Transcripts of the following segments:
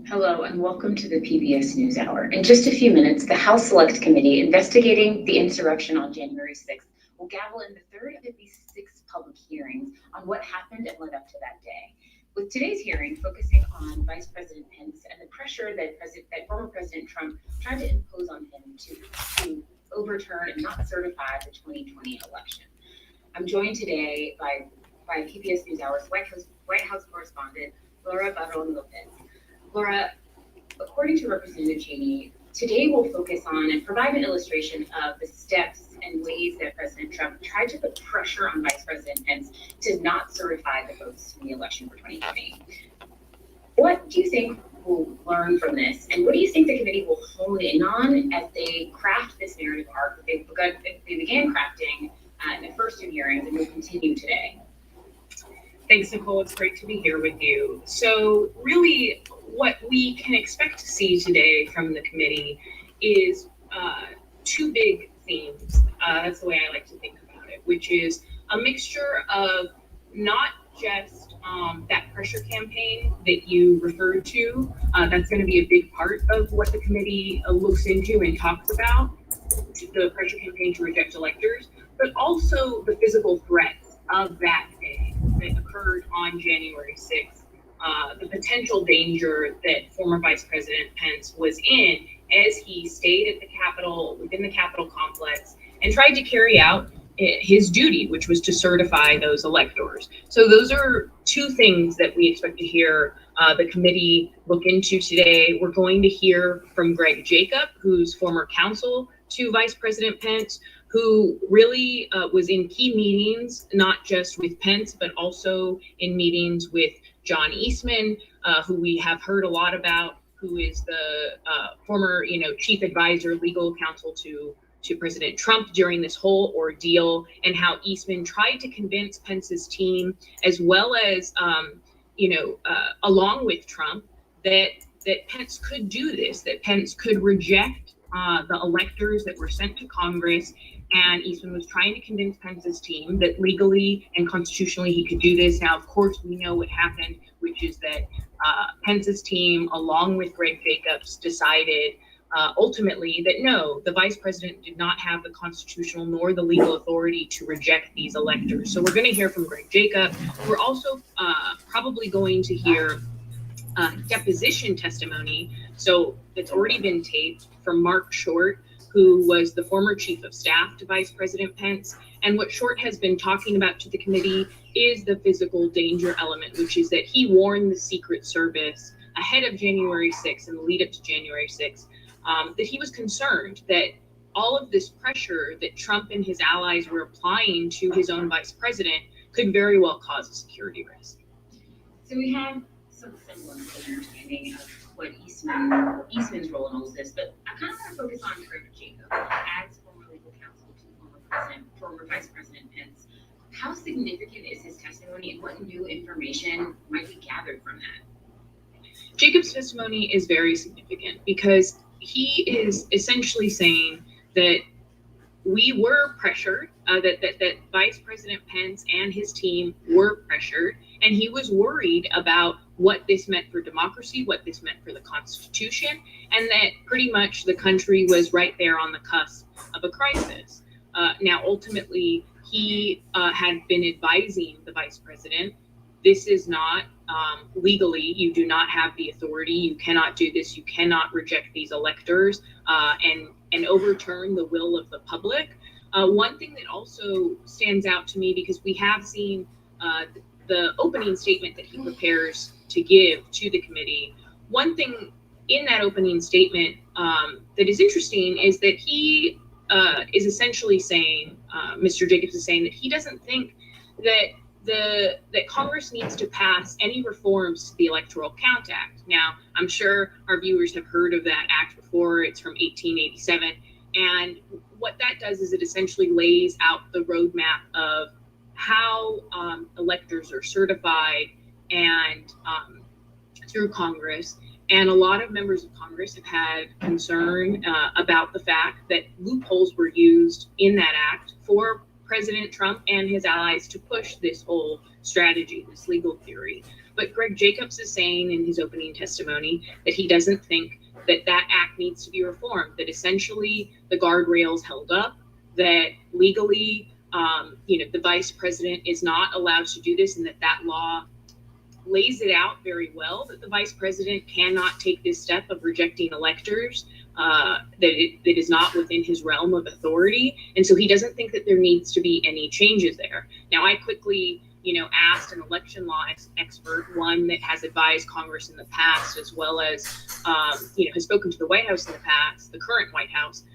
Hello and welcome to the PBS NewsHour. In just a few minutes, the House Select Committee investigating the insurrection on January 6th will gavel in the third of at least 6 public hearings on what happened and led up to that day. With today's hearing focusing on Vice President Pence and the pressure that former President Trump tried to impose on him to overturn and not certify the 2020 election. I'm joined today by PBS NewsHour's White House correspondent, Laura Barron-Lopez. Laura, according to Representative Cheney, today we'll focus on and provide an illustration of the steps and ways that President Trump tried to put pressure on Vice President Pence to not certify the votes in the election for 2020. What do you think we'll learn from this, and what do you think the committee will hone in on as they craft this narrative arc that they began crafting in the first 2 hearings and will continue today? Thanks, Nicole. It's great to be here with you. So really, what we can expect to see today from the committee is 2 big themes. That's the way I like to think about it, which is a mixture of not just that pressure campaign that you referred to. That's going to be a big part of what the committee looks into and talks about, the pressure campaign to reject electors, but also the physical threats of that day that occurred on January 6th, the potential danger that former Vice President Pence was in as he stayed at the Capitol, within the Capitol complex, and tried to carry out his duty, which was to certify those electors. So those are 2 things that we expect to hear the committee look into today. We're going to hear from Greg Jacob, who's former counsel to Vice President Pence, who really was in key meetings, not just with Pence, but also in meetings with John Eastman, who we have heard a lot about, who is the former, chief advisor, legal counsel to President Trump during this whole ordeal, and how Eastman tried to convince Pence's team, as well as, along with Trump, that Pence could do this, that Pence could reject the electors that were sent to Congress. And Eastman was trying to convince Pence's team that legally and constitutionally he could do this. Now, of course, we know what happened, which is that Pence's team, along with Greg Jacobs, decided ultimately that no, the vice president did not have the constitutional nor the legal authority to reject these electors. So we're going to hear from Greg Jacob. We're also probably going to hear deposition testimony. So it's already been taped from Mark Short, who was the former chief of staff to Vice President Pence. And what Short has been talking about to the committee is the physical danger element, which is that he warned the Secret Service ahead of January 6th and the lead up to January 6th, that he was concerned that all of this pressure that Trump and his allies were applying to his own vice president could very well cause a security risk. So we have some semblance of understanding of what Eastman's role in all of this, but I kind of want to focus on Greg Jacob as former legal counsel to former Vice President Pence. How significant is his testimony, and what new information might be gathered from that? Jacob's testimony is very significant because he is essentially saying that we were pressured, that Vice President Pence and his team were pressured, and he was worried about what this meant for democracy, what this meant for the Constitution, and that pretty much the country was right there on the cusp of a crisis. Now, ultimately, he had been advising the vice president. This is not legally, you do not have the authority. You cannot do this. You cannot reject these electors and overturn the will of the public. One thing that also stands out to me, because we have seen the opening statement that he prepares to give to the committee, one thing in that opening statement that is interesting is that he is essentially saying, Mr. Jacobs is saying that he doesn't think that Congress needs to pass any reforms to the Electoral Count Act. Now, I'm sure our viewers have heard of that act before. It's from 1887. And what that does is it essentially lays out the roadmap of how electors are certified and through Congress. And a lot of members of Congress have had concern about the fact that loopholes were used in that act for President Trump and his allies to push this whole strategy, this legal theory. But Greg Jacobs is saying in his opening testimony that he doesn't think that that act needs to be reformed, that essentially the guardrails held up, that legally, the vice president is not allowed to do this, and that law lays it out very well, that the vice president cannot take this step of rejecting electors, that is not within his realm of authority. And so he doesn't think that there needs to be any changes there. Now, I quickly, asked an election law expert, one that has advised Congress in the past, as well as, has spoken to the White House in the past, the current White House,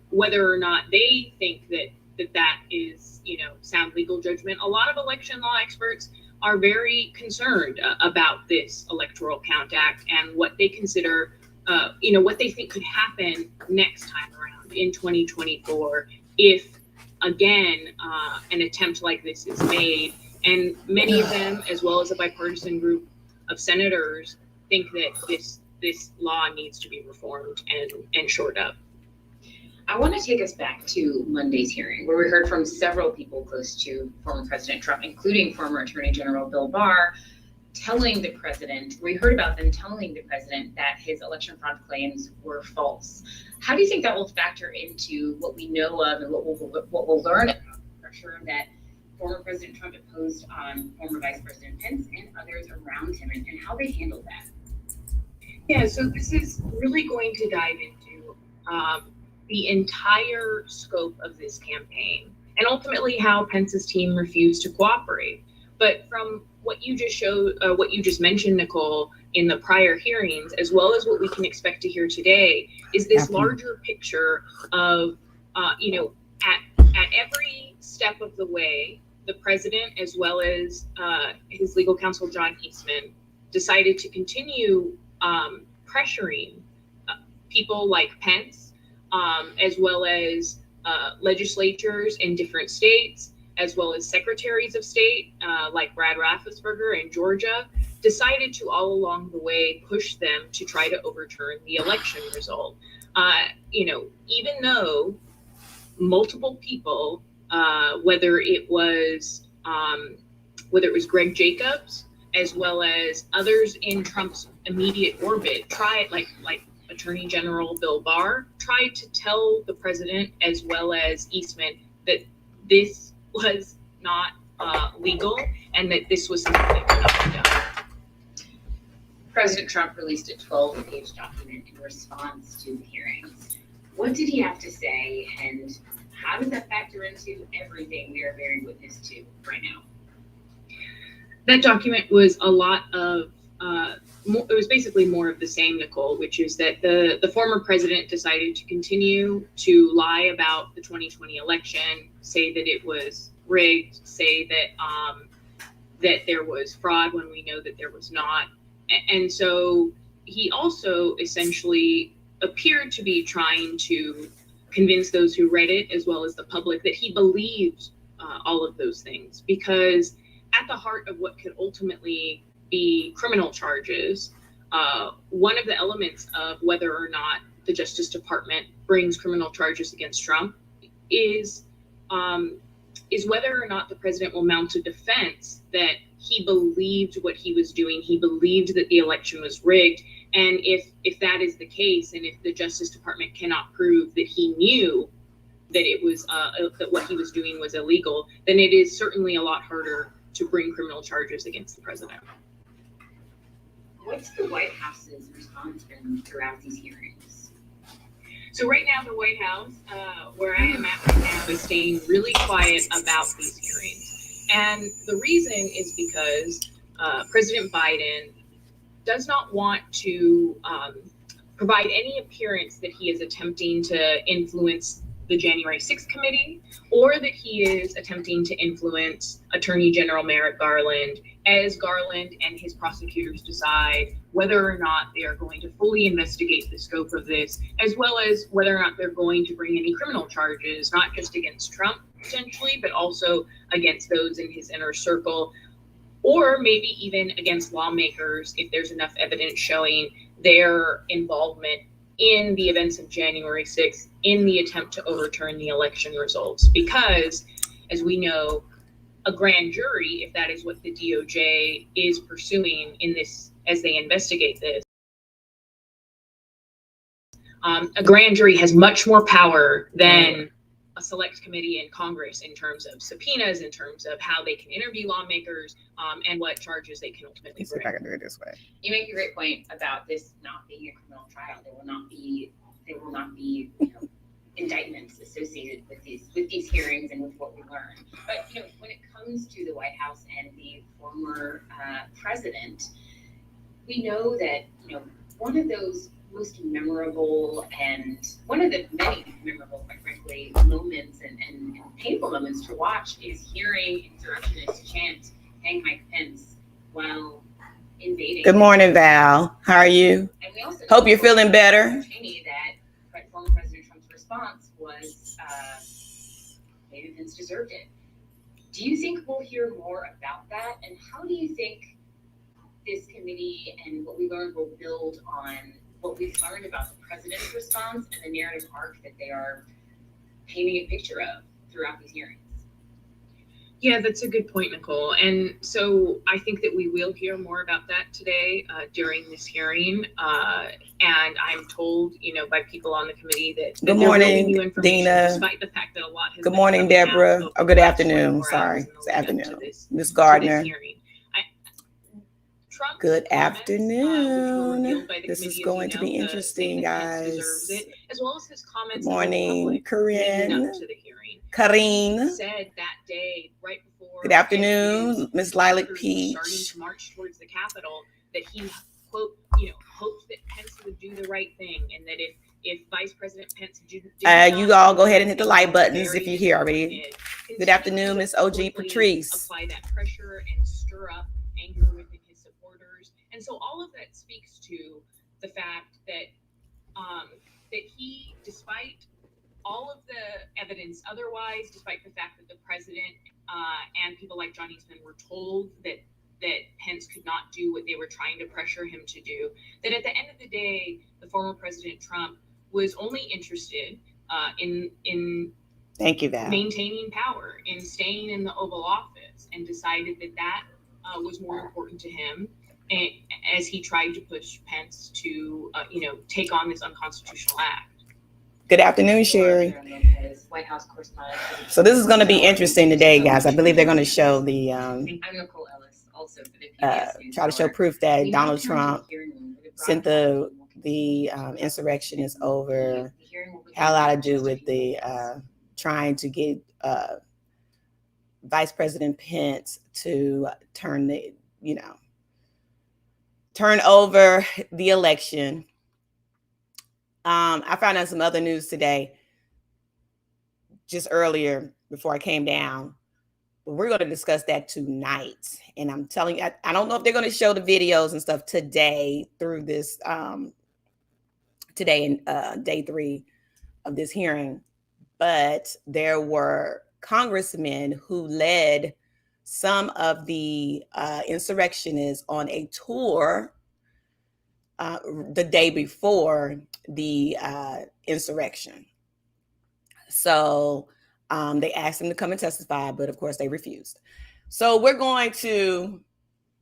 whether or not they think that is, sound legal judgment. A lot of election law experts are very concerned about this Electoral Count Act and what they consider, what they think could happen next time around in 2024 if, again, an attempt like this is made. And many of them, as well as a bipartisan group of senators, think that this law needs to be reformed and shored up. I want to take us back to Monday's hearing, where we heard from several people close to former President Trump, including former Attorney General Bill Barr, telling the president that his election fraud claims were false. How do you think that will factor into what we know of and what we'll learn about the pressure that former President Trump imposed on former Vice President Pence and others around him, and how they handled that? Yeah, so this is really going to dive into the entire scope of this campaign and ultimately how Pence's team refused to cooperate. But from what you just mentioned, Nicole, in the prior hearings, as well as what we can expect to hear today, is this larger picture of, at every step of the way, the president, as well as his legal counsel, John Eastman, decided to continue pressuring people like Pence, as well as legislatures in different states, as well as secretaries of state like Brad Raffensperger in Georgia, decided to all along the way push them to try to overturn the election result. Even though multiple people, whether it was Greg Jacobs, as well as others in Trump's immediate orbit, tried, like Attorney General Bill Barr, tried to tell the president, as well as Eastman, that this was not legal and that this was something that could not be done. President Trump released a 12-page document in response to the hearings. What did he have to say, and how does that factor into everything we are bearing witness to right now? That document was a lot of, it was basically more of the same, Nicole, which is that the former president decided to continue to lie about the 2020 election, say that it was rigged, say that there was fraud when we know that there was not. And so he also essentially appeared to be trying to convince those who read it, as well as the public, that he believed all of those things, because at the heart of what could ultimately be criminal charges, one of the elements of whether or not the Justice Department brings criminal charges against Trump is whether or not the president will mount a defense that he believed what he was doing. He believed that the election was rigged. And if that is the case, and if the Justice Department cannot prove that he knew that it was that what he was doing was illegal, then it is certainly a lot harder to bring criminal charges against the president. What's the White House's response been throughout these hearings? So right now, the White House, where I am at right now, is staying really quiet about these hearings. And the reason is because President Biden does not want to provide any appearance that he is attempting to influence the January 6th committee, or that he is attempting to influence Attorney General Merrick Garland, as Garland and his prosecutors decide whether or not they are going to fully investigate the scope of this, as well as whether or not they're going to bring any criminal charges, not just against Trump potentially, but also against those in his inner circle, or maybe even against lawmakers if there's enough evidence showing their involvement in the events of January 6th in the attempt to overturn the election results. Because, as we know, a grand jury, if that is what the DOJ is pursuing in this, as they investigate this, a grand jury has much more power than a select committee in Congress in terms of subpoenas, in terms of how they can interview lawmakers, and what charges they can ultimately Let's see if bring. I can do it this way. You make a great point about this not being a criminal trial. There will not be, you know, indictments associated with these hearings and with what we learn. But you know, when it comes to the White House and the former president, we know that, you know, one of those most memorable and one of the many memorable, quite frankly, moments and painful moments to watch is hearing insurrectionists chant "Hang Mike Pence" while invading. Good morning, Val. How are you? And we also Hope you're feeling better. That former President Trump's response was maybe Pence deserved it. Do you think we'll hear more about that? And how do you think this committee and what we learned will build on what we've learned about the president's response and the narrative arc that they are painting a picture of throughout these hearings? Yeah, that's a good point, Nicole. And so I think that we will hear more about that today during this hearing. And I'm told, you know, by people on the committee that Good there will be morning, new information, Dina. despite the fact that a lot has Good been morning, coming out Deborah. over Or the good last afternoon. 24 Sorry, hours in the it's lead up to afternoon. this- Miss to Gardner. this hearing. Trump's Good comments, which were afternoon. revealed by the This is committee, as going you to know, be saying interesting, that Pence deserves guys. it, as well as his comments Good in morning, public leading Corinne. up to the hearing. He Karine. said that day, right before Good afternoon, Miss Lilac starting Peach. to march towards the Capitol, that he, quote, you know, hoped that Pence would do the right thing, and that if Vice President Pence did You all go ahead and hit the like buttons if you're here already. Good afternoon, Miss OG Patrice. Apply that pressure and stir up anger within his supporters, and so all of that speaks to the fact that that he, despite all of the evidence otherwise, despite the fact that the president and people like John Eastman were told that Pence could not do what they were trying to pressure him to do, that at the end of the day, the former President Trump was only interested in Thank you, Val. maintaining power, in staying in the Oval Office, and decided that was more important to him, and, as he tried to push Pence to take on this unconstitutional act. Good afternoon, Sherry. White House correspondent. So this is going to be interesting today, guys. I believe they're going to show the I'm Nicole Ellis, also for the PBS News try to show Hour. proof that We Donald now turn to Trump the hearing room where sent the insurrection is over. Had a lot to do with the trying to get Vice President Pence to turn over the election. I found out some other news today, just earlier before I came down. But we're going to discuss that tonight. And I'm telling you, I don't know if they're going to show the videos and stuff today through this, today in day 3 of this hearing. But there were congressmen who led some of the insurrectionists on a tour the day before the insurrection. So they asked them to come and testify, but of course they refused. So we're going to,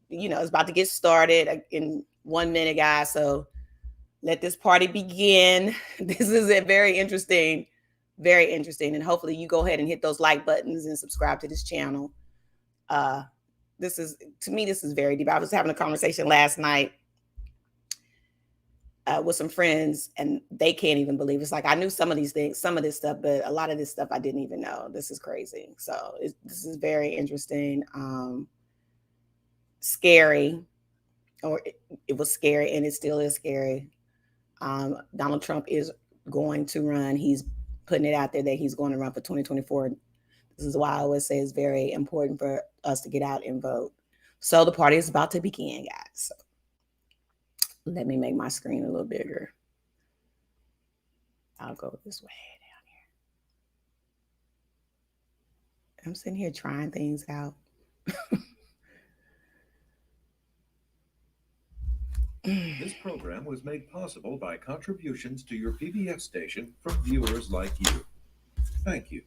it's about to get started in 1 minute, guys. So let this party begin. This is very interesting. And hopefully you go ahead and hit those like buttons and subscribe to this channel. This is very deep. I was having a conversation last night with some friends, and they can't even believe it's like I knew some of these things, some of this stuff, but a lot of this stuff I didn't even know. This is crazy. So this is very interesting, scary, or it was scary, and it still is scary. Donald Trump is going to run. He's putting it out there that he's going to run for 2024. This is why I always say it's very important for us to get out and vote. So the party is about to begin, guys. So let me make my screen a little bigger. I'll go this way down here. I'm sitting here trying things out. This program was made possible by contributions to your PBS station from viewers like you. Thank you.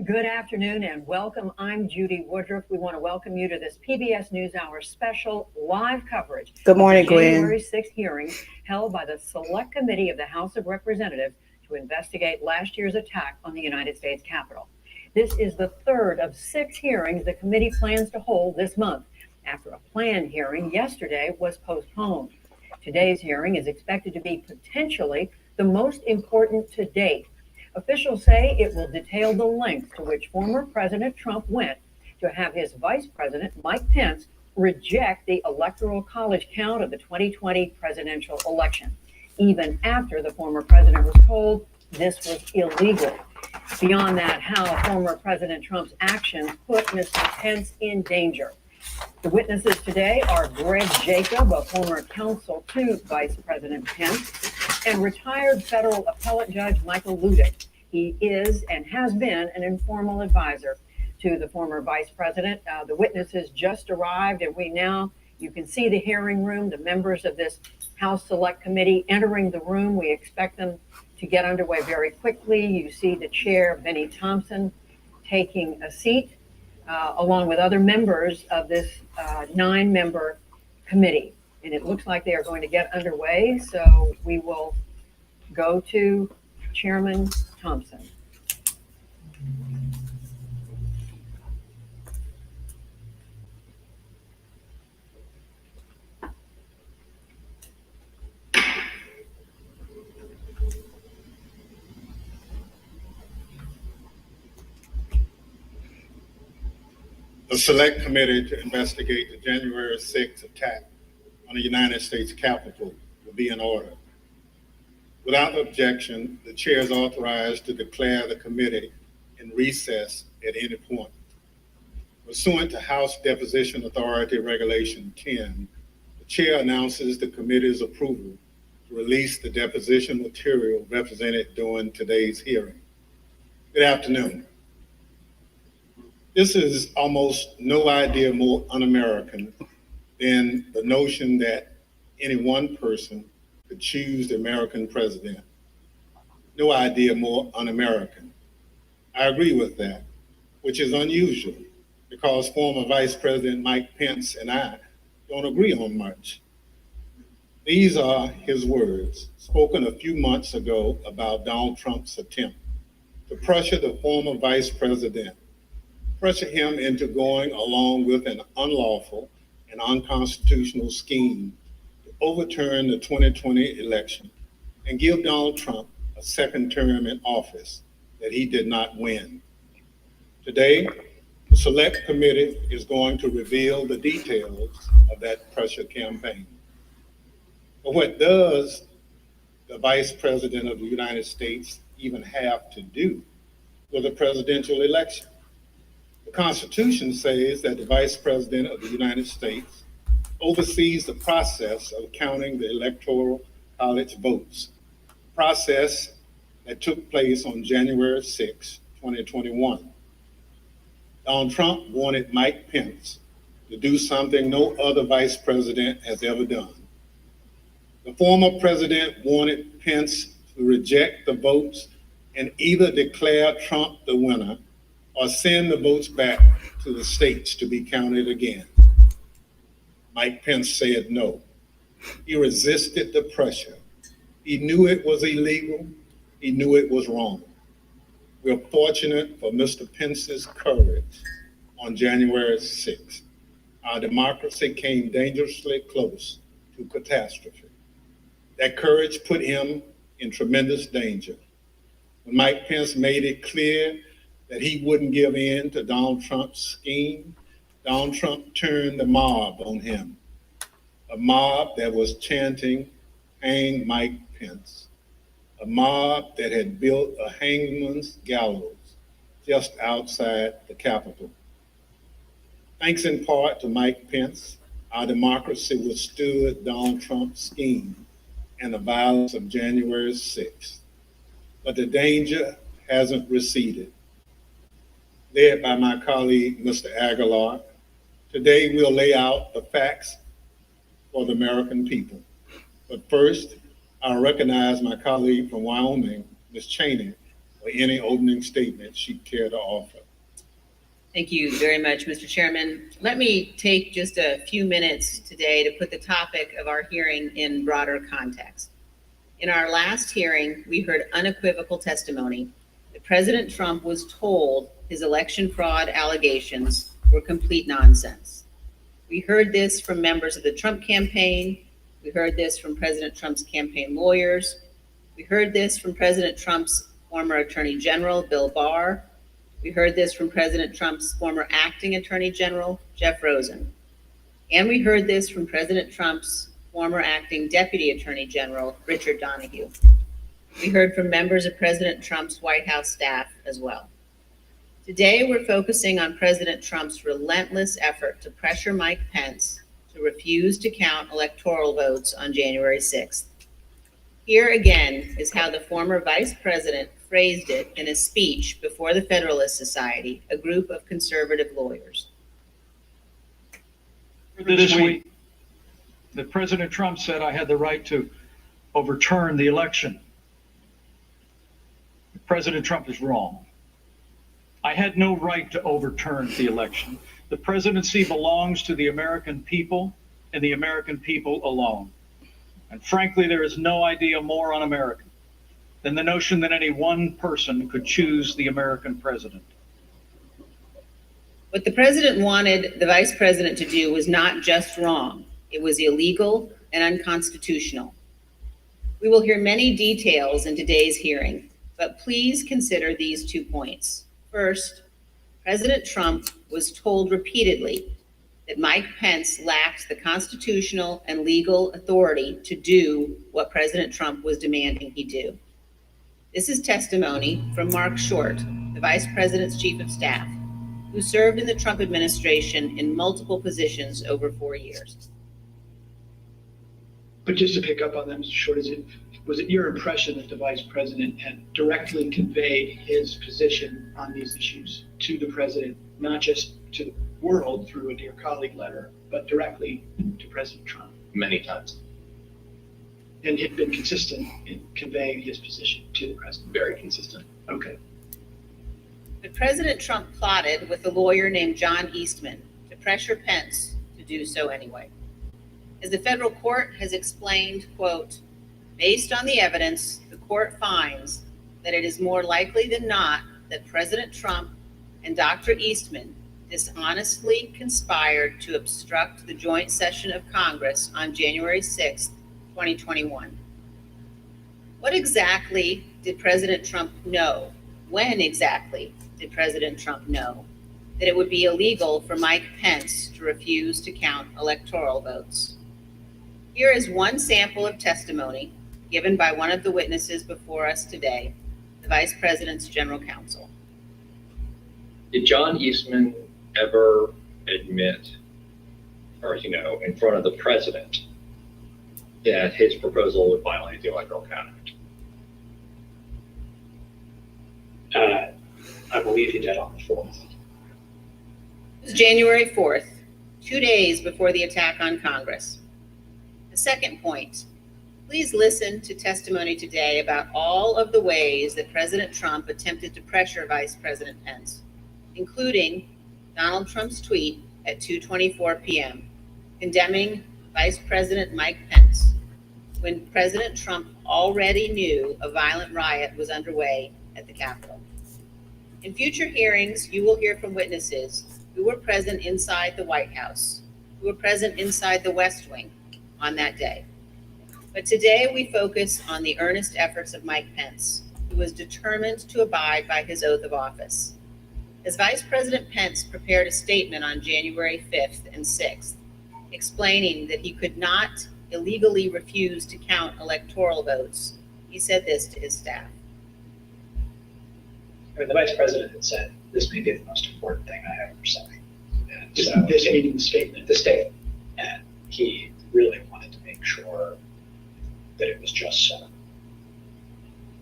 Good afternoon and welcome. I'm Judy Woodruff. We want to welcome you to this PBS NewsHour special live coverage. Good morning, of the January Gwen. 6th hearing held by the Select Committee of the House of Representatives to investigate last year's attack on the United States Capitol. This is the third of 6 hearings the committee plans to hold this month, after a planned hearing yesterday was postponed. Today's hearing is expected to be potentially the most important to date. Officials say it will detail the lengths to which former President Trump went to have his Vice President Mike Pence reject the Electoral College count of the 2020 presidential election, even after the former president was told this was illegal. Beyond that, how former President Trump's actions put Mr. Pence in danger. The witnesses today are Greg Jacob, a former counsel to Vice President Pence, and retired federal appellate judge Michael Ludick. He is and has been an informal advisor to the former vice president. The witnesses just arrived, and you can see the hearing room, the members of this House Select Committee entering the room. We expect them to get underway very quickly. You see the chair, Benny Thompson, taking a seat, along with other members of this 9-member committee. And it looks like they are going to get underway, so we will go to Chairman Thompson. The Select Committee to investigate the January 6th attack on the United States Capitol will be in order. Without objection, the chair is authorized to declare the committee in recess at any point. Pursuant to House Deposition Authority Regulation 10, the chair announces the committee's approval to release the deposition material represented during today's hearing. Good afternoon. This is almost no idea more un-American than the notion that any one person could choose the American president. No idea more un-American. I agree with that, which is unusual because former Vice President Mike Pence and I don't agree on much. These are his words, spoken a few months ago about Donald Trump's attempt to pressure the former vice president, pressure him into going along with an unlawful and unconstitutional scheme to overturn the 2020 election and give Donald Trump a second term in office that he did not win. Today, the Select Committee is going to reveal the details of that pressure campaign. But what does the Vice President of the United States even have to do with a presidential election? The Constitution says that the Vice President of the United States oversees the process of counting the Electoral College votes, a process that took place on January 6, 2021. Donald Trump wanted Mike Pence to do something no other vice president has ever done. The former president wanted Pence to reject the votes and either declare Trump the winner or send the votes back to the states to be counted again. Mike Pence said no. He resisted the pressure. He knew it was illegal. He knew it was wrong. We're fortunate for Mr. Pence's courage on January 6th. Our democracy came dangerously close to catastrophe. That courage put him in tremendous danger. When Mike Pence made it clear that he wouldn't give in to Donald Trump's scheme, Donald Trump turned the mob on him, a mob that was chanting, "Hang Mike Pence," a mob that had built a hangman's gallows just outside the Capitol. Thanks in part to Mike Pence, our democracy withstood Donald Trump's scheme and the violence of January 6th. But the danger hasn't receded. Led by my colleague, Mr. Aguilar, today we'll lay out the facts for the American people. But first, I'll recognize my colleague from Wyoming, Ms. Chanted, or any opening statement she'd care to offer. Thank you very much, Mr. Chairman. Let me take just a few minutes today to put the topic of our hearing in broader context. In our last hearing, we heard unequivocal testimony that President Trump was told his election fraud allegations were complete nonsense. We heard this from members of the Trump campaign. We heard this from President Trump's campaign lawyers. We heard this from President Trump's former Attorney General, Bill Barr. We heard this from President Trump's former acting Attorney General, Jeff Rosen. And we heard this from President Trump's former acting Deputy Attorney General, Richard Donahue. We heard from members of President Trump's White House staff as well. Today, we're focusing on President Trump's relentless effort to pressure Mike Pence to refuse to count electoral votes on January 6th. Here again is how the former vice president phrased it in a speech before the Federalist Society, a group of conservative lawyers. This week, that President Trump said I had the right to overturn the election. President Trump is wrong. I had no right to overturn the election. The presidency belongs to the American people and the American people alone. And frankly, there is no idea more un-American than the notion that any one person could choose the American president. What the president wanted the vice president to do was not just wrong, it was illegal and unconstitutional. We will hear many details in today's hearing, but please consider these 2 points. First, President Trump was told repeatedly that Mike Pence lacked the constitutional and legal authority to do what President Trump was demanding he do. This is testimony from Mark Short, the Vice President's Chief of Staff, who served in the Trump administration in multiple positions over 4 years. But just to pick up on that, Mr. Short, was it your impression that the Vice President had directly conveyed his position on these issues to the President, not just to the world through a dear colleague letter, but directly to President Trump? Many times. And had been consistent in conveying his position to the President? Very consistent. Okay. But President Trump plotted with a lawyer named John Eastman to pressure Pence to do so anyway. As the federal court has explained, quote, based on the evidence, the court finds that it is more likely than not that President Trump and Dr. Eastman dishonestly conspired to obstruct the joint session of Congress on January 6, 2021. What exactly did President Trump know? When exactly did President Trump know that it would be illegal for Mike Pence to refuse to count electoral votes? Here is one sample of testimony given by one of the witnesses before us today, the Vice President's General Counsel. Did John Eastman ever admit, or, in front of the president, that his proposal would violate the Electoral College? I believe he did on the 4th. It was January 4th, 2 days before the attack on Congress. The second point, please listen to testimony today about all of the ways that President Trump attempted to pressure Vice President Pence, including Donald Trump's tweet at 2:24 p.m. condemning Vice President Mike Pence when President Trump already knew a violent riot was underway at the Capitol. In future hearings, you will hear from witnesses who were present inside the White House, who were present inside the West Wing on that day. But today we focus on the earnest efforts of Mike Pence, who was determined to abide by his oath of office. As Vice President Pence prepared a statement on January 5th and 6th, explaining that he could not illegally refuse to count electoral votes, he said this to his staff. The Vice President had said, this may be the most important thing I ever say. And this meeting, the statement. The statement. And he really wanted to make sure that it was just so.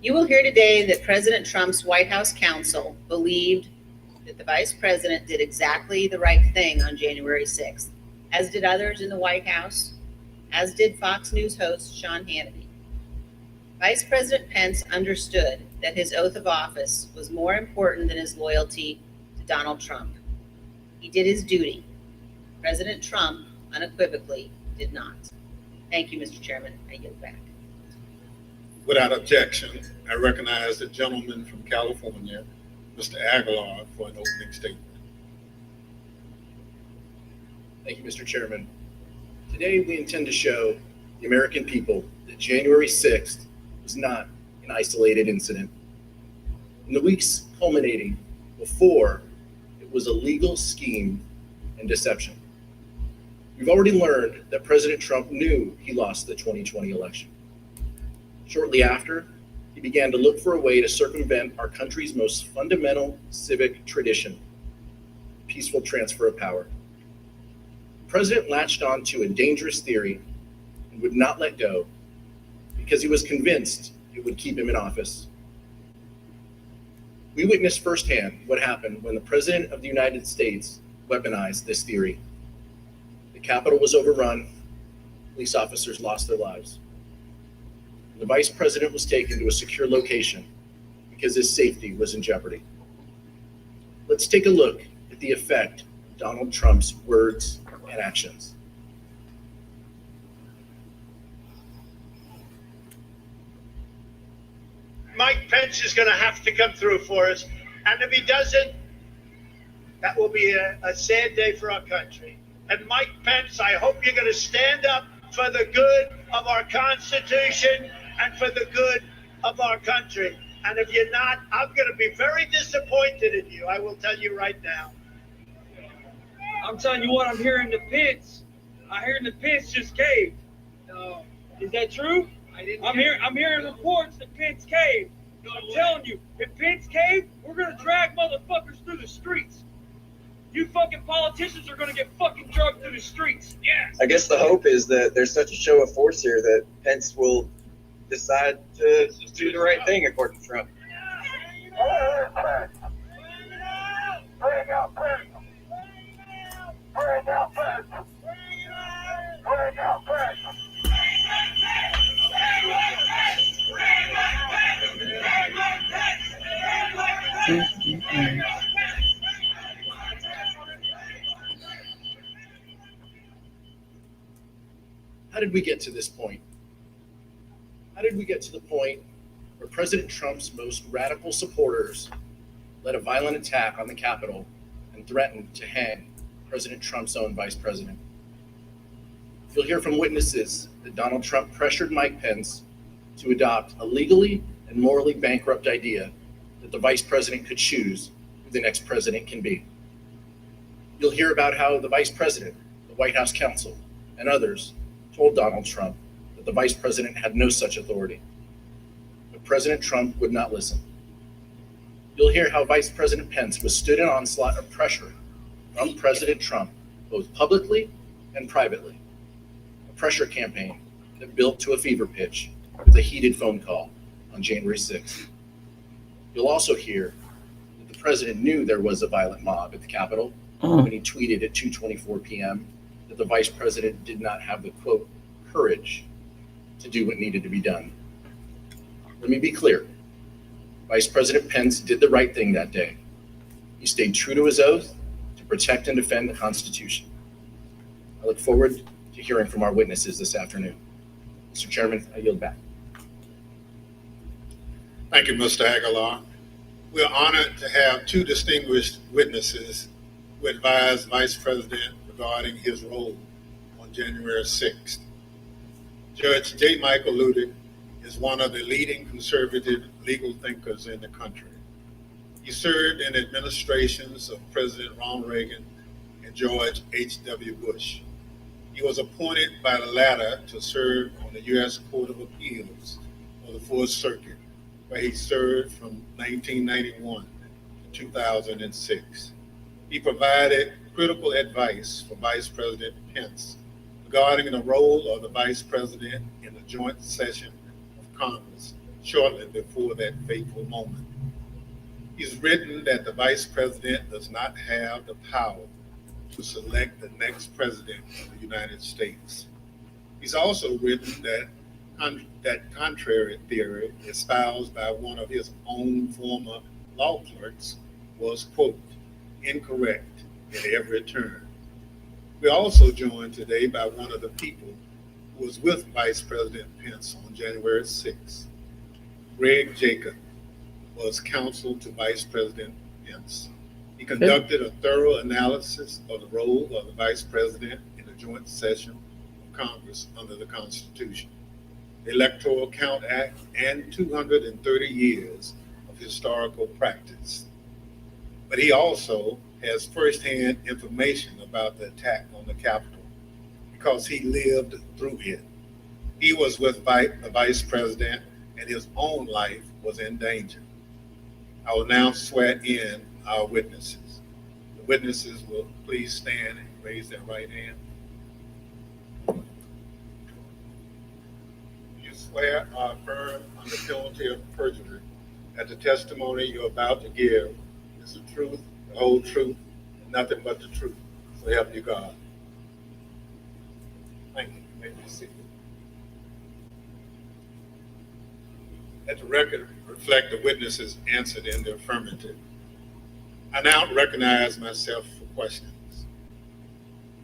You will hear today that President Trump's White House counsel believed that the Vice President did exactly the right thing on January 6th, as did others in the White House, as did Fox News host Sean Hannity. Vice President Pence understood that his oath of office was more important than his loyalty to Donald Trump. He did his duty. President Trump unequivocally did not. Thank you, Mr. Chairman. I yield back. Without objection, I recognize the gentleman from California, Mr. Aguilar, for an opening statement. Thank you, Mr. Chairman. Today, we intend to show the American people that January 6th was not an isolated incident. In the weeks culminating before, it was a legal scheme and deception. We've already learned that President Trump knew he lost the 2020 election. Shortly after, he began to look for a way to circumvent our country's most fundamental civic tradition, peaceful transfer of power. The president latched on to a dangerous theory and would not let go because he was convinced it would keep him in office. We witnessed firsthand what happened when the President of the United States weaponized this theory. The Capitol was overrun, police officers lost their lives. The Vice President was taken to a secure location because his safety was in jeopardy. Let's take a look at the effect of Donald Trump's words and actions. Mike Pence is going to have to come through for us. And if he doesn't, that will be a sad day for our country. And Mike Pence, I hope you're going to stand up for the good of our Constitution and for the good of our country. And if you're not, I'm going to be very disappointed in you. I will tell you right now. I'm telling you what, I'm hearing the Pence. I'm hearing the Pence just caved. Is that true? I'm hearing reports that Pence caved. I'm telling you, if Pence caved, we're gonna drag motherfuckers through the streets. You fucking politicians are gonna get fucking drugged through the streets. Yes. I guess the hope is that there's such a show of force here that Pence will decide to do the right thing, according to Trump. How did we get to this point? How did we get to the point where President Trump's most radical supporters led a violent attack on the Capitol and threatened to hang President Trump's own vice president? You'll hear from witnesses that Donald Trump pressured Mike Pence to adopt a legally and morally bankrupt idea that the vice president could choose who the next president can be. You'll hear about how the vice president, the White House counsel, and others told Donald Trump that the vice president had no such authority. But President Trump would not listen. You'll hear how Vice President Pence withstood an onslaught of pressure from President Trump, both publicly and privately. A pressure campaign that built to a fever pitch with a heated phone call on January 6th. You'll also hear that the president knew there was a violent mob at the Capitol when he tweeted at 2:24 p.m. that the vice president did not have the, quote, courage to do what needed to be done. Let me be clear. Vice President Pence did the right thing that day. He stayed true to his oath to protect and defend the Constitution. I look forward to hearing from our witnesses this afternoon. Mr. Chairman, I yield back. Thank you, Mr. Aguilar. We're honored to have two distinguished witnesses who advised Vice President regarding his role on January 6th. Judge J. Michael Ludick is one of the leading conservative legal thinkers in the country. He served in administrations of President Ronald Reagan and George H.W. Bush. He was appointed by the latter to serve on the U.S. Court of Appeals for the Fourth Circuit, where he served from 1991 to 2006. He provided critical advice for Vice President Pence regarding the role of the Vice President in the joint session of Congress shortly before that fateful moment. He's written that the Vice President does not have the power to select the next President of the United States. He's also written that That contrary theory, espoused by one of his own former law clerks, was, quote, incorrect at every turn. We're also joined today by one of the people who was with Vice President Pence on January 6th. Greg Jacob was counsel to Vice President Pence. He conducted a thorough analysis of the role of the Vice President in a joint session of Congress under the Constitution, the Electoral Count Act, and 230 years of historical practice. But he also has firsthand information about the attack on the Capitol because he lived through it. He was with the Vice President and his own life was in danger. I will now swear in our witnesses. The witnesses will please stand and raise their right hand. You swear or affirm under penalty of perjury that the testimony you're about to give is the truth, the whole truth, and nothing but the truth. So help you God. Thank you. You may be seated. Let the record reflect the witnesses answered in the affirmative. I now recognize myself for questions.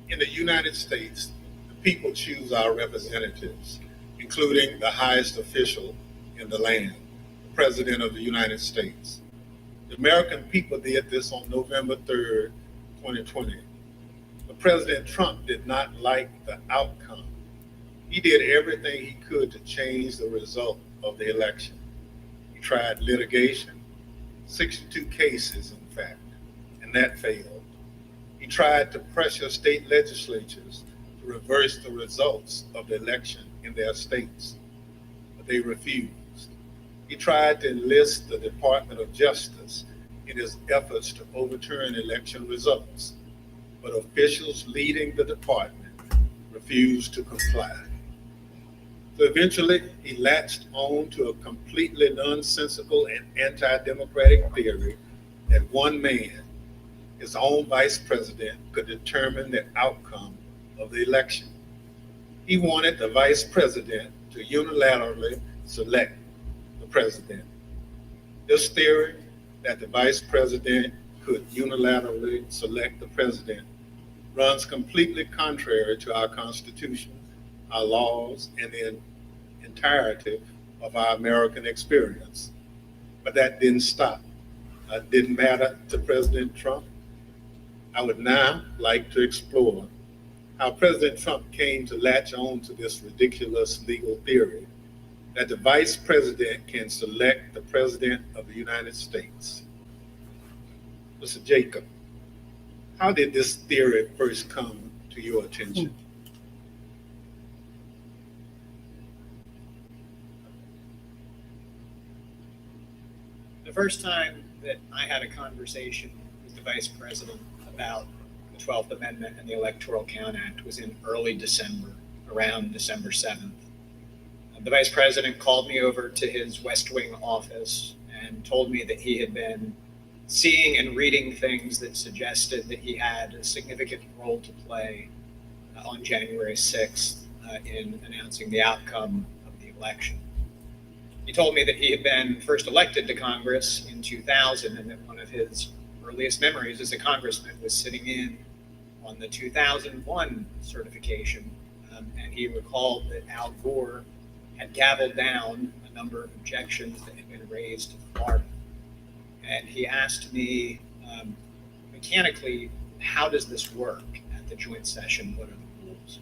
In the United States, the people choose our representatives, including the highest official in the land, the President of the United States. The American people did this on November 3rd, 2020. But President Trump did not like the outcome. He did everything he could to change the result of the election. He tried litigation, 62 cases in fact, and that failed. He tried to pressure state legislatures to reverse the results of the election in their states, but they refused. He tried to enlist the Department of Justice in his efforts to overturn election results, but officials leading the department refused to comply. So eventually, he latched on to a completely nonsensical and anti-democratic theory that one man, his own vice president, could determine the outcome of the election. He wanted the vice president to unilaterally select the president. This theory that the vice president could unilaterally select the president runs completely contrary to our Constitution, our laws, and the entirety of our American experience. But that didn't stop. It didn't matter to President Trump. I would now like to explore how President Trump came to latch on to this ridiculous legal theory that the vice president can select the president of the United States. Mr. Jacob, how did this theory first come to your attention? The first time that I had a conversation with the Vice President about the 12th Amendment and the Electoral Count Act was in early December, around December 7th. The Vice President called me over to his West Wing office and told me that he had been seeing and reading things that suggested that he had a significant role to play on January 6th in announcing the outcome of the election. He told me that he had been first elected to Congress in 2000 and that one of his earliest memories as a congressman was sitting in on the 2001 certification. And he recalled that Al Gore had gavelled down a number of objections that had been raised to Florida. And he asked me mechanically, how does this work at the joint session? What are the rules?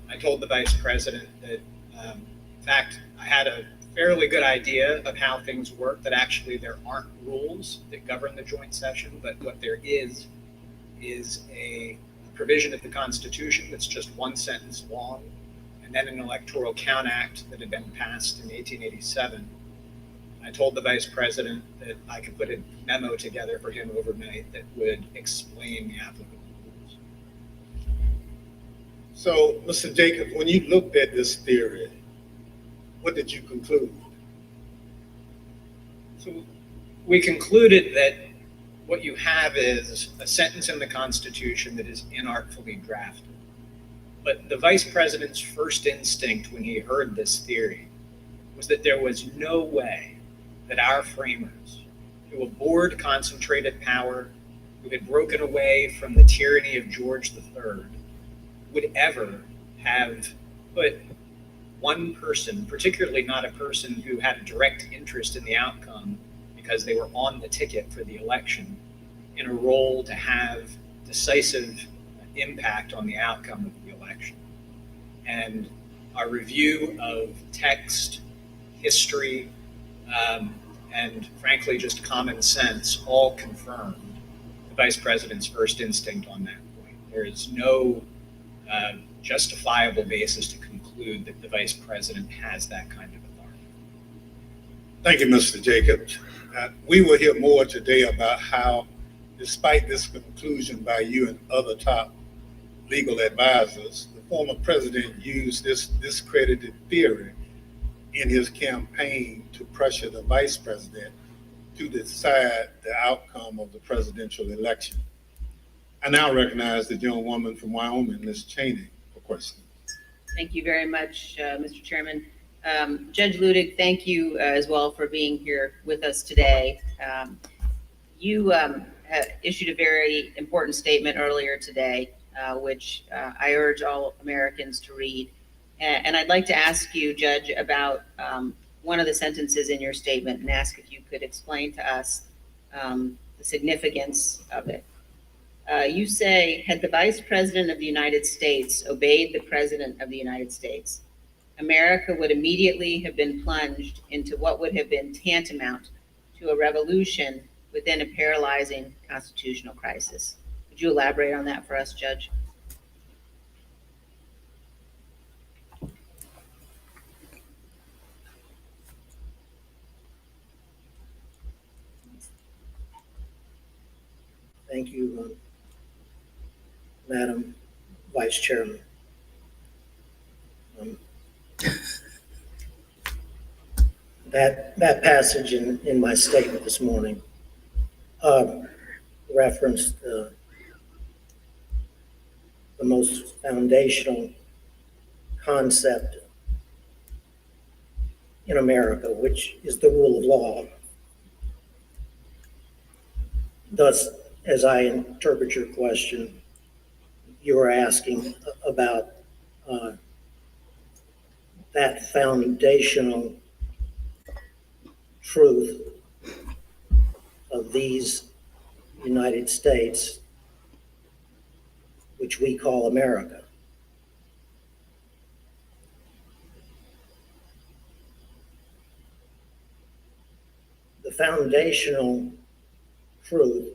I told the Vice President that, in fact, I had a fairly good idea of how things work, that actually there aren't rules that govern the joint session, but what there is a provision of the Constitution that's just one sentence long, and then an Electoral Count Act that had been passed in 1887. I told the Vice President that I could put a memo together for him overnight that would explain the applicable rules. So, Mr. Jacob, when you looked at this theory, what did you conclude? So we concluded that what you have is a sentence in the Constitution that is inartfully drafted. But the vice president's first instinct when he heard this theory was that there was no way that our framers, who abhorred concentrated power, who had broken away from the tyranny of George III, would ever have put one person, particularly not a person who had a direct interest in the outcome because they were on the ticket for the election, in a role to have decisive impact on the outcome of the election. And our review of text, history, and frankly, just common sense all confirmed the vice president's first instinct on that point. There is no justifiable basis to conclude that the vice president has that kind of authority. Thank you, Mr. Jacobs. We will hear more today about how, despite this conclusion by you and other top legal advisors, the former president used this discredited theory in his campaign to pressure the vice president to decide the outcome of the presidential election. I now recognize the gentlewoman from Wyoming, Ms. Cheney, for questions. Thank you very much, Mr. Chairman. Judge Ludig, thank you as well for being here with us today. You issued a very important statement earlier today, which I urge all Americans to read. And I'd like to ask you, Judge, about one of the sentences in your statement and ask if you could explain to us the significance of it. You say, had the Vice President of the United States obeyed the President of the United States, America would immediately have been plunged into what would have been tantamount to a revolution within a paralyzing constitutional crisis. Would you elaborate on that for us, Judge? Thank you, Madam Vice Chairman. That passage in my statement this morning referenced the most foundational concept in America, which is the rule of law. Thus, as I interpret your question, you are asking about that foundational truth of these United States, which we call America. The foundational truth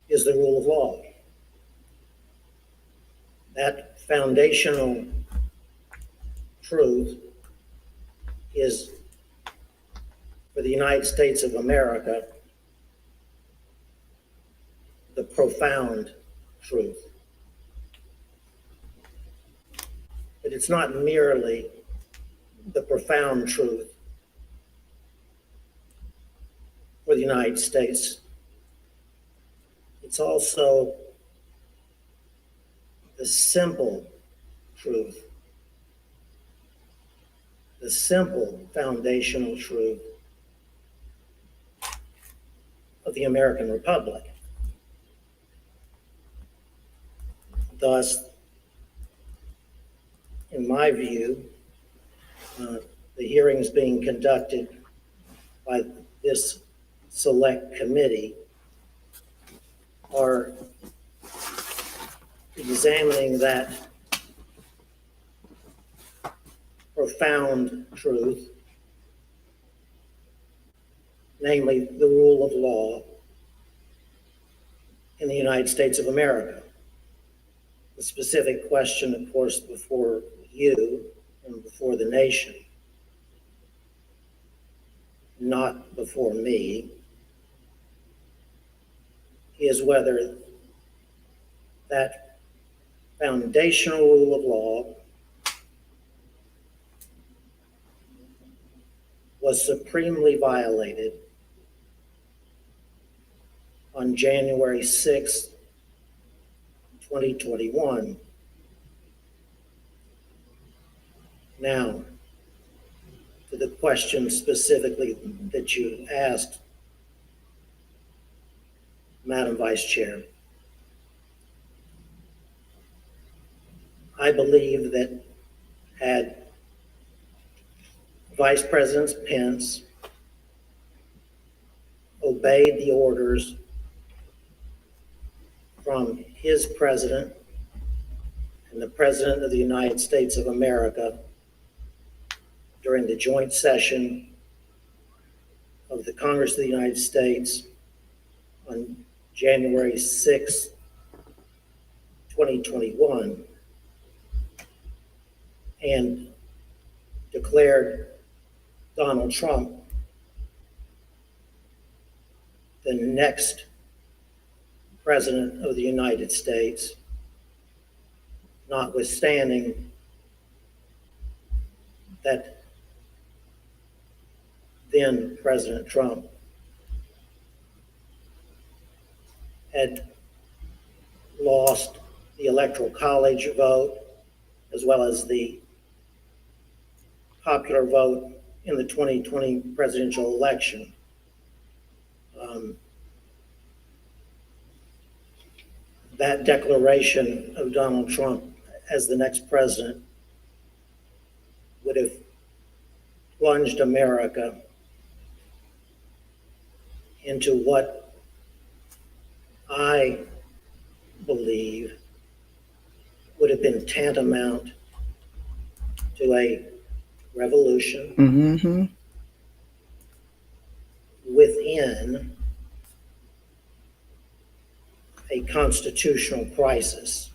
is the rule of law. That foundational truth is, for the United States of America, the profound truth. But it's not merely the profound truth for the United States. It's also the simple truth, the simple foundational truth of the American Republic. Thus, in my view, the hearings being conducted by this select committee are examining that profound truth, namely the rule of law in the United States of America. The specific question, of course, before you and before the nation, not before me, is whether that foundational rule of law was supremely violated on January 6, 2021, Now, to the question specifically that you asked, Madam Vice Chair, I believe that had Vice President Pence obeyed the orders from his president and the President of the United States of America during the joint session of the Congress of the United States on January 6, 2021, and declared Donald Trump the next President of the United States, notwithstanding that then President Trump had lost the Electoral College vote as well as the popular vote in the 2020 presidential election. That declaration of Donald Trump as the next president would have plunged America into what I believe would have been tantamount to a revolution within a constitutional crisis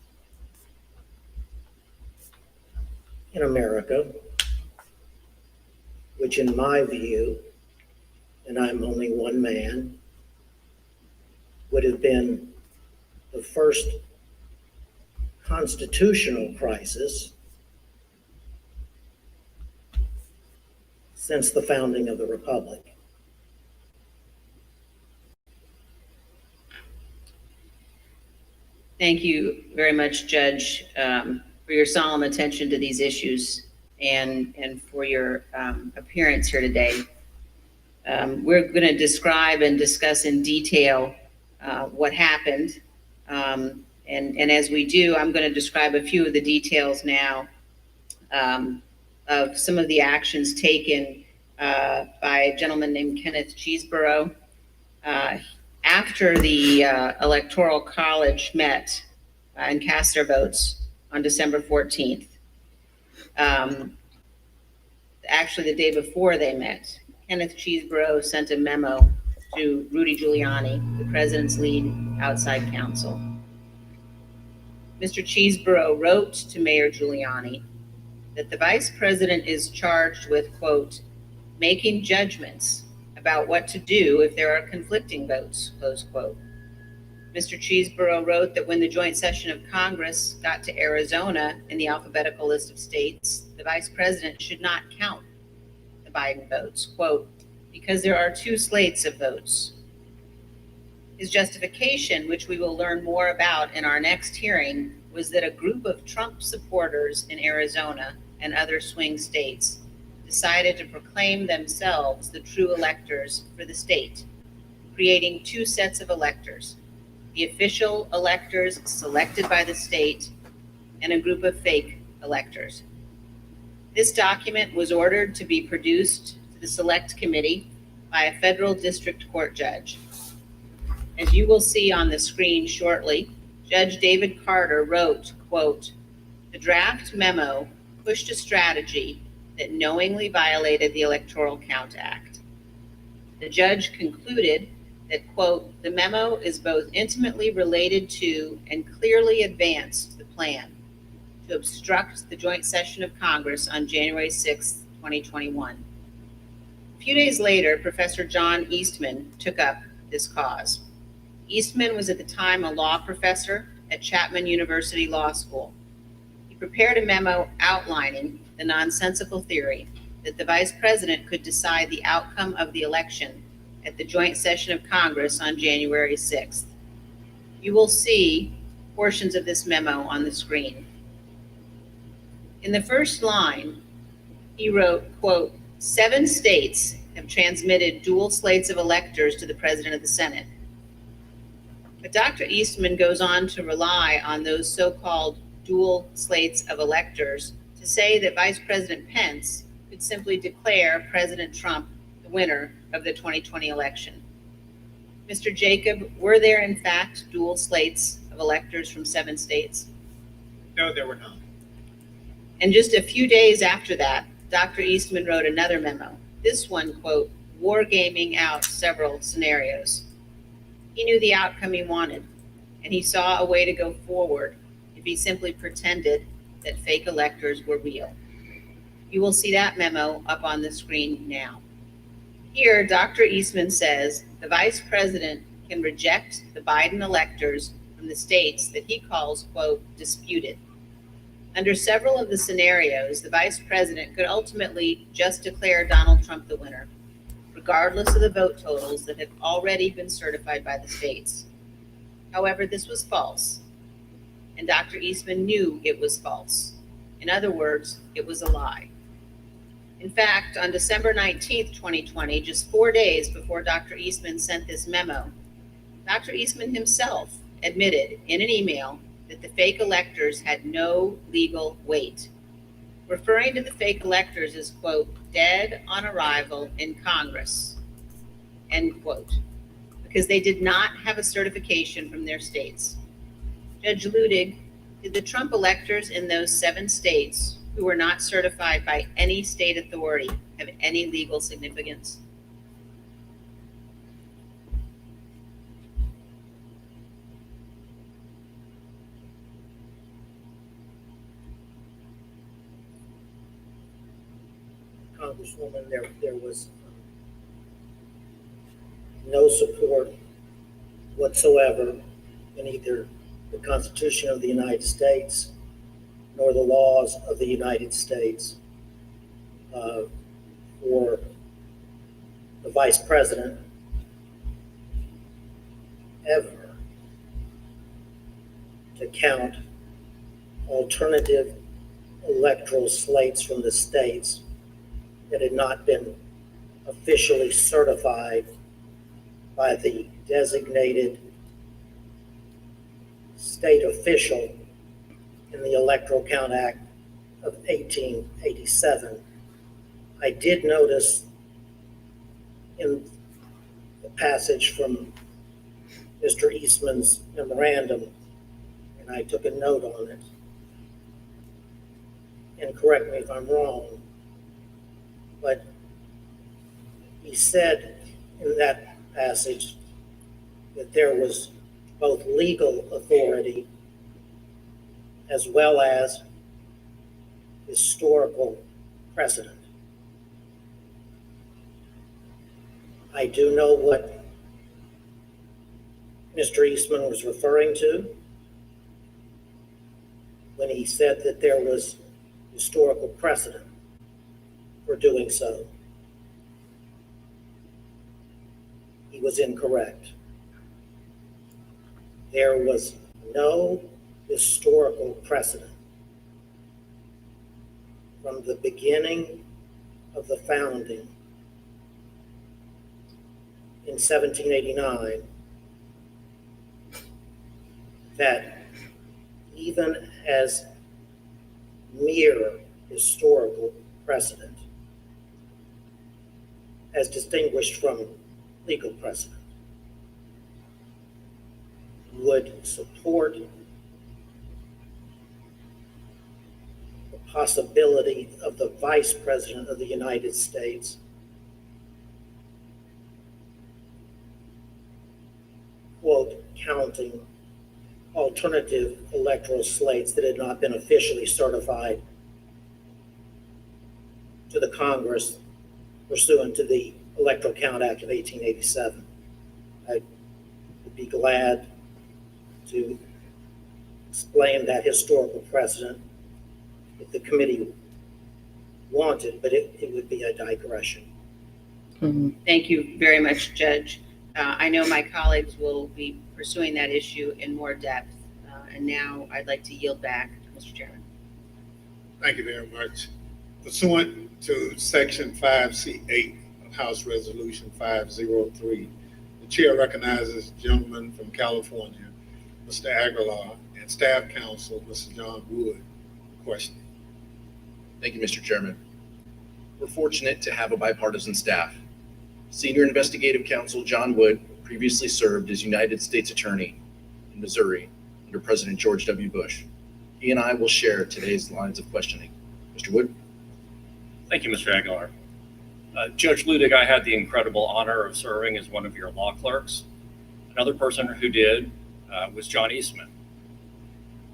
in America, which in my view, and I'm only one man, would have been the first constitutional crisis since the founding of the Republic. Thank you very much, Judge, for your solemn attention to these issues and for your appearance here today. We're going to describe and discuss in detail what happened. And as we do, I'm going to describe a few of the details now of some of the actions taken by a gentleman named Kenneth Cheeseborough. After the Electoral College met and cast their votes on December 14th, actually the day before they met, Kenneth Cheeseborough sent a memo to Rudy Giuliani, the president's lead outside counsel. Mr. Cheeseborough wrote to Mayor Giuliani that the vice president is charged with, quote, making judgments about what to do if there are conflicting votes, close quote. Mr. Cheeseborough wrote that when the joint session of Congress got to Arizona in the alphabetical list of states, the vice president should not count the Biden votes, quote, because there are two slates of votes. His justification, which we will learn more about in our next hearing, was that a group of Trump supporters in Arizona and other swing states decided to proclaim themselves the true electors for the state, creating two sets of electors, the official electors selected by the state and a group of fake electors. This document was ordered to be produced to the Select Committee by a federal district court judge. As you will see on the screen shortly, Judge David Carter wrote, quote, the draft memo pushed a strategy that knowingly violated the Electoral Count Act. The judge concluded that, quote, the memo is both intimately related to and clearly advanced the plan to obstruct the joint session of Congress on January 6, 2021. A few days later, Professor John Eastman took up this cause. Eastman was at the time a law professor at Chapman University Law School. He prepared a memo outlining the nonsensical theory that the vice president could decide the outcome of the election at the joint session of Congress on January 6th. You will see portions of this memo on the screen. In the first line, He wrote, quote, 7 states have transmitted dual slates of electors to the President of the Senate. But Dr. Eastman goes on to rely on those so-called dual slates of electors to say that Vice President Pence could simply declare President Trump the winner of the 2020 election. Mr. Jacob, were there in fact dual slates of electors from 7 states? No, there were not. And just a few days after that, Dr. Eastman wrote another memo. This one, quote, wargaming out several scenarios. He knew the outcome he wanted, and he saw a way to go forward if he simply pretended that fake electors were real. You will see that memo up on the screen now. Here, Dr. Eastman says the vice president can reject the Biden electors from the states that he calls, quote, disputed. Under several of the scenarios, the vice president could ultimately just declare Donald Trump the winner, regardless of the vote totals that have already been certified by the states. However, this was false, and Dr. Eastman knew it was false. In other words, it was a lie. In fact, on December 19th, 2020, just 4 days before Dr. Eastman sent this memo, Dr. Eastman himself admitted in an email that the fake electors had no legal weight, referring to the fake electors as, quote, dead on arrival in Congress, end quote, because they did not have a certification from their states. Judge Ludig, did the Trump electors in those 7 states who were not certified by any state authority have any legal significance? Congresswoman, there was no support whatsoever in either the Constitution of the United States nor the laws of the United States for the vice president ever to count alternative electoral slates from the states that had not been officially certified by the designated state official in the Electoral Count Act of 1887. I did notice in the passage from Mr. Eastman's memorandum, and I took a note on it, and correct me if I'm wrong, but he said in that passage that there was both legal authority as well as historical precedent. I do know what Mr. Eastman was referring to when he said that there was historical precedent for doing so. He was incorrect. There was no historical precedent from the beginning of the founding in 1789 that even as mere historical precedent, as distinguished from legal precedent, would support the possibility of the Vice President of the United States quote, counting alternative electoral slates that had not been officially certified to the Congress pursuant to the Electoral Count Act of 1887. I would be glad to explain that historical precedent if the committee wanted, but it would be a digression. Mm-hmm. Thank you very much, Judge. I know my colleagues will be pursuing that issue in more depth. And now I'd like to yield back to Mr. Chairman. Thank you very much. Pursuant to Section 5C8 of House Resolution 503, the chair recognizes the gentleman from California, Mr. Aguilar, and staff counsel, Mr. John Wood, for questioning. Thank you, Mr. Chairman. We're fortunate to have a bipartisan staff. Senior Investigative Counsel John Wood previously served as United States Attorney in Missouri under President George W. Bush. He and I will share today's lines of questioning. Mr. Wood. Thank you, Mr. Aguilar. Judge Ludig, I had the incredible honor of serving as one of your law clerks. Another person who did was John Eastman.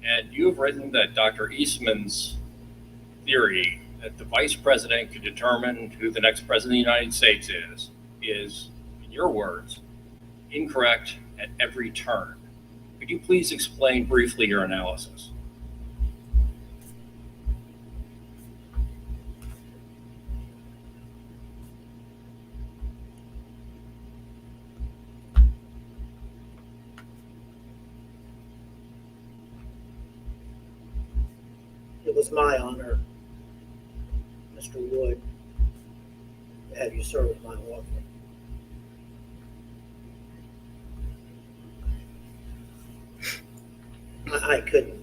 And you have written that Dr. Eastman's theory that the vice president could determine who the next president of the United States is, in your words, incorrect at every turn. Could you please explain briefly your analysis? It was my honor, Mr. Wood, to have you serve as my law clerk. I could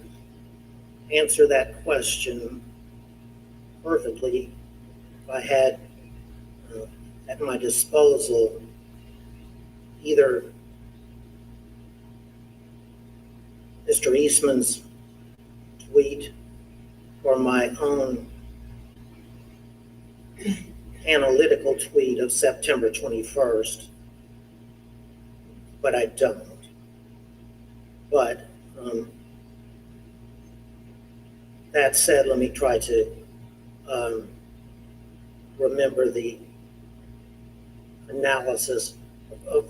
answer that question perfectly if I had at my disposal either Mr. Eastman's tweet or my own analytical tweet of September 21st, but I don't. But that said, let me try to remember the analysis of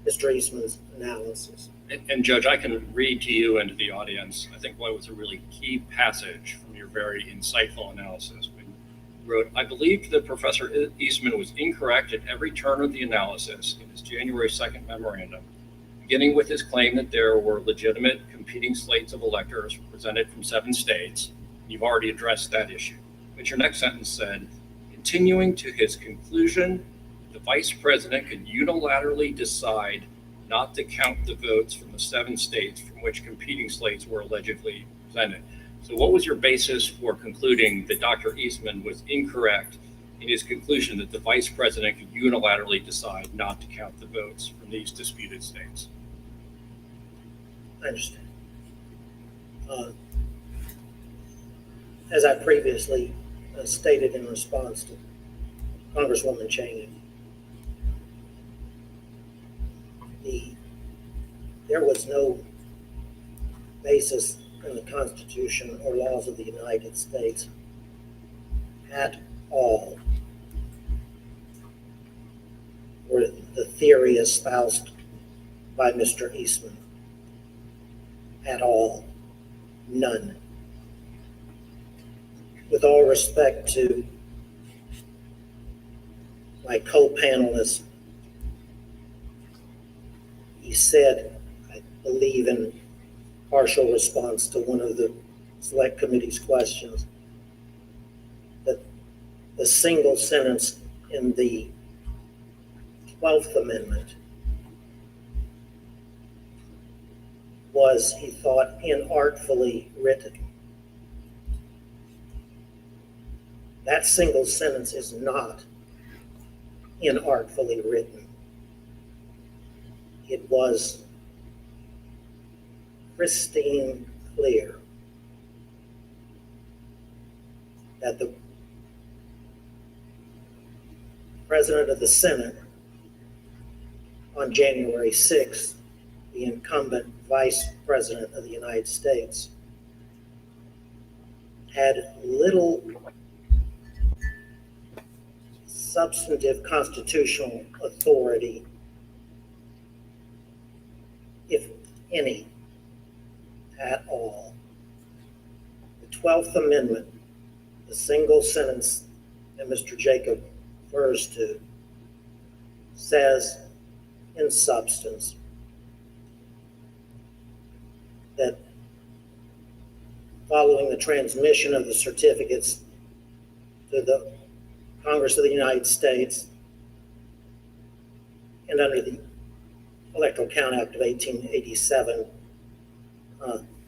Mr. Eastman's analysis. And Judge, I can read to you and to the audience, I think what was a really key passage from your very insightful analysis. When you wrote, I believed that Professor Eastman was incorrect at every turn of the analysis in his January 2nd memorandum, beginning with his claim that there were legitimate competing slates of electors presented from 7 states. You've already addressed that issue. But your next sentence said, continuing to his conclusion, the vice president could unilaterally decide not to count the votes from the 7 states from which competing slates were allegedly presented. So what was your basis for concluding that Dr. Eastman was incorrect in his conclusion that the vice president could unilaterally decide not to count the votes from these disputed states? I understand. As I previously stated in response to Congresswoman Cheney, there was no basis in the Constitution or laws of the United States at all for the theory espoused by Mr. Eastman. At all. None. With all respect to my co-panelist, he said, I believe in partial response to one of the Select Committee's questions, that the single sentence in the 12th Amendment was, he thought, inartfully written. That single sentence is not inartfully written. It was pristine clear that the President of the Senate on January 6th, the incumbent Vice President of the United States, had little substantive constitutional authority, if any, at all. The 12th Amendment, the single sentence that Mr. Jacob refers to, says in substance that following the transmission of the certificates to the Congress of the United States and under the Electoral Count Act of 1887,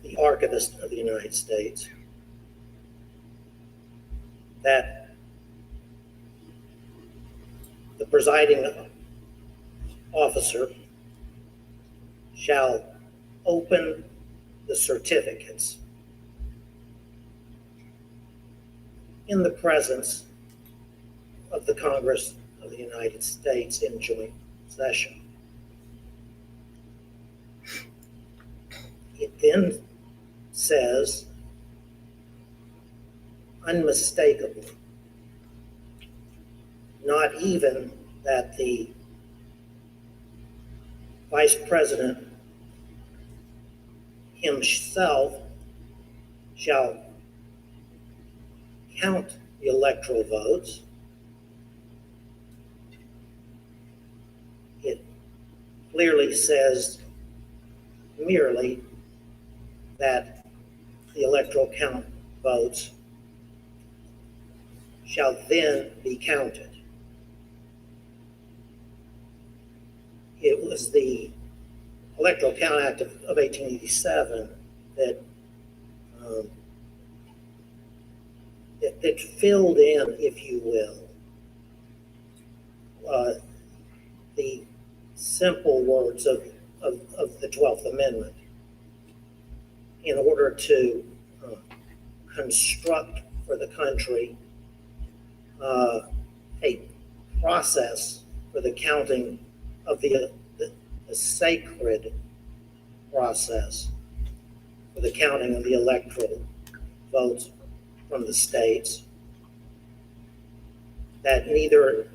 the Archivist of the United States, that the presiding officer shall open the certificates in the presence of the Congress of the United States in joint session. It then says unmistakably, not even that the Vice President himself shall count the electoral votes. It clearly says merely that the electoral count votes shall then be counted. It was the Electoral Count Act of 1887 that that filled in, if you will, the simple words of the 12th Amendment in order to construct for the country a process for the counting of the sacred process for the counting of the electoral votes from the states, that neither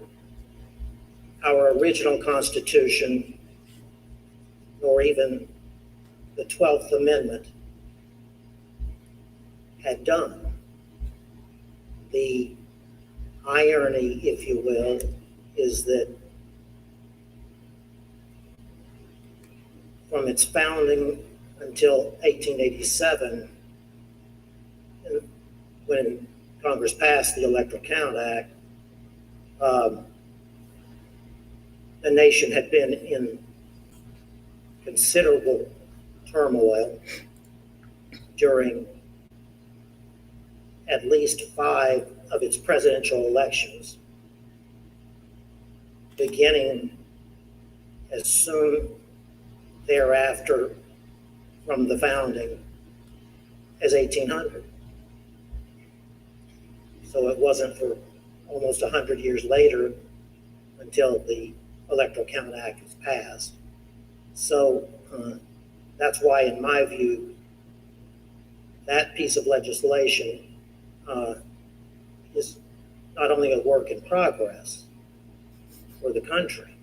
our original Constitution nor even the 12th Amendment had done. The irony, if you will, is that from its founding until 1887, when Congress passed the Electoral Count Act, the nation had been in considerable turmoil during at least 5 of its presidential elections, beginning as soon thereafter from the founding as 1800. So it wasn't for almost 100 years later until the Electoral Count Act was passed. So that's why, in my view, that piece of legislation is not only a work in progress for the country,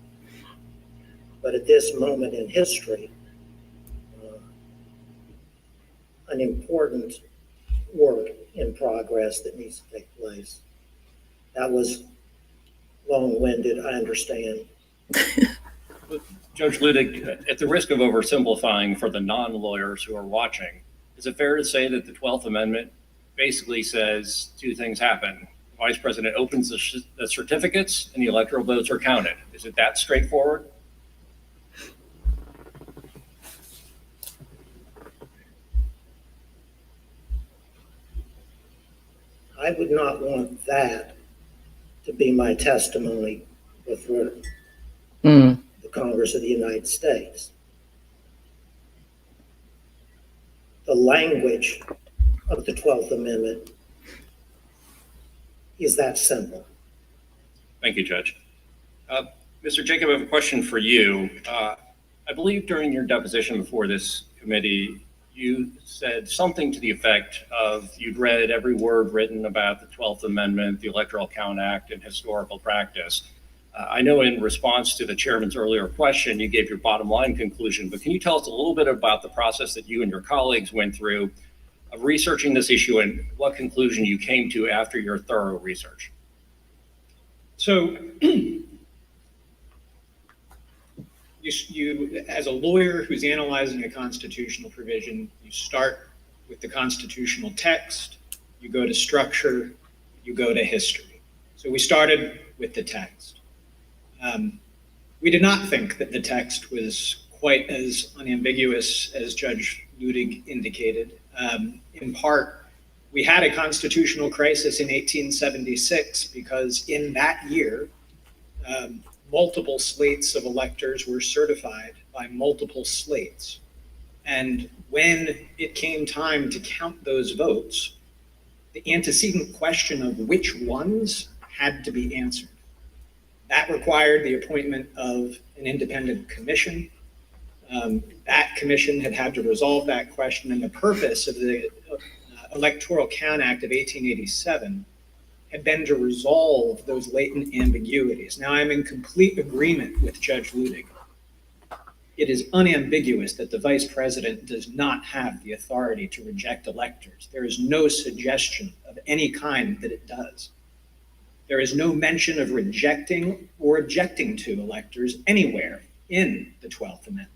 but at this moment in history, an important work in progress that needs to take place. That was long-winded, I understand. Judge Ludick, at the risk of oversimplifying for the non-lawyers who are watching, is it fair to say that the 12th Amendment basically says 2 things happen? The Vice President opens the certificates and the electoral votes are counted. Is it that straightforward? I would not want that to be my testimony before the Congress of the United States. The language of the 12th Amendment is that simple. Thank you, Judge. Mr. Jacob, I have a question for you. I believe during your deposition before this committee, you said something to the effect of you'd read every word written about the 12th Amendment, the Electoral Count Act, and historical practice. I know in response to the chairman's earlier question, you gave your bottom line conclusion, but can you tell us a little bit about the process that you and your colleagues went through of researching this issue and what conclusion you came to after your thorough research? So you as a lawyer who's analyzing a constitutional provision, you start with the constitutional text, you go to structure, you go to history. So we started with the text. We did not think that the text was quite as unambiguous as Judge Ludig indicated. In part, we had a constitutional crisis in 1876 because in that year, multiple slates of electors were certified by multiple slates. And when it came time to count those votes, the antecedent question of which ones had to be answered. That required the appointment of an independent commission. That commission had to resolve that question, and the purpose of the Electoral Count Act of 1887 had been to resolve those latent ambiguities. Now, I'm in complete agreement with Judge Ludig. It is unambiguous that the vice president does not have the authority to reject electors. There is no suggestion of any kind that it does. There is no mention of rejecting or objecting to electors anywhere in the 12th Amendment.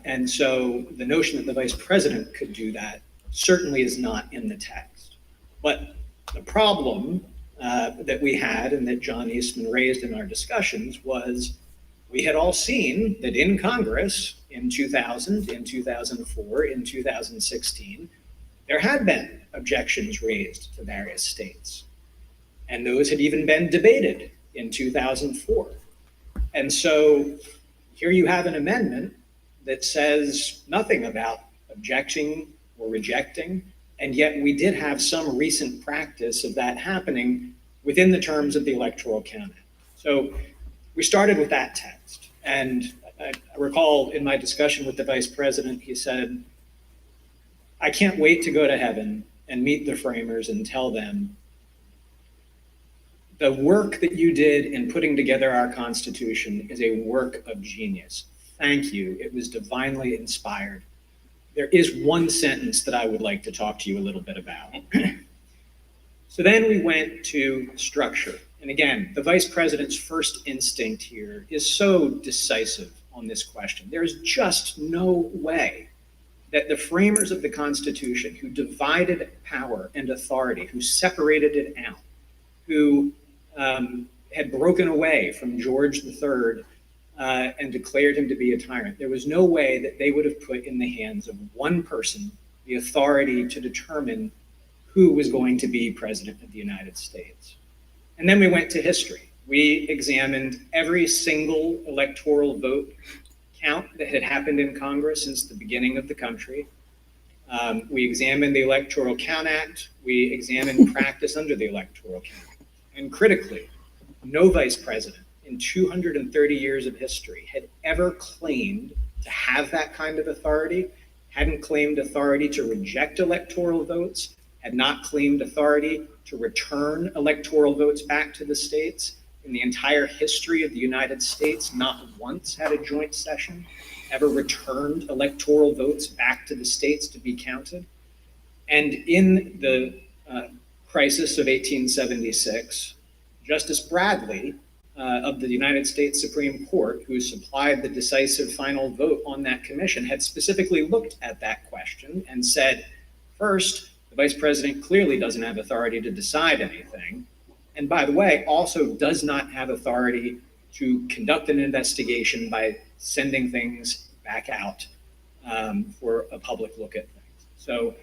And so the notion that the vice president could do that certainly is not in the text. But the problem that we had and that John Eastman raised in our discussions was we had all seen that in Congress in 2000, in 2004, in 2016, there had been objections raised to various states. And those had even been debated in 2004. And so here you have an amendment that says nothing about objecting or rejecting, and yet we did have some recent practice of that happening within the terms of the Electoral Count Act. So we started with that text. And I recall in my discussion with the vice president, he said, I can't wait to go to heaven and meet the framers and tell them the work that you did in putting together our Constitution is a work of genius. Thank you. It was divinely inspired. There is one sentence that I would like to talk to you a little bit about. So then we went to structure. And again, the vice president's first instinct here is so decisive on this question. There is just no way that the framers of the Constitution who divided power and authority, who separated it out, who had broken away from George III and declared him to be a tyrant, there was no way that they would have put in the hands of one person the authority to determine who was going to be president of the United States. And then we went to history. We examined every single electoral vote count that had happened in Congress since the beginning of the country. We examined the Electoral Count Act. We examined practice under the Electoral Count Act. And critically, no vice president in 230 years of history had ever claimed to have that kind of authority, hadn't claimed authority to reject electoral votes, had not claimed authority to return electoral votes back to the states. In the entire history of the United States, not once had a joint session ever returned electoral votes back to the states to be counted. And in the crisis of 1876, Justice Bradley of the United States Supreme Court, who supplied the decisive final vote on that commission, had specifically looked at that question and said, first, the vice president clearly doesn't have authority to decide anything. And by the way, also does not have authority to conduct an investigation by sending things back out for a public look at things. So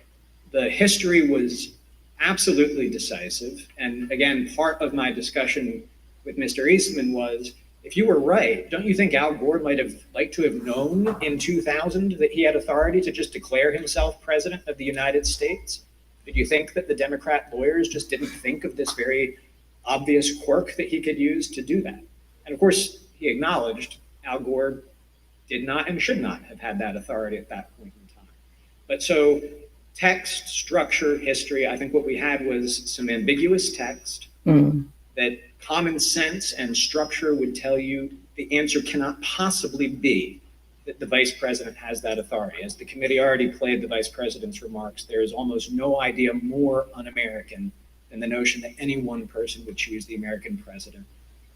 the history was absolutely decisive. And again, part of my discussion with Mr. Eastman was, if you were right, don't you think Al Gore might have liked to have known in 2000 that he had authority to just declare himself president of the United States? Did you think that the Democrat lawyers just didn't think of this very obvious quirk that he could use to do that? And of course, he acknowledged Al Gore did not and should not have had that authority at that point in time. But so text, structure, history, I think what we had was some ambiguous text that common sense and structure would tell you the answer cannot possibly be that the vice president has that authority. As the committee already played the vice president's remarks, there is almost no idea more un-American than the notion that any one person would choose the American president.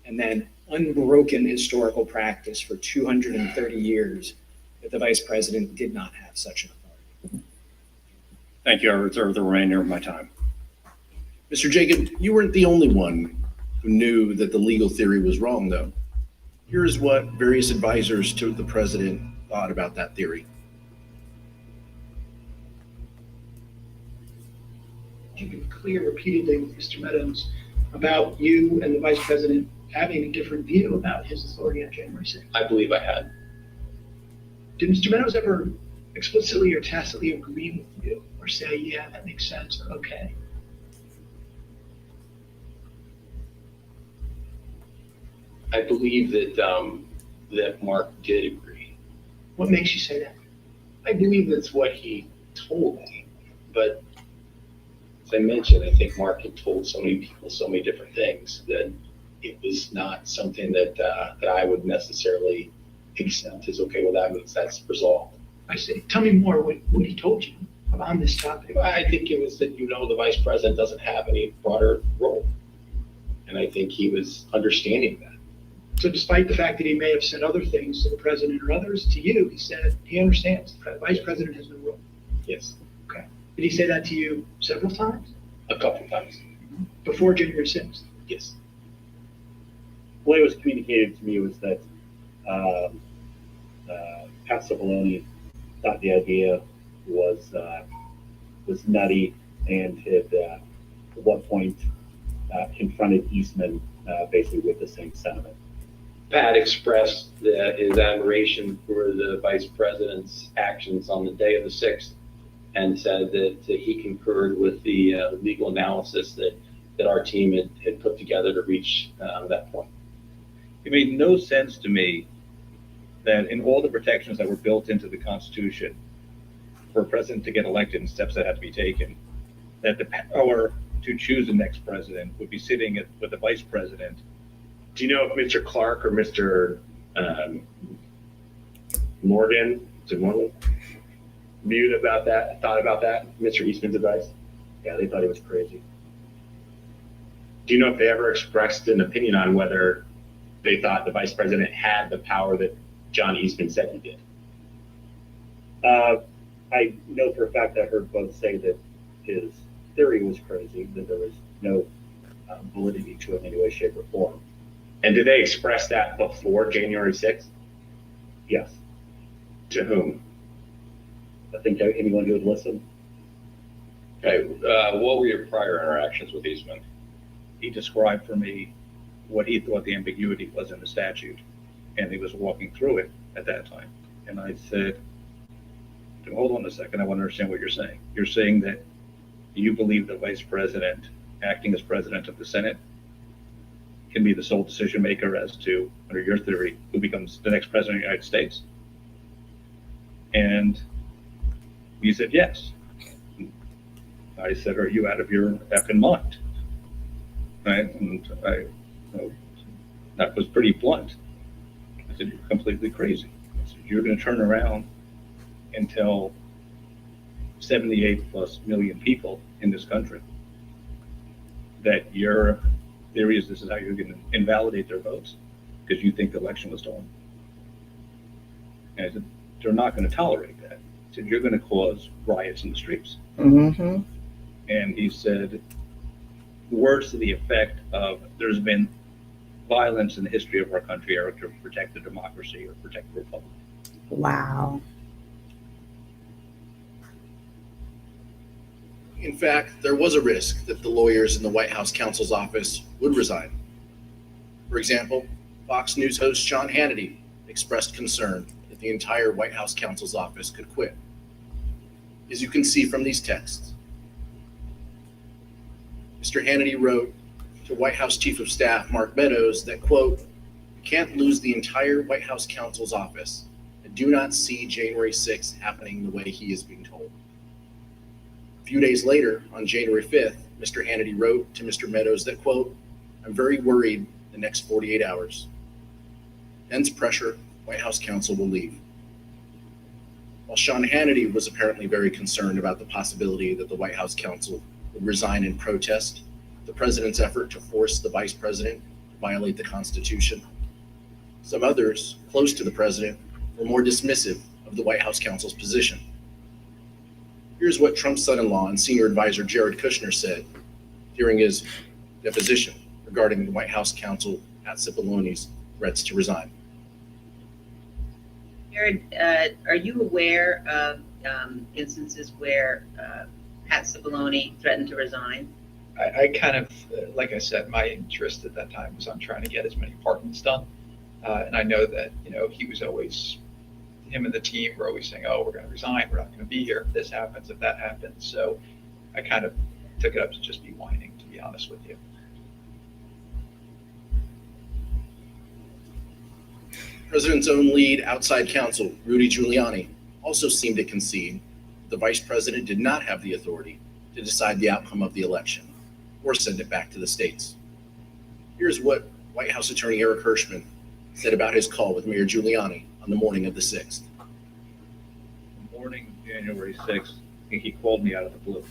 And then unbroken historical practice for 230 years that the vice president did not have such an authority. Thank you. I reserve the remainder of my time. Mr. Jacob, you weren't the only one who knew that the legal theory was wrong, though. Here's what various advisors to the president thought about that theory. You've been clear repeatedly with Mr. Meadows about you and the vice president having a different view about his authority on January 6th. I believe I had. Did Mr. Meadows ever explicitly or tacitly agree with you or say, yeah, that makes sense or okay? I believe that Mark did agree. What makes you say that? I believe that's what he told me. But as I mentioned, I think Mark had told so many people so many different things that it was not something that I would necessarily accept as, okay, well, that means that's resolved. I see. Tell me more what he told you on this topic. I think it was that, the vice president doesn't have any broader role. And I think he was understanding that. So despite the fact that he may have said other things to the president or others, to you, he said he understands the vice president has no role. Yes. Okay. Did he say that to you several times? A couple of times. Before January 6th? Yes. The way it was communicated to me was that Pat Cipollone thought the idea was nutty and had at one point confronted Eastman basically with the same sentiment. Pat expressed his admiration for the vice president's actions on the day of the 6th and said that he concurred with the legal analysis that our team had put together to reach that point. It made no sense to me that in all the protections that were built into the Constitution for a president to get elected and steps that had to be taken, that the power to choose the next president would be sitting with the vice president. Do you know if Mr. Clark or Mr. Morgan viewed about that, thought about that, Mr. Eastman's advice? Yeah, they thought he was crazy. Do you know if they ever expressed an opinion on whether they thought the vice president had the power that John Eastman said he did? I know for a fact I heard both say that his theory was crazy, that there was no validity to it in any way, shape, or form. And did they express that before January 6th? Yes. To whom? I think anyone who would listen. Okay, what were your prior interactions with Eastman? He described for me what he thought the ambiguity was in the statute, and he was walking through it at that time. And I said, hold on a second, I want to understand what you're saying. You're saying that you believe the vice president, acting as president of the Senate, can be the sole decision maker as to, under your theory, who becomes the next president of the United States? And he said, yes. I said, are you out of your effing mind? Right? And that was pretty blunt. I said, you're completely crazy. I said, you're going to turn around and tell 78 plus million people in this country that your theory is this is how you're going to invalidate their votes because you think the election was stolen. And I said, they're not going to tolerate that. I said, you're going to cause riots in the streets. Mm-hmm. And he said words to the effect of there's been violence in the history of our country or to protect the democracy or protect the republic. Wow. In fact, there was a risk that the lawyers in the White House counsel's office would resign. For example, Fox News host Sean Hannity expressed concern that the entire White House counsel's office could quit. As you can see from these texts, Mr. Hannity wrote to White House Chief of Staff Mark Meadows that, quote, "We can't lose the entire White House counsel's office and do not see January 6th happening the way he is being told." A few days later, on January 5th, Mr. Hannity wrote to Mr. Meadows that, quote, "I'm very worried the next 48 hours. Hence pressure, White House counsel will leave." While Sean Hannity was apparently very concerned about the possibility that the White House counsel would resign in protest the president's effort to force the vice president to violate the Constitution, some others close to the president were more dismissive of the White House counsel's position. Here's what Trump's son-in-law and senior advisor Jared Kushner said during his deposition regarding the White House counsel Pat Cipolloni's threats to resign. Jared, are you aware of instances where Pat Cipollone threatened to resign? I kind of, like I said, my interest at that time was on trying to get as many pardons done. And I know that, he was always, him and the team were always saying, oh, we're going to resign. We're not going to be here if this happens, if that happens. So I kind of took it up to just be whining, to be honest with you. President's own lead outside counsel, Rudy Giuliani, also seemed to concede the vice president did not have the authority to decide the outcome of the election or send it back to the states. Here's what White House attorney Eric Hirschman said about his call with Mayor Giuliani on the morning of the 6th. The morning of January 6th, I think he called me out of the blue,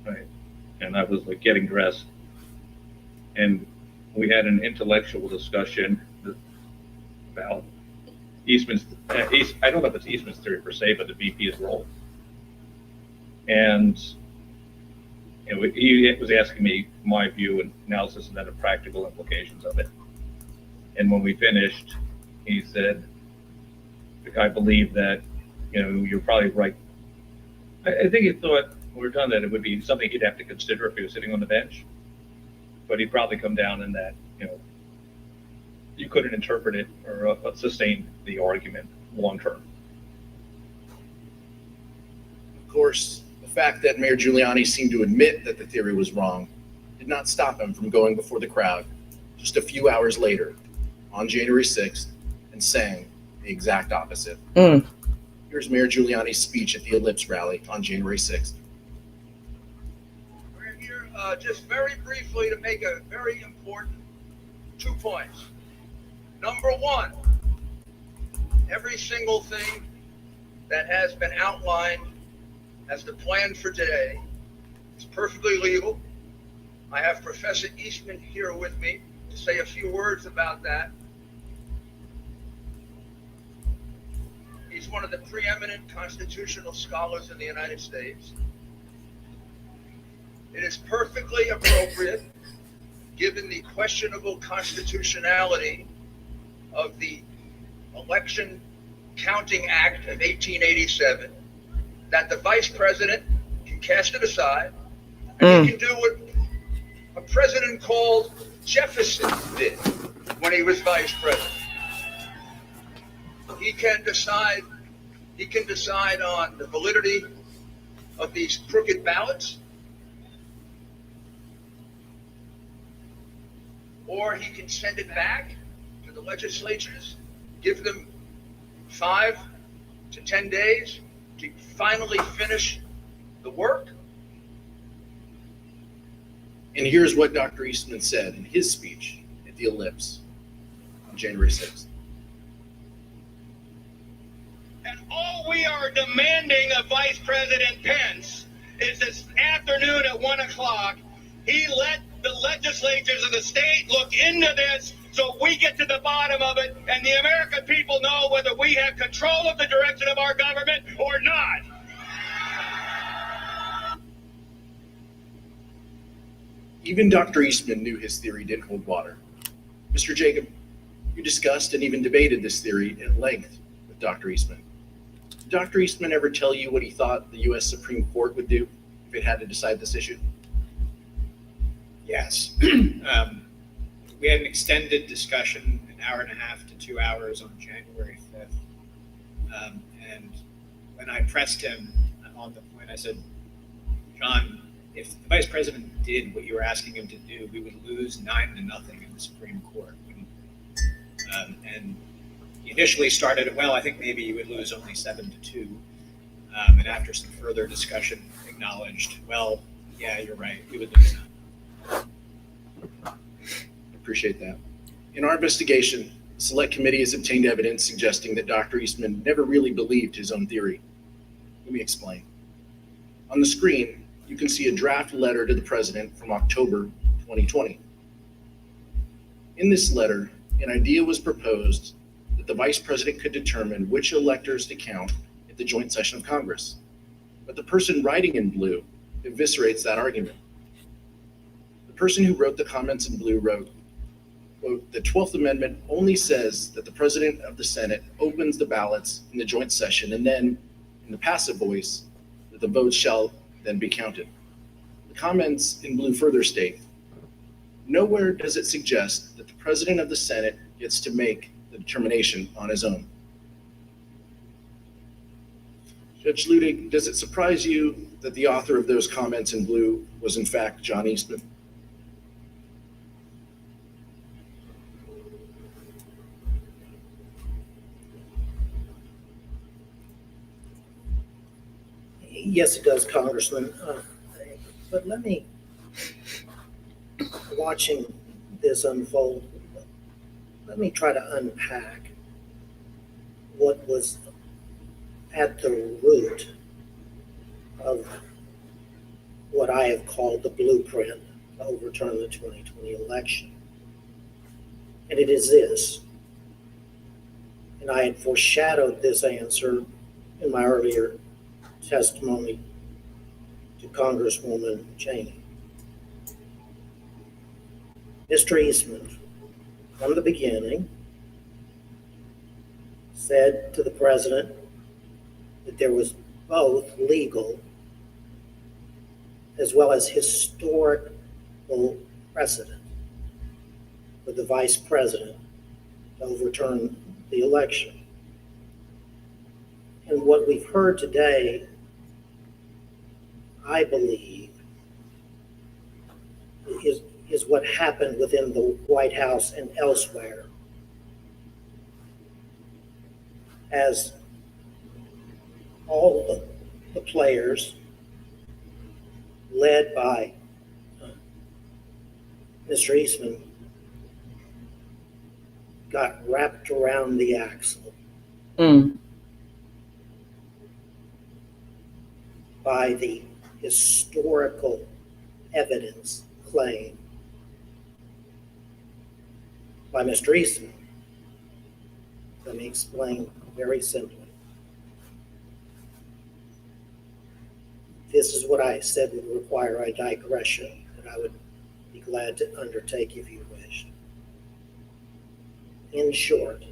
right? And I was like getting dressed, and we had an intellectual discussion about Eastman's, I don't know if it's Eastman's theory per se, but the VP's role. And he was asking me my view and analysis and then the practical implications of it. And when we finished, he said, I believe that, you're probably right. I think he thought when we're done that it would be something he'd have to consider if he was sitting on the bench. But he'd probably come down in that, you couldn't interpret it or sustain the argument long term. Of course, the fact that Mayor Giuliani seemed to admit that the theory was wrong did not stop him from going before the crowd just a few hours later on January 6th and saying the exact opposite. Here's Mayor Giuliani's speech at the Ellipse rally on January 6th. We're here just very briefly to make a very important 2 points. Number one, every single thing that has been outlined as the plan for today is perfectly legal. I have Professor Eastman here with me to say a few words about that. He's one of the preeminent constitutional scholars in the United States. It is perfectly appropriate, given the questionable constitutionality of the Election Counting Act of 1887, that the vice president can cast it aside and he can do what a president called Jefferson did when he was vice president. He can decide on the validity of these crooked ballots, or he can send it back to the legislatures, give them 5 to 10 days to finally finish the work. And here's what Dr. Eastman said in his speech at the Ellipse on January 6th. And all we are demanding of Vice President Pence is this afternoon at 1 o'clock, he let the legislatures of the state look into this so we get to the bottom of it and the American people know whether we have control of the direction of our government or not. Even Dr. Eastman knew his theory didn't hold water. Mr. Jacob, you discussed and even debated this theory at length with Dr. Eastman. Did Dr. Eastman ever tell you what he thought the U.S. Supreme Court would do if it had to decide this issue? Yes. We had an extended discussion, an hour and a half to 2 hours on January 5th. And when I pressed him on the point, I said, John, if the vice president did what you were asking him to do, we would lose 9-0 in the Supreme Court. And he initially started, well, I think maybe you would lose only 7-2. And after some further discussion, acknowledged, well, yeah, you're right, we would lose 9. Appreciate that. In our investigation, the Select Committee has obtained evidence suggesting that Dr. Eastman never really believed his own theory. Let me explain. On the screen, you can see a draft letter to the president from October 2020. In this letter, an idea was proposed that the vice president could determine which electors to count at the joint session of Congress. But the person writing in blue eviscerates that argument. The person who wrote the comments in blue wrote, quote, "The 12th Amendment only says that the President of the Senate opens the ballots in the joint session, and then, in the passive voice, that the votes shall then be counted." The comments in blue further state, "Nowhere does it suggest that the President of the Senate gets to make the determination on his own." Judge Ludig, does it surprise you that the author of those comments in blue was in fact John Eastman? Yes, it does, Congressman. But let me, watching this unfold, let me try to unpack what was at the root of what I have called the blueprint to overturn the 2020 election. And it is this, and I had foreshadowed this answer in my earlier testimony to Congresswoman Cheney. Mr. Eastman, from the beginning, said to the president that there was both legal as well as historical precedent for the vice president to overturn the election. And what we've heard today, I believe, is what happened within the White House and elsewhere as all the players led by Mr. Eastman got wrapped around the axle by the historical evidence claimed by Mr. Eastman. Let me explain very simply. This is what I said would require a digression that I would be glad to undertake if you wish. In short,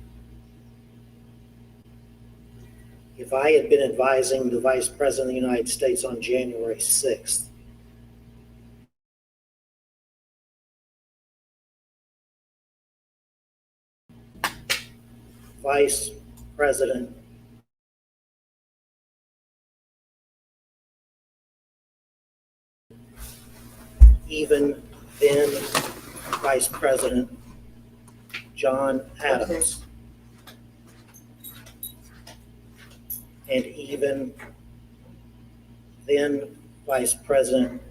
if I had been advising the Vice President of the United States on January 6th, Vice President even then Vice President John Adams, and even then Vice President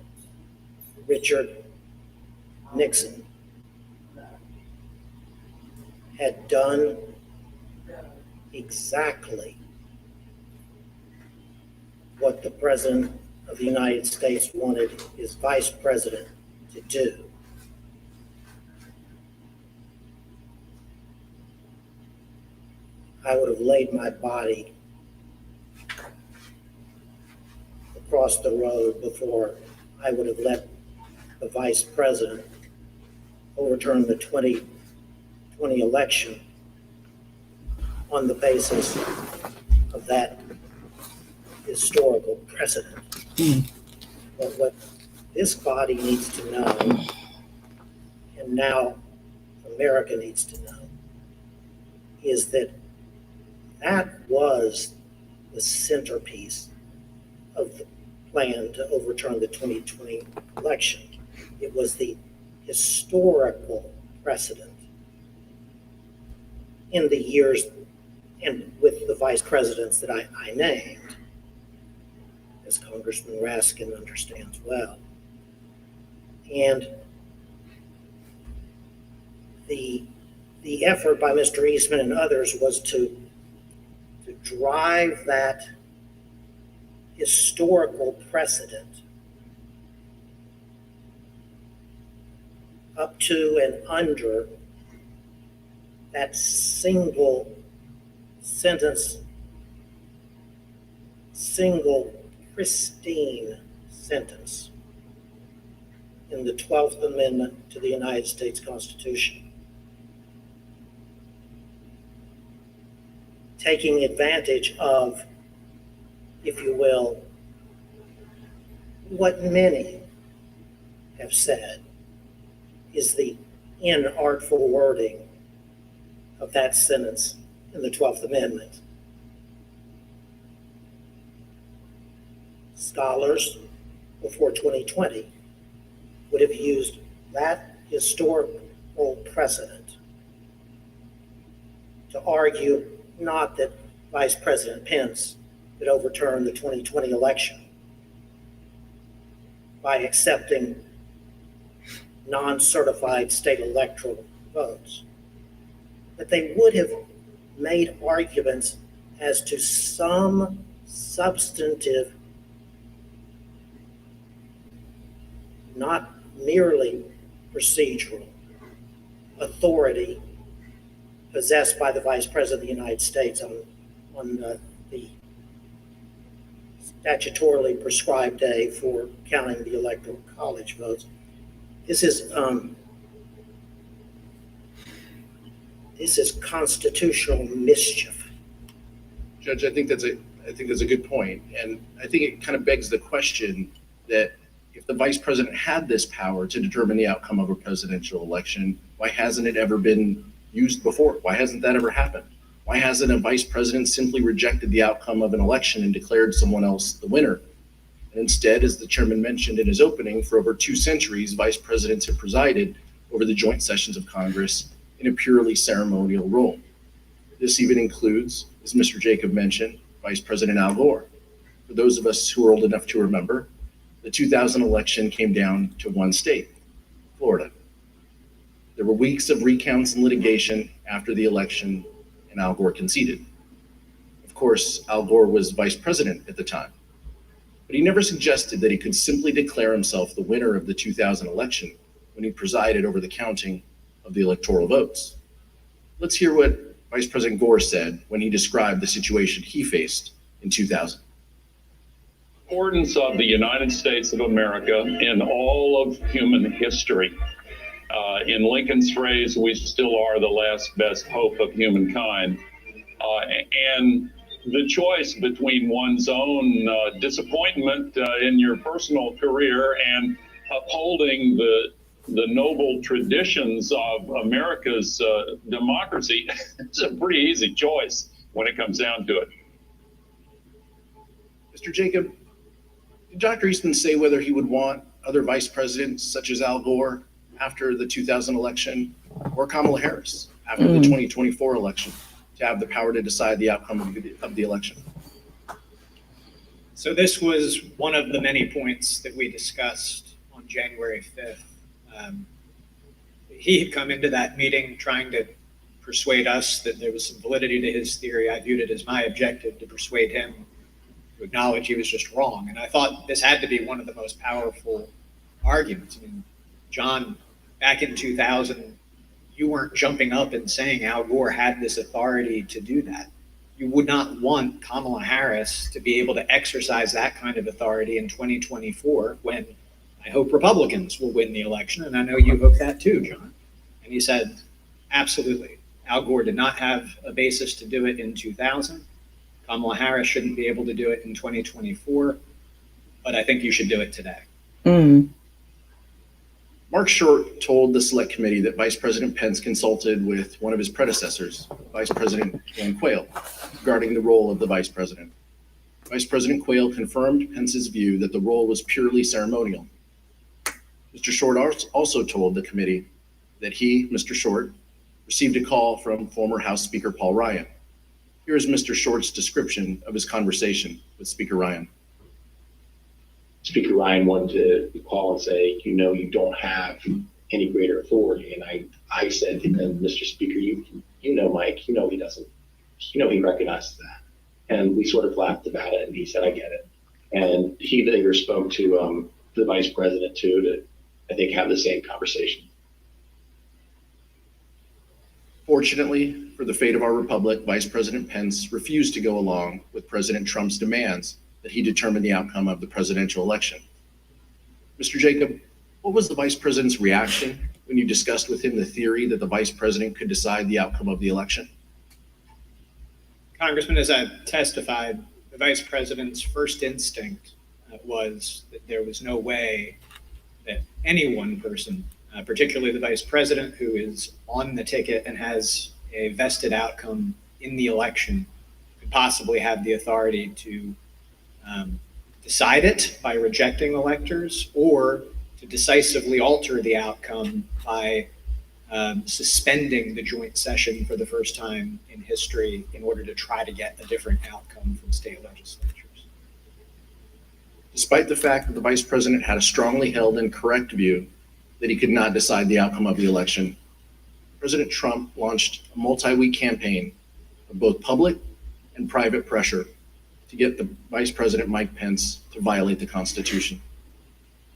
Richard Nixon had done exactly what the President of the United States wanted his Vice President to do. I would have laid my body across the road before I would have let the Vice President overturn the 2020 election on the basis of that historical precedent. But what this body needs to know, and now America needs to know, is that that was the centerpiece of the plan to overturn the 2020 election. It was the historical precedent in the years and with the vice presidents that I named, as Congressman Raskin understands well. And the effort by Mr. Eastman and others was to drive that historical precedent up to and under that single sentence, single pristine sentence in the 12th Amendment to the United States Constitution, taking advantage of, if you will, what many have said is the inartful wording of that sentence in the 12th Amendment. Scholars before 2020 would have used that historical precedent to argue not that Vice President Pence could overturn the 2020 election by accepting non-certified state electoral votes, but they would have made arguments as to some substantive, not merely procedural, authority possessed by the Vice President of the United States on the statutorily prescribed day for counting the Electoral College votes. This is constitutional mischief. Judge, I think that's a good point, and I think it kind of begs the question that if the vice president had this power to determine the outcome of a presidential election, why hasn't it ever been used before? Why hasn't that ever happened? Why hasn't a vice president simply rejected the outcome of an election and declared someone else the winner? And instead, as the chairman mentioned in his opening, for over 2 centuries, vice presidents have presided over the joint sessions of Congress in a purely ceremonial role. This even includes, as Mr. Jacob mentioned, Vice President Al Gore. For those of us who are old enough to remember, the 2000 election came down to one state, Florida. There were weeks of recounts and litigation after the election, and Al Gore conceded. Of course, Al Gore was vice president at the time, but he never suggested that he could simply declare himself the winner of the 2000 election when he presided over the counting of the electoral votes. Let's hear what Vice President Gore said when he described the situation he faced in 2000. Importance of the United States of America in all of human history. In Lincoln's phrase, we still are the last best hope of humankind. And the choice between one's own disappointment in your personal career and upholding the noble traditions of America's democracy, it's a pretty easy choice when it comes down to it. Mr. Jacob, did Dr. Eastman say whether he would want other vice presidents such as Al Gore after the 2000 election or Kamala Harris after the 2024 election to have the power to decide the outcome of the election? So this was one of the many points that we discussed on January 5th. He had come into that meeting trying to persuade us that there was some validity to his theory. I viewed it as my objective to persuade him to acknowledge he was just wrong. And I thought this had to be one of the most powerful arguments. I mean, John, back in 2000, you weren't jumping up and saying Al Gore had this authority to do that. You would not want Kamala Harris to be able to exercise that kind of authority in 2024 when I hope Republicans will win the election. And I know you hope that too, John. And he said, absolutely. Al Gore did not have a basis to do it in 2000. Kamala Harris shouldn't be able to do it in 2024, but I think you should do it today. Mark Short told the Select Committee that Vice President Pence consulted with one of his predecessors, Vice President Dan Quayle, regarding the role of the Vice President. Vice President Quayle confirmed Pence's view that the role was purely ceremonial. Mr. Short also told the committee that he, Mr. Short, received a call from former House Speaker Paul Ryan. Here is Mr. Short's description of his conversation with Speaker Ryan. Speaker Ryan wanted to call and say, you know, you don't have any greater authority. And I said to him, Mr. Speaker, you know, Mike, you know, he doesn't, you know, he recognizes that. And we sort of laughed about it. And he said, I get it. And he later spoke to the vice president too, to, I think, have the same conversation. Fortunately, for the fate of our republic, Vice President Pence refused to go along with President Trump's demands that he determined the outcome of the presidential election. Mr. Jacob, what was the vice president's reaction when you discussed with him the theory that the vice president could decide the outcome of the election? Congressman, as I've testified, the vice president's first instinct was that there was no way that any one person, particularly the vice president who is on the ticket and has a vested outcome in the election, could possibly have the authority to decide it by rejecting electors or to decisively alter the outcome by suspending the joint session for the first time in history in order to try to get a different outcome from state legislatures. Despite the fact that the vice president had a strongly held and correct view that he could not decide the outcome of the election, President Trump launched a multi-week campaign of both public and private pressure to get the Vice President Mike Pence to violate the Constitution.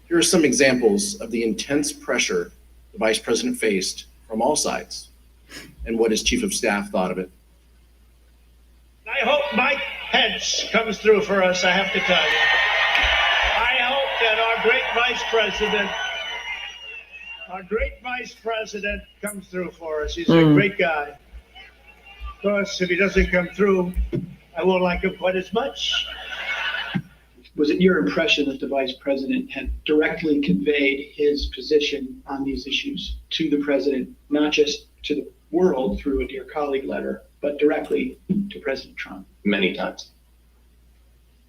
Here are some examples of the intense pressure the Vice President faced from all sides and what his Chief of Staff thought of it. I hope Mike Pence comes through for us, I have to tell you. I hope that our great Vice President comes through for us. He's a great guy. Of course, if he doesn't come through, I won't like him quite as much. Was it your impression that the Vice President had directly conveyed his position on these issues to the President, not just to the world through a dear colleague letter, but directly to President Trump? Many times.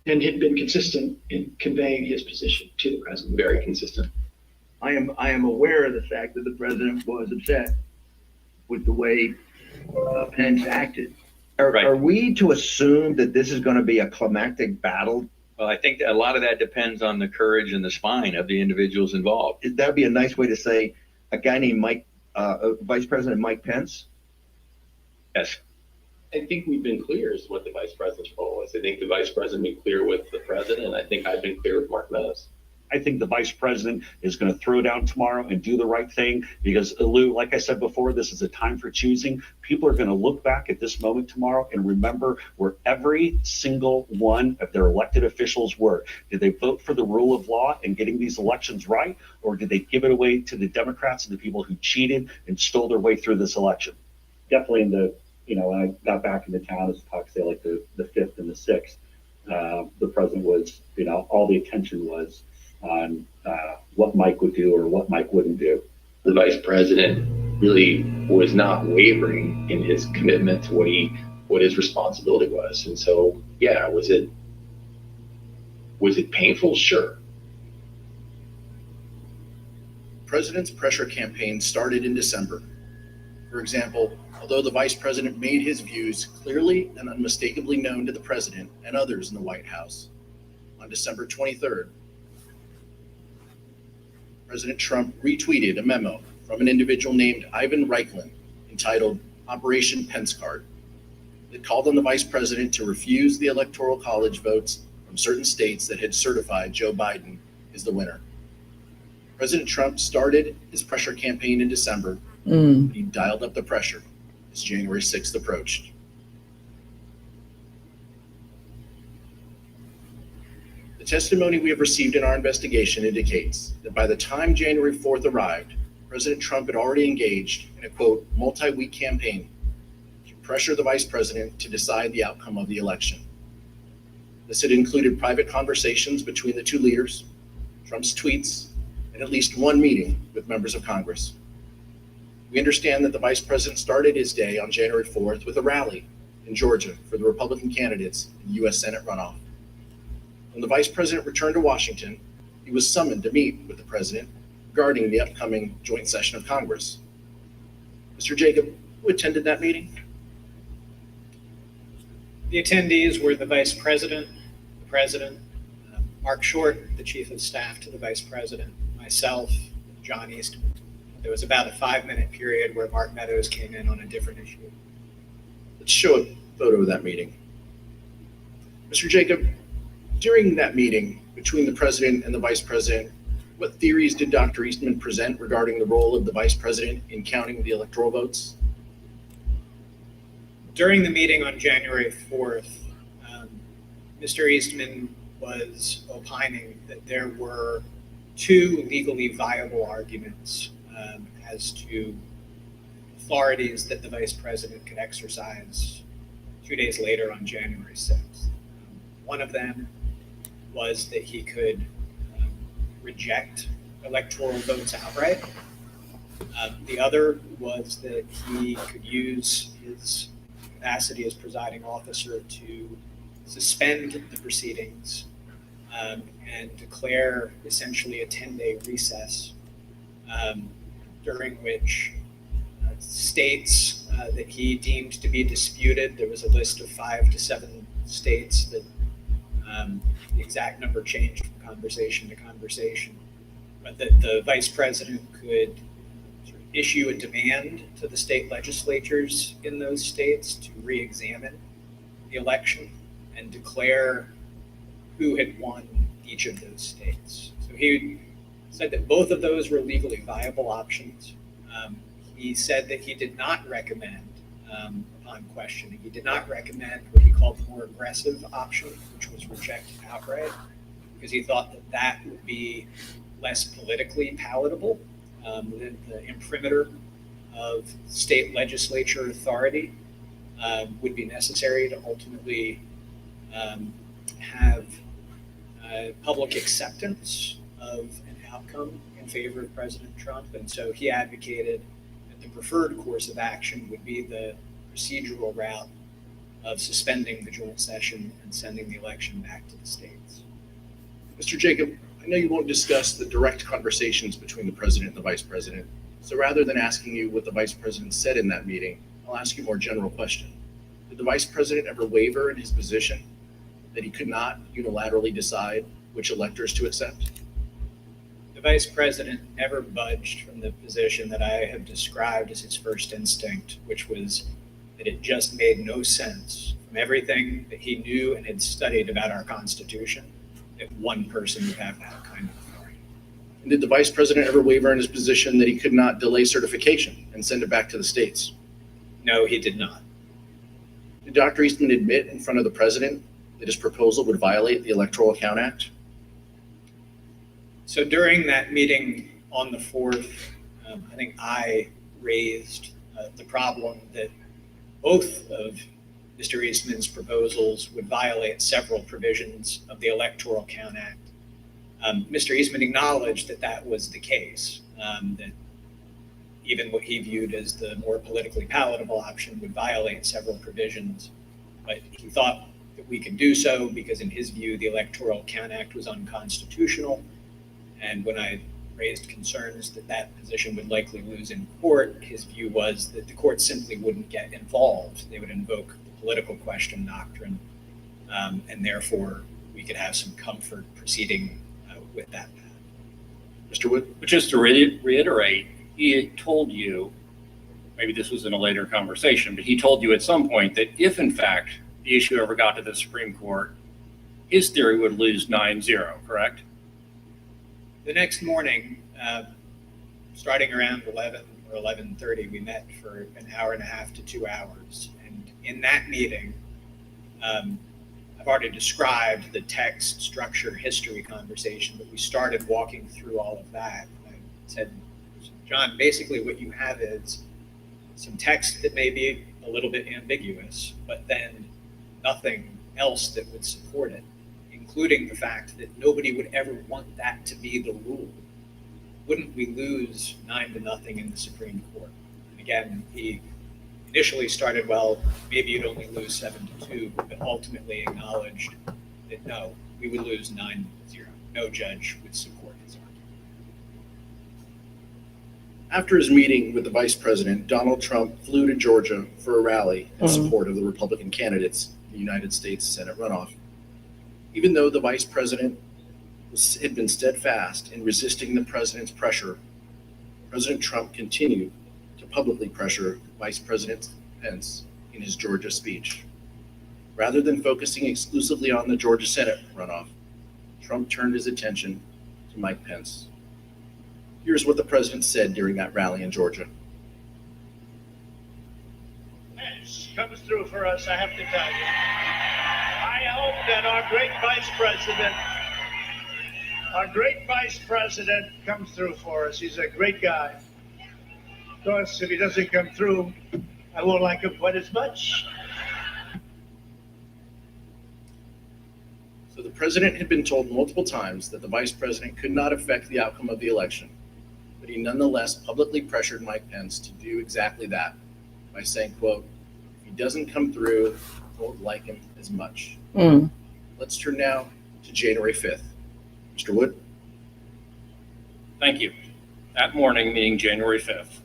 And had been consistent in conveying his position to the President? Very consistent. I am aware of the fact that the president was upset with the way Pence acted. Are we to assume that this is going to be a climactic battle? Well, I think that a lot of that depends on the courage and the spine of the individuals involved. That would be a nice way to say a guy named Vice President Mike Pence? Yes. I think we've been clear as to what the vice president's role was. I think the vice president been clear with the president, and I think I've been clear with Mark Meadows. I think the vice president is going to throw down tomorrow and do the right thing because, Lou, like I said before, this is a time for choosing. People are going to look back at this moment tomorrow and remember where every single one of their elected officials were. Did they vote for the rule of law and getting these elections right, or did they give it away to the Democrats and the people who cheated and stole their way through this election? Definitely in the, when I got back into town, as talk say like the 5th and the 6th, the president was, all the attention was on what Mike would do or what Mike wouldn't do. The vice president really was not wavering in his commitment to what his responsibility was. And so, yeah, was it painful? Sure. The president's pressure campaign started in December. For example, although the vice president made his views clearly and unmistakably known to the president and others in the White House, on December 23rd, President Trump retweeted a memo from an individual named Ivan Reichland entitled Operation Pence Card that called on the vice president to refuse the Electoral College votes from certain states that had certified Joe Biden as the winner. President Trump started his pressure campaign in December, but he dialed up the pressure as January 6th approached. The testimony we have received in our investigation indicates that by the time January 4th arrived, President Trump had already engaged in a, quote, multi-week campaign to pressure the vice president to decide the outcome of the election. This had included private conversations between the two leaders, Trump's tweets, and at least one meeting with members of Congress. We understand that the vice president started his day on January 4th with a rally in Georgia for the Republican candidates in the U.S. Senate runoff. When the vice president returned to Washington, he was summoned to meet with the president regarding the upcoming joint session of Congress. Mr. Jacob, who attended that meeting? The attendees were the vice president, the president, Mark Short, the chief of staff to the vice president, myself, John Eastman. There was about a 5-minute period where Mark Meadows came in on a different issue. Let's show a photo of that meeting. Mr. Jacob, during that meeting between the president and the vice president, what theories did Dr. Eastman present regarding the role of the vice president in counting the electoral votes? During the meeting on January 4th, Mr. Eastman was opining that there were two legally viable arguments as to authorities that the vice president could exercise 2 days later on January 6th. One of them was that he could reject electoral votes outright. The other was that he could use his capacity as presiding officer to suspend the proceedings and declare essentially a 10-day recess during which states that he deemed to be disputed, there was a list of 5 to 7 states that the exact number changed from conversation to conversation, but that the vice president could sort of issue a demand to the state legislatures in those states to re-examine the election and declare who had won each of those states. So he said that both of those were legally viable options. He said that he did not recommend, upon questioning, he did not recommend what he called the more aggressive option, which was reject outright, because he thought that that would be less politically palatable. The imprimatur of state legislature authority would be necessary to ultimately have public acceptance of an outcome in favor of President Trump. And so he advocated that the preferred course of action would be the procedural route of suspending the joint session and sending the election back to the states. Mr. Jacob, I know you won't discuss the direct conversations between the president and the vice president. So rather than asking you what the vice president said in that meeting, I'll ask you a more general question. Did the vice president ever waver in his position that he could not unilaterally decide which electors to accept? The vice president never budged from the position that I have described as his first instinct, which was that it just made no sense from everything that he knew and had studied about our Constitution that one person would have that kind of authority. And did the vice president ever waver in his position that he could not delay certification and send it back to the states? No, he did not. Did Dr. Eastman admit in front of the president that his proposal would violate the Electoral Account Act? So during that meeting on the 4th, I think I raised the problem that both of Mr. Eastman's proposals would violate several provisions of the Electoral Account Act. Mr. Eastman acknowledged that that was the case, that even what he viewed as the more politically palatable option would violate several provisions, but he thought that we could do so because in his view, the Electoral Account Act was unconstitutional. And when I raised concerns that that position would likely lose in court, his view was that the court simply wouldn't get involved. They would invoke the political question doctrine, and therefore we could have some comfort proceeding with that path. Mr. Wood? But just to reiterate, he had told you, maybe this was in a later conversation, but he told you at some point that if in fact the issue ever got to the Supreme Court, his theory would lose 9-0, correct? The next morning, starting around 11 or 11:30, we met for an hour and a half to 2 hours. And in that meeting, I've already described the text, structure, history conversation, but we started walking through all of that. I said, John, basically what you have is some text that may be a little bit ambiguous, but then nothing else that would support it, including the fact that nobody would ever want that to be the rule. Wouldn't we lose 9-0 in the Supreme Court? And again, he initially started, well, maybe you'd only lose 7-2, but ultimately acknowledged that no, we would lose 9-0. No judge would support his argument. After his meeting with the vice president, Donald Trump flew to Georgia for a rally in support of the Republican candidates in the United States Senate runoff. Even though the vice president had been steadfast in resisting the president's pressure, President Trump continued to publicly pressure Vice President Pence in his Georgia speech. Rather than focusing exclusively on the Georgia Senate runoff, Trump turned his attention to Mike Pence. Here's what the president said during that rally in Georgia. Pence comes through for us, I have to tell you. I hope that our great Vice President comes through for us. He's a great guy. Of course, if he doesn't come through, I won't like him quite as much. So the president had been told multiple times that the vice president could not affect the outcome of the election, but he nonetheless publicly pressured Mike Pence to do exactly that by saying, quote, "If he doesn't come through, I won't like him as much." Let's turn now to January 5th. Mr. Wood. Thank you. That morning, meaning January 5th,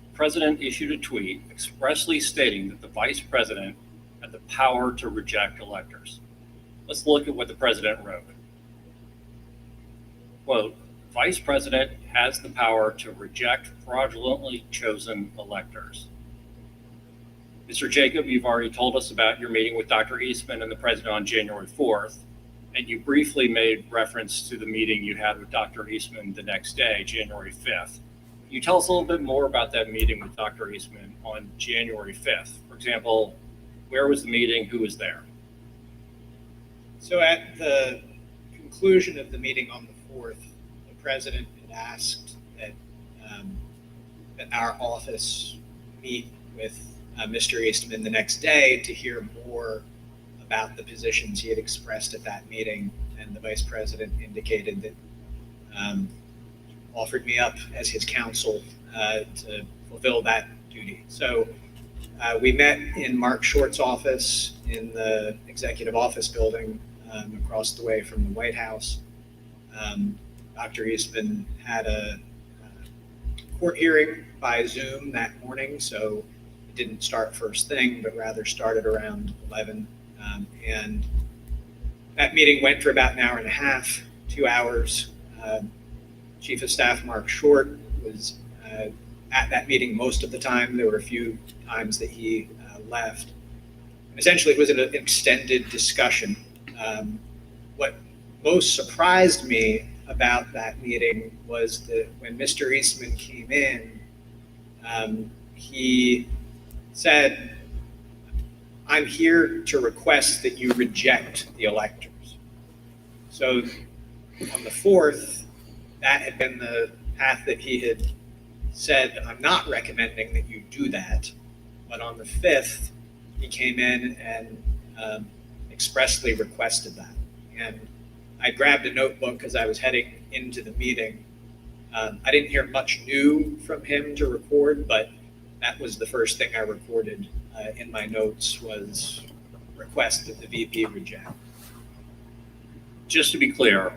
the president issued a tweet expressly stating that the vice president had the power to reject electors. Let's look at what the president wrote. Quote, "Vice president has the power to reject fraudulently chosen electors." Mr. Jacob, you've already told us about your meeting with Dr. Eastman and the president on January 4th, and you briefly made reference to the meeting you had with Dr. Eastman the next day, January 5th. Can you tell us a little bit more about that meeting with Dr. Eastman on January 5th? For example, where was the meeting? Who was there? So at the conclusion of the meeting on the 4th, the president had asked that that our office meet with Mr. Eastman the next day to hear more about the positions he had expressed at that meeting, and the vice president indicated that offered me up as his counsel to fulfill that duty. So we met in Mark Short's office in the executive office building across the way from the White House. Dr. Eastman had a court hearing by Zoom that morning, so it didn't start first thing, but rather started around 11. And that meeting went for about an hour and a half, 2 hours. Chief of Staff Mark Short was at that meeting most of the time. There were a few times that he left. And essentially, it was an extended discussion. What most surprised me about that meeting was that when Mr. Eastman came in, he said, "I'm here to request that you reject the electors." So on the 4th, that had been the path that he had said, "I'm not recommending that you do that." But on the 5th, he came in and expressly requested that. And I grabbed a notebook as I was heading into the meeting. I didn't hear much new from him to record, but that was the first thing I recorded in my notes was request that the VP reject. Just to be clear,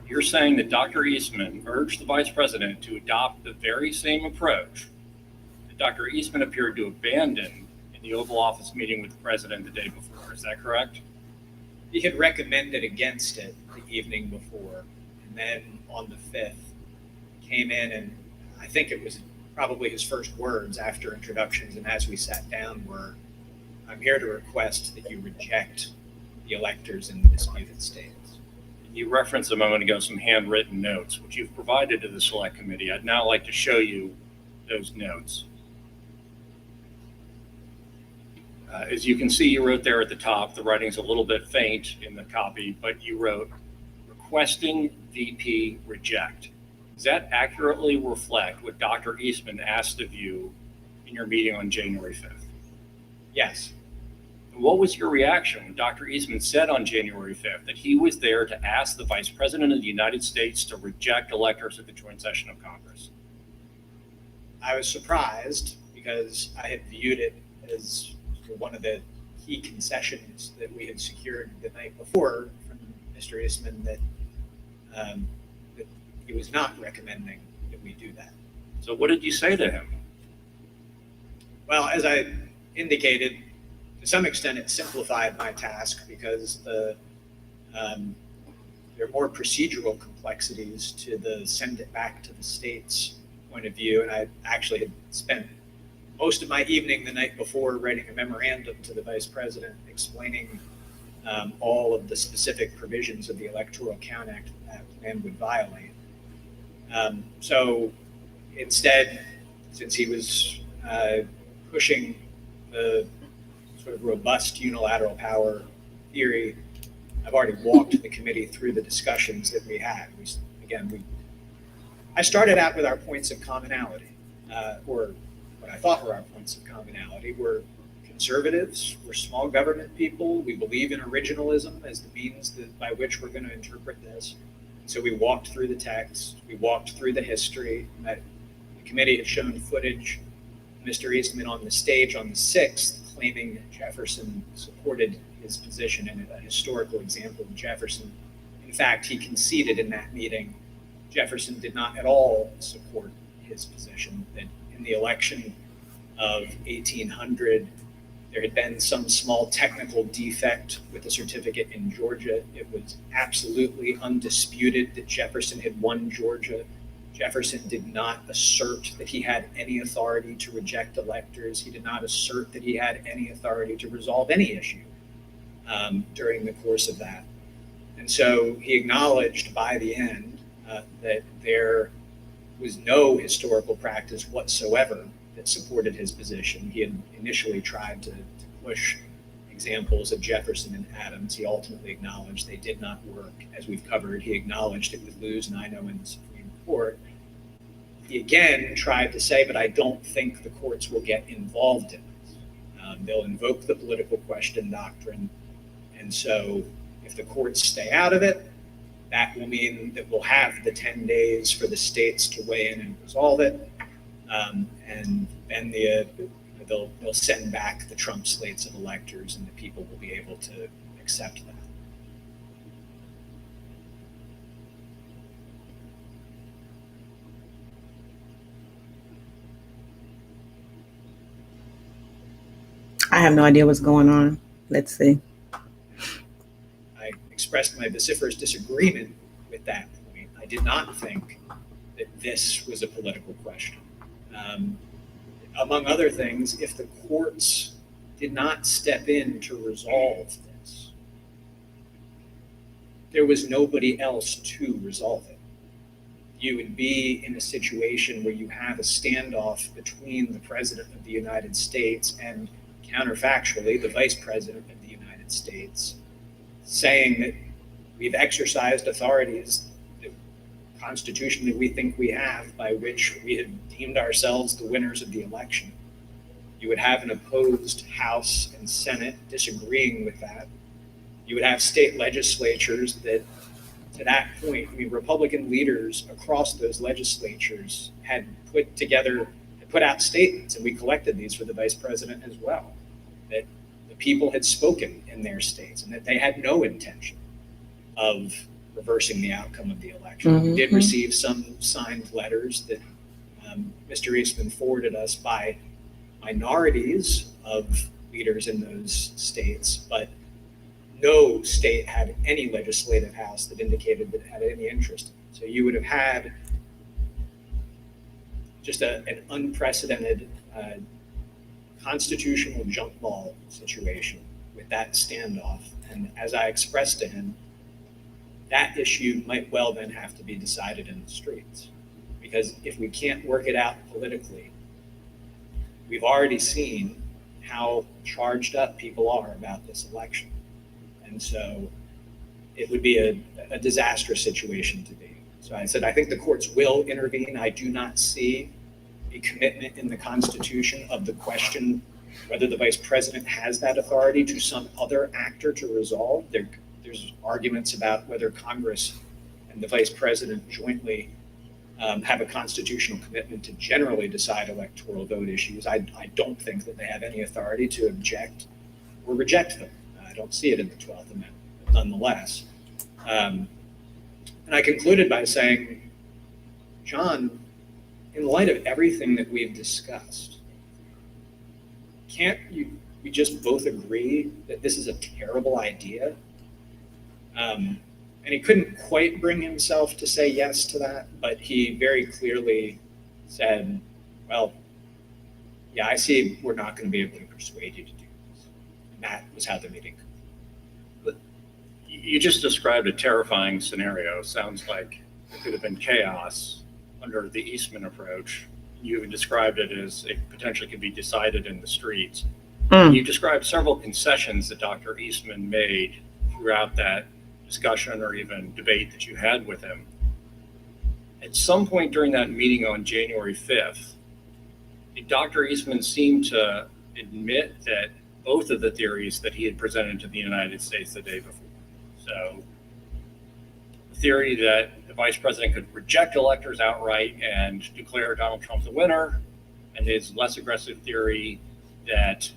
you're saying that Dr. Eastman urged the vice president to adopt the very same approach that Dr. Eastman appeared to abandon in the Oval Office meeting with the president the day before. Is that correct? He had recommended against it the evening before, and then on the 5th came in, and I think it was probably his first words after introductions and as we sat down were, "I'm here to request that you reject the electors in the disputed states." You referenced a moment ago some handwritten notes, which you've provided to the Select Committee. I'd now like to show you those notes. As you can see, you wrote there at the top, the writing's a little bit faint in the copy, but you wrote, "Requesting VP reject." Does that accurately reflect what Dr. Eastman asked of you in your meeting on January 5th? Yes. What was your reaction when Dr. Eastman said on January 5th that he was there to ask the Vice President of the United States to reject electors at the joint session of Congress? I was surprised because I had viewed it as one of the key concessions that we had secured the night before from Mr. Eastman that he was not recommending that we do that. So what did you say to him? Well, as I indicated, to some extent it simplified my task because there are more procedural complexities to the send it back to the states point of view. And I actually had spent most of my evening the night before writing a memorandum to the Vice President explaining all of the specific provisions of the Electoral Count Act that plan would violate. So instead, since he was pushing the sort of robust unilateral power theory, I've already walked the committee through the discussions that we had. I started out with our points of commonality, or what I thought were our points of commonality. We're conservatives, we're small government people, we believe in originalism as the means by which we're going to interpret this. So we walked through the text, we walked through the history. The committee had shown footage, Mr. Eastman on the stage on the 6th, claiming that Jefferson supported his position, and a historical example of Jefferson. In fact, he conceded in that meeting Jefferson did not at all support his position, that in the election of 1800, there had been some small technical defect with the certificate in Georgia. It was absolutely undisputed that Jefferson had won Georgia. Jefferson did not assert that he had any authority to reject electors. He did not assert that he had any authority to resolve any issue during the course of that. And so he acknowledged by the end that there was no historical practice whatsoever that supported his position. He had initially tried to push examples of Jefferson and Adams. He ultimately acknowledged they did not work. As we've covered, he acknowledged it would lose, and I know in the Supreme Court. He again tried to say, but I don't think the courts will get involved in this. They'll invoke the political question doctrine. And so if the courts stay out of it, that will mean that we'll have the 10 days for the states to weigh in and resolve it. And then they'll send back the Trump slates of electors, and the people will be able to accept that. I have no idea what's going on. Let's see. I expressed my vociferous disagreement with that point. I did not think that this was a political question. Among other things, if the courts did not step in to resolve this, there was nobody else to resolve it. You would be in a situation where you have a standoff between the President of the United States and, counterfactually, the Vice President of the United States, saying that we've exercised authorities that constitutionally we think we have, by which we have deemed ourselves the winners of the election. You would have an opposed House and Senate disagreeing with that. You would have state legislatures that, to that point, Republican leaders across those legislatures had put out statements, and we collected these for the Vice President as well, that the people had spoken in their states and that they had no intention of reversing the outcome of the election. Mm-hmm. We did receive some signed letters that Mr. Eastman forwarded us by minorities of leaders in those states, but no state had any legislative house that indicated that it had any interest in it. So you would have had just an unprecedented constitutional junk ball situation with that standoff. And as I expressed to him, that issue might well then have to be decided in the streets. Because if we can't work it out politically, we've already seen how charged up people are about this election. And so it would be a disastrous situation to be. So I said, I think the courts will intervene. I do not see a commitment in the Constitution of the question whether the Vice President has that authority to some other actor to resolve. There's arguments about whether Congress and the Vice President jointly have a constitutional commitment to generally decide electoral vote issues. I don't think that they have any authority to object or reject them. I don't see it in the 12th Amendment, but nonetheless. And I concluded by saying, John, in light of everything that we've discussed, can't we just both agree that this is a terrible idea? And he couldn't quite bring himself to say yes to that, but he very clearly said, well, yeah, I see we're not going to be able to persuade you to do this. And that was how the meeting concluded. You just described a terrifying scenario. Sounds like it could have been chaos under the Eastman approach. You even described it as it potentially could be decided in the streets. You described several concessions that Dr. Eastman made throughout that discussion or even debate that you had with him. At some point during that meeting on January 5th, Dr. Eastman seemed to admit that both of the theories that he had presented to the United States the day before. So the theory that the vice president could reject electors outright and declare Donald Trump the winner, and his less aggressive theory that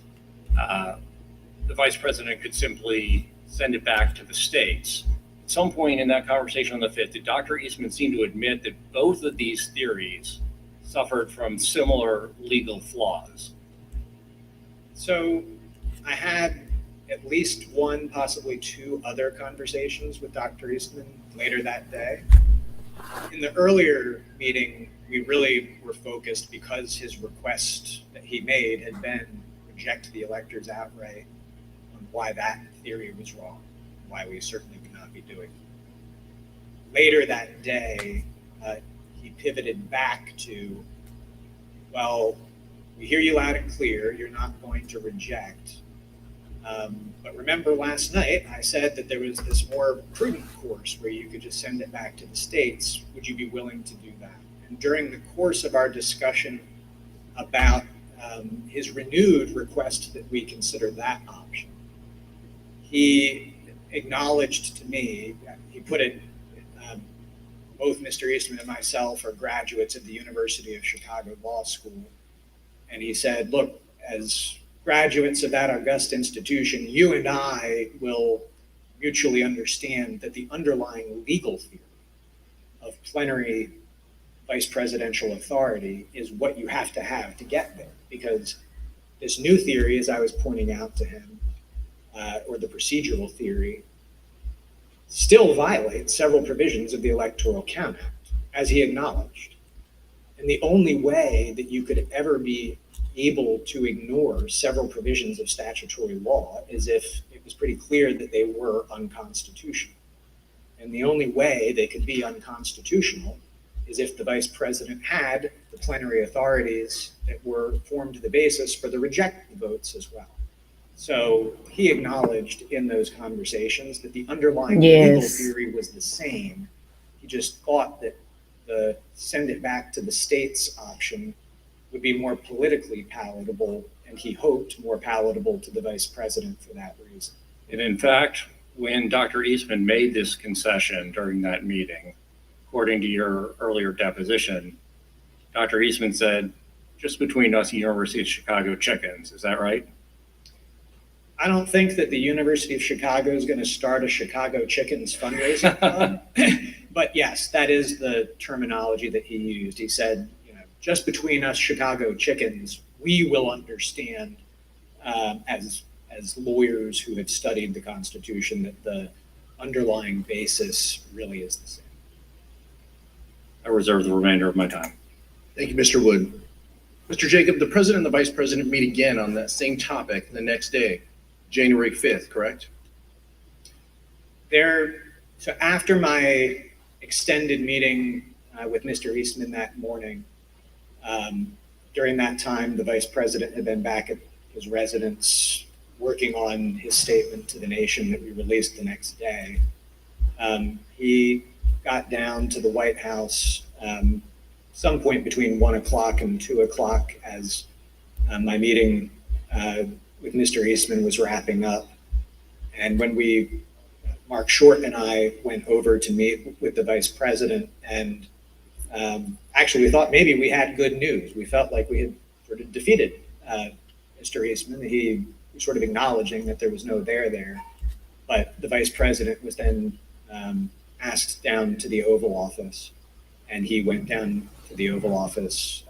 the vice president could simply send it back to the states. At some point in that conversation on the 5th, did Dr. Eastman seem to admit that both of these theories suffered from similar legal flaws? So I had at least one, possibly two other conversations with Dr. Eastman later that day. In the earlier meeting, we really were focused, because his request that he made had been reject the electors outright, on why that theory was wrong, why we certainly would not be doing it. Later that day, he pivoted back to, well, we hear you loud and clear, you're not going to reject. But remember last night, I said that there was this more prudent course where you could just send it back to the states. Would you be willing to do that? And during the course of our discussion about his renewed request that we consider that option, he acknowledged to me, he put it, both Mr. Eastman and myself are graduates of the University of Chicago Law School. And he said, look, as graduates of that august institution, you and I will mutually understand that the underlying legal theory of plenary vice presidential authority is what you have to get there. Because this new theory, as I was pointing out to him, or the procedural theory, still violates several provisions of the Electoral Count Act, as he acknowledged. And the only way that you could ever be able to ignore several provisions of statutory law is if it was pretty clear that they were unconstitutional. And the only way they could be unconstitutional is if the vice president had the plenary authorities that were formed the basis for the reject votes as well. So he acknowledged in those conversations that the underlying legal theory was the same. He just thought that the send it back to the states option would be more politically palatable, and he hoped more palatable to the vice president for that reason. And in fact, when Dr. Eastman made this concession during that meeting, according to your earlier deposition, Dr. Eastman said, just between us, University of Chicago chickens, is that right? I don't think that the University of Chicago is going to start a Chicago Chickens fundraising club. But yes, that is the terminology that he used. He said, just between us Chicago chickens, we will understand as lawyers who have studied the Constitution that the underlying basis really is the same. I reserve the remainder of my time. Thank you, Mr. Wood. Mr. Jacob, the president and the vice president meet again on that same topic the next day, January 5th, correct? So after my extended meeting with Mr. Eastman that morning, during that time, the vice president had been back at his residence working on his statement to the nation that we released the next day. He got down to the White House some point between 1 o'clock and 2 o'clock as my meeting with Mr. Eastman was wrapping up. And when Mark Short and I went over to meet with the vice president, and actually we thought maybe we had good news. We felt like we had sort of defeated Mr. Eastman. He was sort of acknowledging that there was no there. But the vice president was then asked down to the Oval Office, and he went down to the Oval Office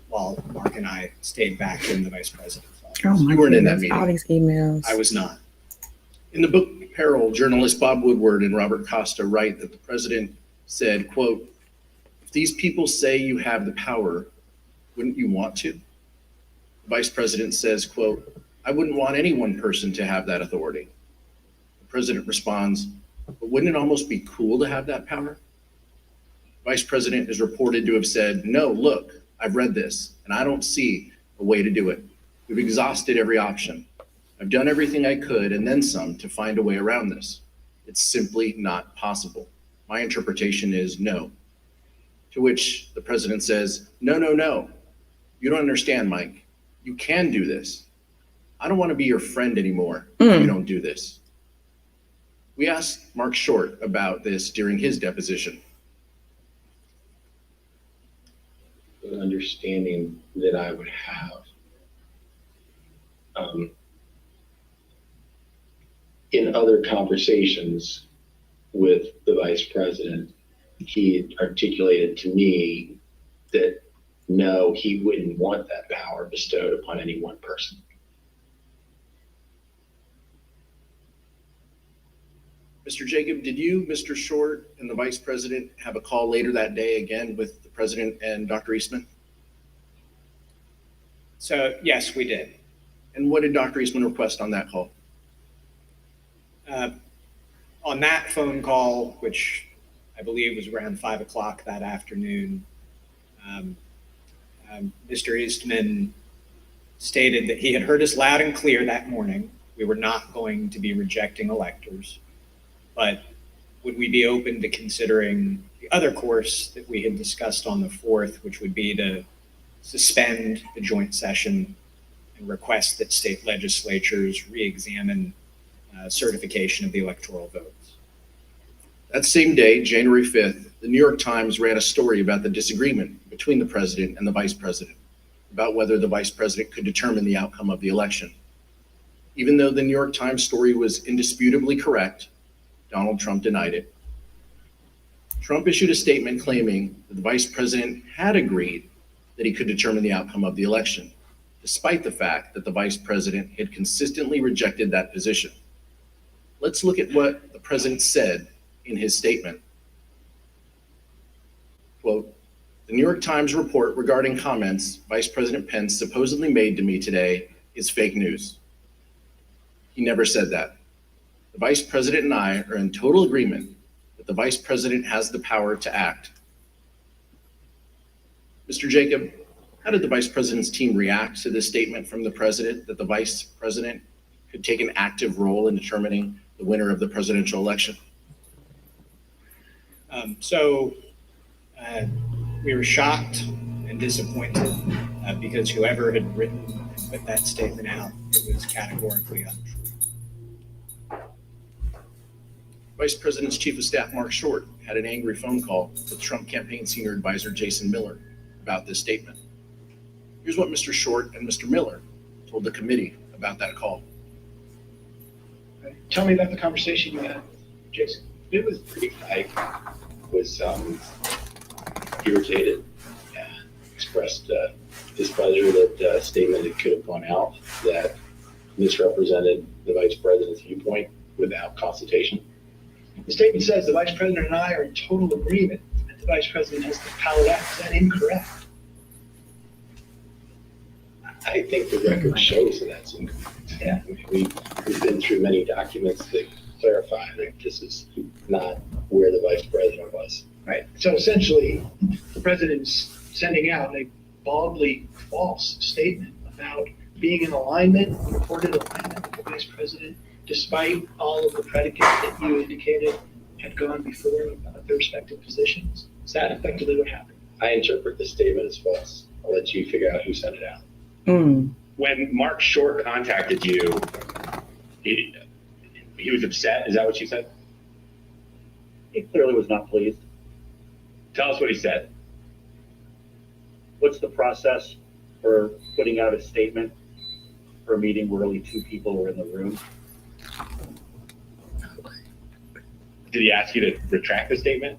while Mark and I stayed back in the vice president's office. Oh my You weren't in that goodness, meeting. all these emails. I was not. In the book Peril, journalists Bob Woodward and Robert Costa write that the president said, quote, "If these people say you have the power, wouldn't you want to?" The vice president says, quote, "I wouldn't want any one person to have that authority." The president responds, "But wouldn't it almost be cool to have that power?" The vice president is reported to have said, "No, look, I've read this, and I don't see a way to do it. We've exhausted every option. I've done everything I could and then some to find a way around this." It's simply not possible. My interpretation is no. To which the president says, no, no, no. You don't understand, Mike. You can do this. I don't want to be your friend anymore if you don't do this. We asked Mark Short about this during his deposition. The understanding that I would have in other conversations with the vice president, he articulated to me that no, he wouldn't want that power bestowed upon any one person. Mr. Jacob, did you, Mr. Short, and the vice president have a call later that day again with the president and Dr. Eastman? So, yes, we did. And what did Dr. Eastman request on that call? On that phone call, which I believe was around 5 o'clock that afternoon, Mr. Eastman stated that he had heard us loud and clear that morning. We were not going to be rejecting electors, but would we be open to considering the other course that we had discussed on the 4th, which would be to suspend the joint session and request that state legislatures re-examine certification of the electoral votes. That same day, January 5th, the New York Times ran a story about the disagreement between the president and the vice president about whether the vice president could determine the outcome of the election. Even though the New York Times story was indisputably correct, Donald Trump denied it. Trump issued a statement claiming that the vice president had agreed that he could determine the outcome of the election, despite the fact that the vice president had consistently rejected that position. Let's look at what the president said in his statement. Quote, "The New York Times report regarding comments Vice President Pence supposedly made to me today is fake news. He never said that. The vice president and I are in total agreement that the vice president has the power to act." Mr. Jacob, how did the vice president's team react to this statement from the president that the vice president could take an active role in determining the winner of the presidential election? We were shocked and disappointed because whoever had written and put that statement out, it was categorically untrue. Vice President's Chief of Staff Mark Short had an angry phone call with Trump campaign senior advisor Jason Miller about this statement. Here's what Mr. Short and Mr. Miller told the committee about that call. Tell me about the conversation you had, Jason. It was pretty, I was irritated and expressed displeasure that a statement that could have gone out that misrepresented the vice president's viewpoint without consultation. The statement says the vice president and I are in total agreement that the vice president has the power to act. Is that incorrect? I think the record shows that that's incorrect. Yeah. We've been through many documents that clarify that this is not where the vice president was. Right. So essentially, the president's sending out a baldly false statement about being in alignment, reported alignment with the vice president, despite all of the predicates that you indicated had gone before about their respective positions. Is that effectively what happened? I interpret the statement as false. I'll let you figure out who sent it out. When Mark Short contacted you, he was upset. Is that what you said? He clearly was not pleased. Tell us what he said. What's the process for putting out a statement for a meeting where only 2 people were in the room? Did he ask you to retract the statement?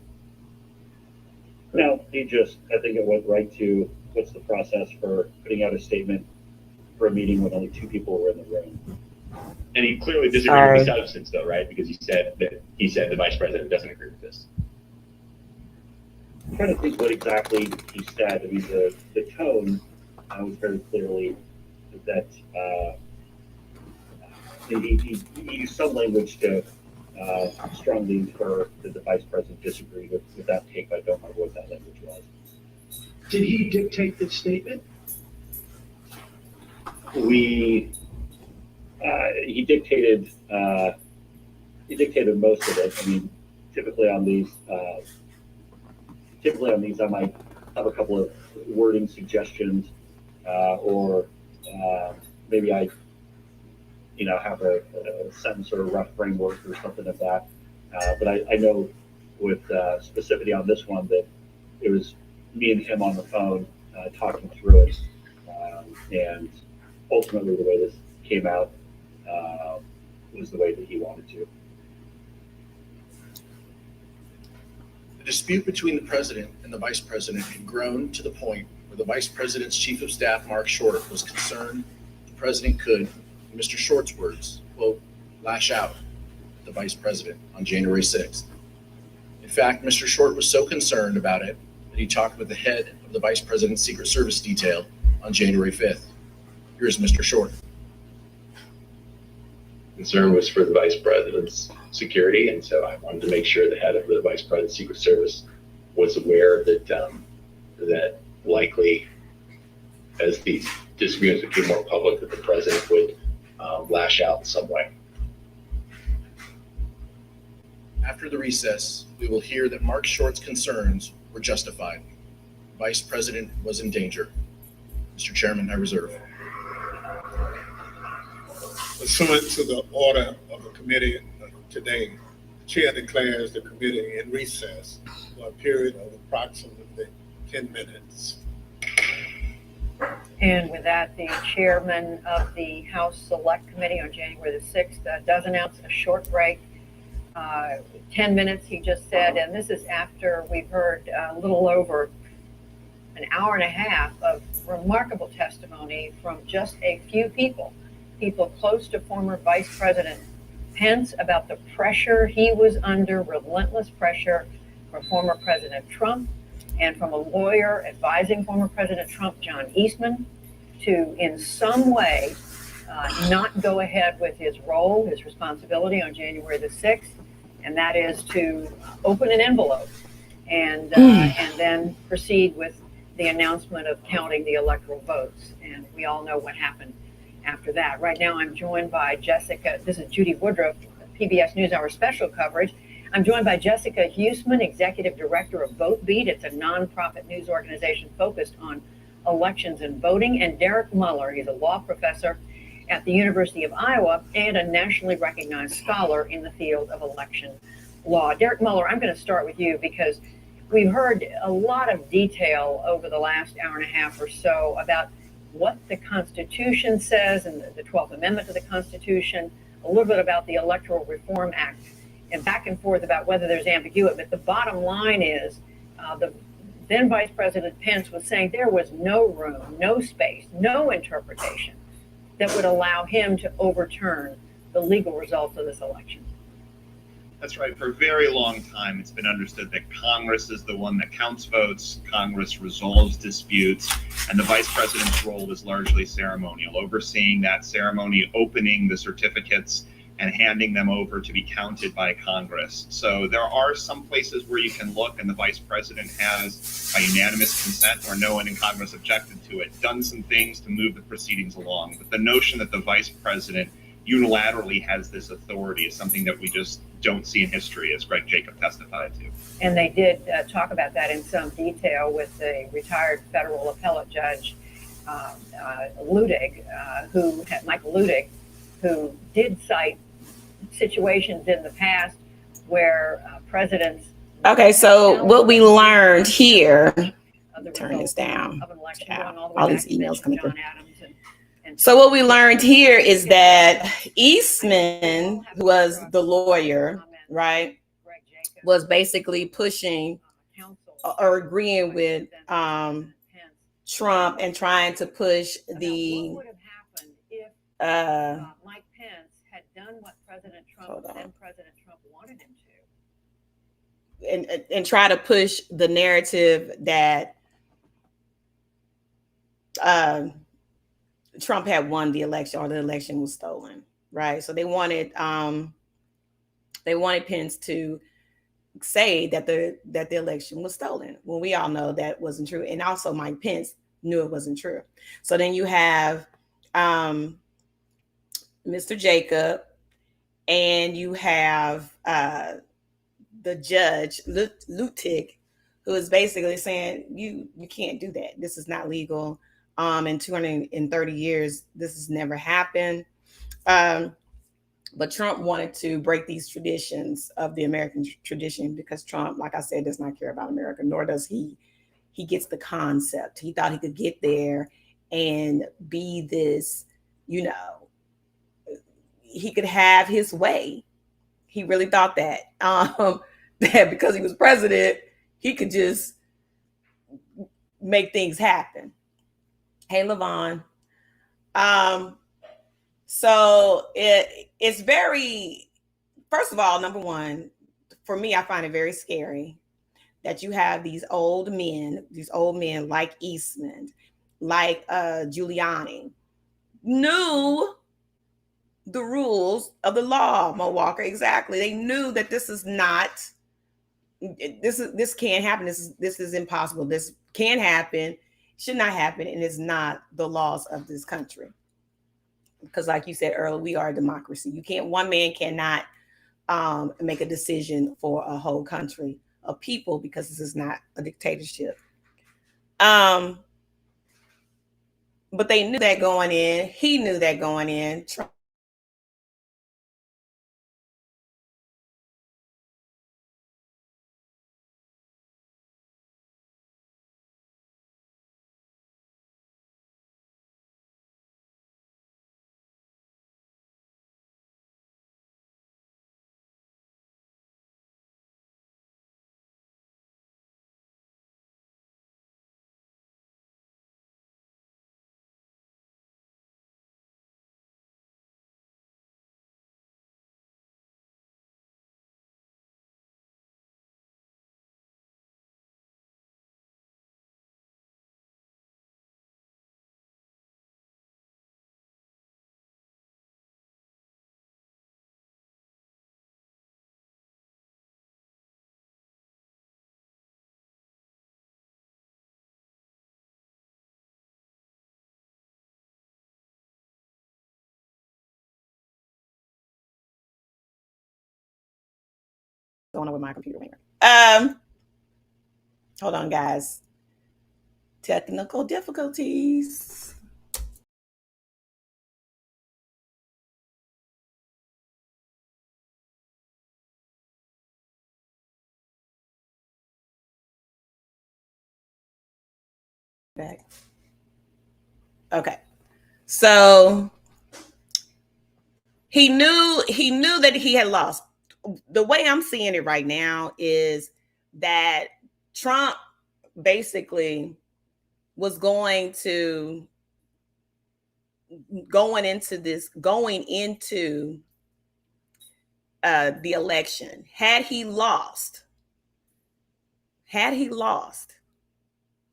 No, I think it went right to what's the process for putting out a statement for a meeting when only 2 people were in the room. And he clearly disagreed with the substance, though, right? Because he said the vice president doesn't agree with this. I'm trying to think what exactly he said. I mean, the tone was very clearly that he used some language to strongly infer that the vice president disagreed with that take. I don't remember what that language was. Did he dictate this statement? He dictated dictated most of it. I mean, typically on these, I might have a couple of wording suggestions, or maybe I, have a sentence or a rough framework or something of that. But I know with specificity on this one that it was me and him on the phone talking through it, and ultimately the way this came out was the way that he wanted to. The dispute between the president and the vice president had grown to the point where the vice president's chief of staff, Mark Short, was concerned the president could, in Mr. Short's words, quote, lash out at the vice president on January 6th. In fact, Mr. Short was so concerned about it that he talked with the head of the vice president's Secret Service detail on January 5th. Here's Mr. Short. Concern was for the vice president's security, and so I wanted to make sure the head of the vice president's Secret Service was aware that that likely, as these disagreements became more public, that the president would lash out in some way. After the recess, we will hear that Mark Short's concerns were justified. The vice president was in danger. Mr. Chairman, I reserve. Pursuant to the order of the committee today, the chair declares the committee in recess for a period of approximately 10 minutes. And with that, the chairman of the House Select Committee on January the 6th does announce a short break. 10 minutes, he just said, and this is after we've heard a little over an hour and a half of remarkable testimony from just a few people close to former Vice President Pence about the pressure he was under, relentless pressure from former President Trump and from a lawyer advising former President Trump, John Eastman, to in some way not go ahead with his role, his responsibility on January the 6th, and that is to open an envelope and then proceed with the announcement of counting the electoral votes. And we all know what happened after that. Right now, I'm joined by Jessica. This is Judy Woodruff, PBS NewsHour special coverage. I'm joined by Jessica Huseman, Executive Director of VoteBeat. It's a nonprofit news organization focused on elections and voting. And Derek Muller, he's a law professor at the University of Iowa and a nationally recognized scholar in the field of election law. Derek Muller, I'm going to start with you because we've heard a lot of detail over the last hour and a half or so about what the Constitution says and the 12th Amendment to the Constitution, a little bit about the Electoral Reform Act, and back and forth about whether there's ambiguity. But the bottom line is the then Vice President Pence was saying there was no room, no space, no interpretation that would allow him to overturn the legal results of this election. That's right. For a very long time, it's been understood that Congress is the one that counts votes, Congress resolves disputes, and the vice president's role is largely ceremonial, overseeing that ceremony, opening the certificates, and handing them over to be counted by Congress. So there are some places where you can look, and the vice president has, by unanimous consent or no one in Congress objected to it, done some things to move the proceedings along. But the notion that the vice president unilaterally has this authority is something that we just don't see in history, as Greg Jacob testified to. And they did talk about that in some detail with the retired federal appellate judge, Michael Ludig, who did cite situations in the past where presidents. Okay, so what we learned here, turn this down, all these emails coming through. So what we learned here is that Eastman, who was the lawyer, right, was basically pushing or agreeing with Trump and trying to push the Mike Pence had done what President Trump wanted him to. And try to push the narrative that Trump had won the election or the election was stolen, right? So they wanted Pence to say that the election was stolen, when we all know that wasn't true. And also Mike Pence knew it wasn't true. So then you have Mr. Jacob and you have the judge Lutig, who is basically saying you can't do that. This is not legal. In 230 years, this has never happened. But Trump wanted to break these traditions of the American tradition because Trump, like I said, does not care about America, nor does he. He gets the concept. He thought he could get there and be this, you know, he could have his way. He really thought that, that because he was president, he could just make things happen. Hey, Levon. So it's very, first of all, number one, for me, I find it very scary that you have these old men like Eastman, like Giuliani, knew the rules of the law, Mo Walker. Exactly. They knew that this can't happen. This is impossible. This can't happen, should not happen, and it's not the laws of this country. Because like you said earlier, we are a democracy. One man cannot make a decision for a whole country of people, because this is not a dictatorship. But they knew that going in. He knew that going in. Trump going on with my computer here. Hold on, guys. Technical difficulties. Back. Okay. So he knew that he had lost. The way I'm seeing it right now is that Trump basically was going into the election. Had he lost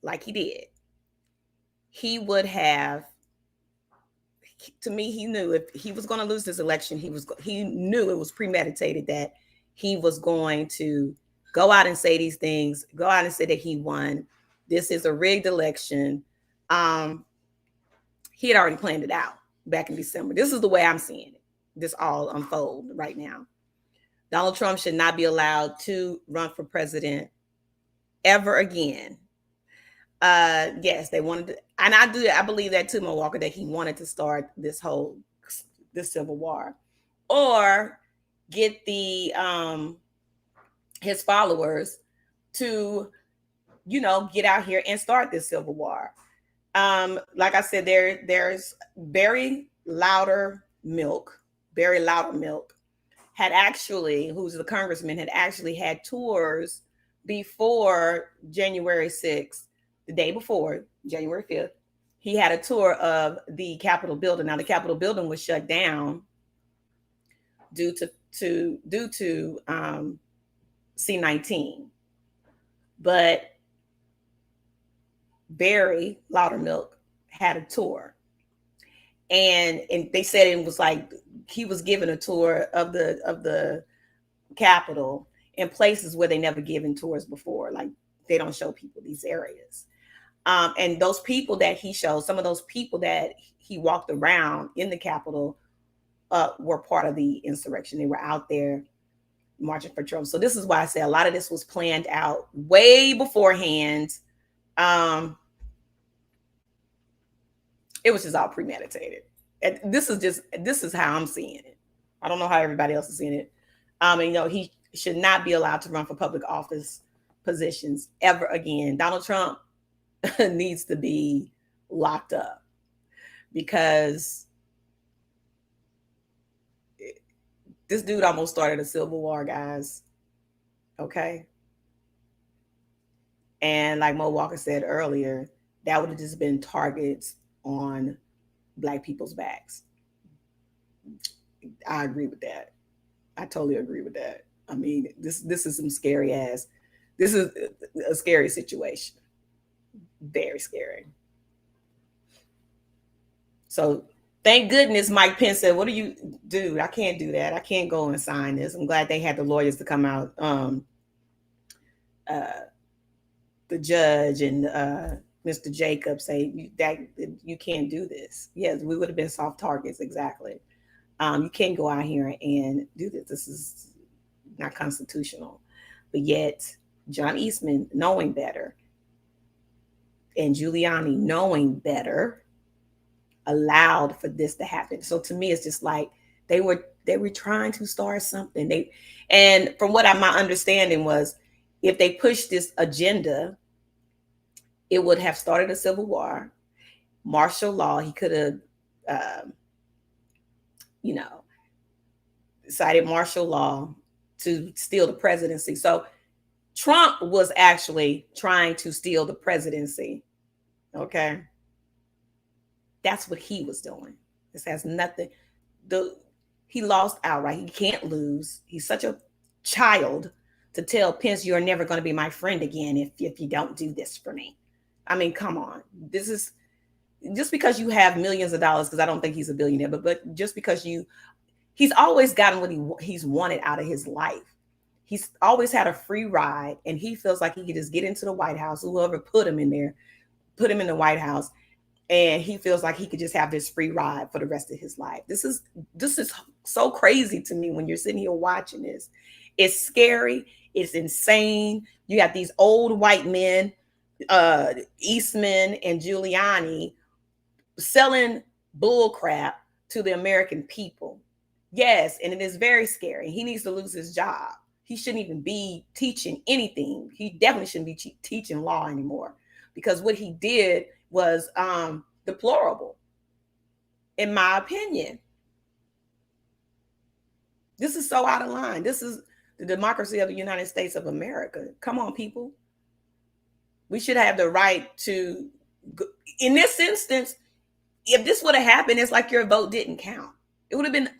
like he did, he would have, to me, he knew if he was going to lose this election, he knew it was premeditated, that he was going to go out and say these things, go out and say that he won. This is a rigged election. He had already planned it out back in December. This is the way I'm seeing it. This all unfold right now. Donald Trump should not be allowed to run for president ever again. Yes, they wanted to, and I believe that too, Mo Walker, that he wanted to start this civil war, or get his followers to, get out here and start this civil war. Like I said, there's Barry Loudermilk had actually, who's the congressman, had actually had tours before January 6th. The day before, January 5th, he had a tour of the Capitol building. Now, the Capitol building was shut down due to C-19, but Barry Loudermilk had a tour, and they said it was like he was given a tour of the Capitol in places where they never given tours before. Like, they don't show people these areas. And those people that he showed, some of those people that he walked around in the Capitol were part of the insurrection. They were out there marching for Trump. So this is why I say a lot of this was planned out way beforehand. It was just all premeditated. And this is how I'm seeing it. I don't know how everybody else is seeing it. He should not be allowed to run for public office positions ever again. Donald Trump needs to be locked up because this dude almost started a civil war, guys. Okay. And like Mo Walker said earlier, that would have just been targets on Black people's backs. I agree with that. I totally agree with that. I mean, this is some scary ass. This is a scary situation. Very scary. So thank goodness Mike Pence said, "What do you do? I can't do that. I can't go and sign this." I'm glad they had the lawyers to come out. The judge and Mr. Jacobs say that you can't do this. Yes, we would have been soft targets. Exactly. You can't go out here and do this. This is not constitutional. But yet, John Eastman, knowing better, and Giuliani, knowing better, allowed for this to happen. So to me, it's just like they were trying to start something. And from what my understanding was, if they pushed this agenda, it would have started a civil war, martial law. He could have, cited martial law to steal the presidency. So Trump was actually trying to steal the presidency. Okay. That's what he was doing. This has nothing. He lost outright. He can't lose. He's such a child to tell Pence, "You're never going to be my friend again if you don't do this for me." I mean, come on. This is just because you have millions of dollars, because I don't think he's a billionaire, but just because he's always gotten what he's wanted out of his life. He's always had a free ride, and he feels like he could just get into the White House, whoever put him in there, put him in the White House, and he feels like he could just have this free ride for the rest of his life. This is so crazy to me when you're sitting here watching this. It's scary. It's insane. You got these old white men, Eastman and Giuliani, selling bull crap to the American people. Yes, and it is very scary. He needs to lose his job. He shouldn't even be teaching anything. He definitely shouldn't be teaching law anymore, because what he did was deplorable, in my opinion. This is so out of line. This is the democracy of the United States of America. Come on, people. We should have the right to, in this instance, if this would have happened, it's like your vote didn't count. It would have been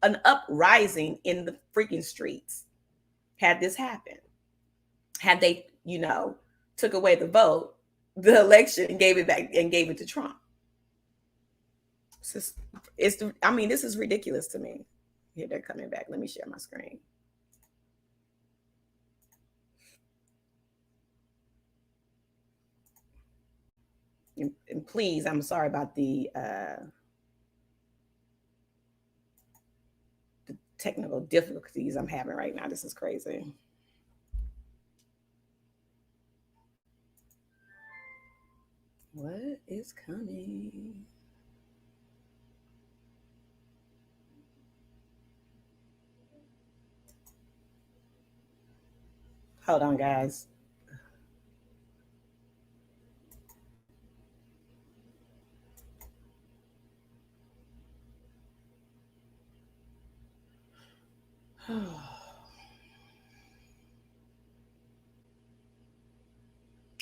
an uprising in the freaking streets had this happened. Had they, took away the vote, the election, and gave it back and gave it to Trump. This is ridiculous to me. Here, they're coming back. Let me share my screen. And please, I'm sorry about the technical difficulties I'm having right now. This is crazy. What is coming? Hold on, guys.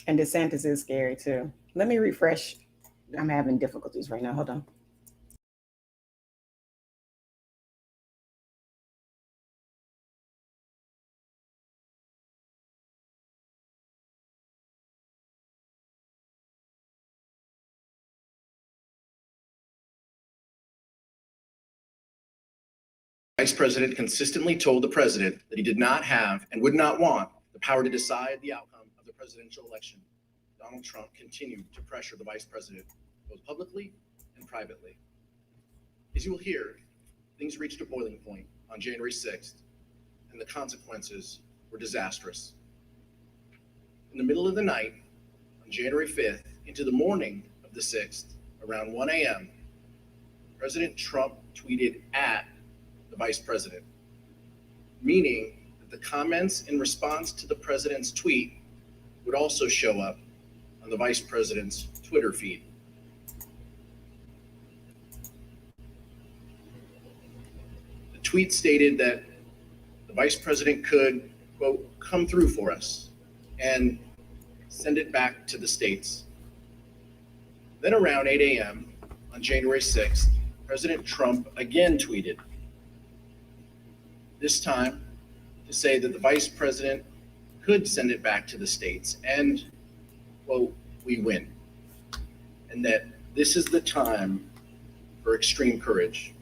And DeSantis is scary too. Let me refresh. I'm having difficulties right now. Hold on. Vice President consistently told the president that he did not have and would not want the power to decide the outcome of the presidential election. Donald Trump continued to pressure the vice president, both publicly and privately. As you will hear Things reached a boiling point on January 6th, and the consequences were disastrous. In the middle of the night, on January 5th, into the morning of the 6th, around 1 a.m., President Trump tweeted at the Vice President, meaning that the comments in response to the President's tweet would also show up on the Vice President's Twitter feed. The tweet stated that the Vice President could, quote, come through for us and send it back to the states. Then around 8 a.m. on January 6th, President Trump again tweeted, this time to say that the Vice President could send it back to the states and, quote, we win. And that this is the time for extreme courage.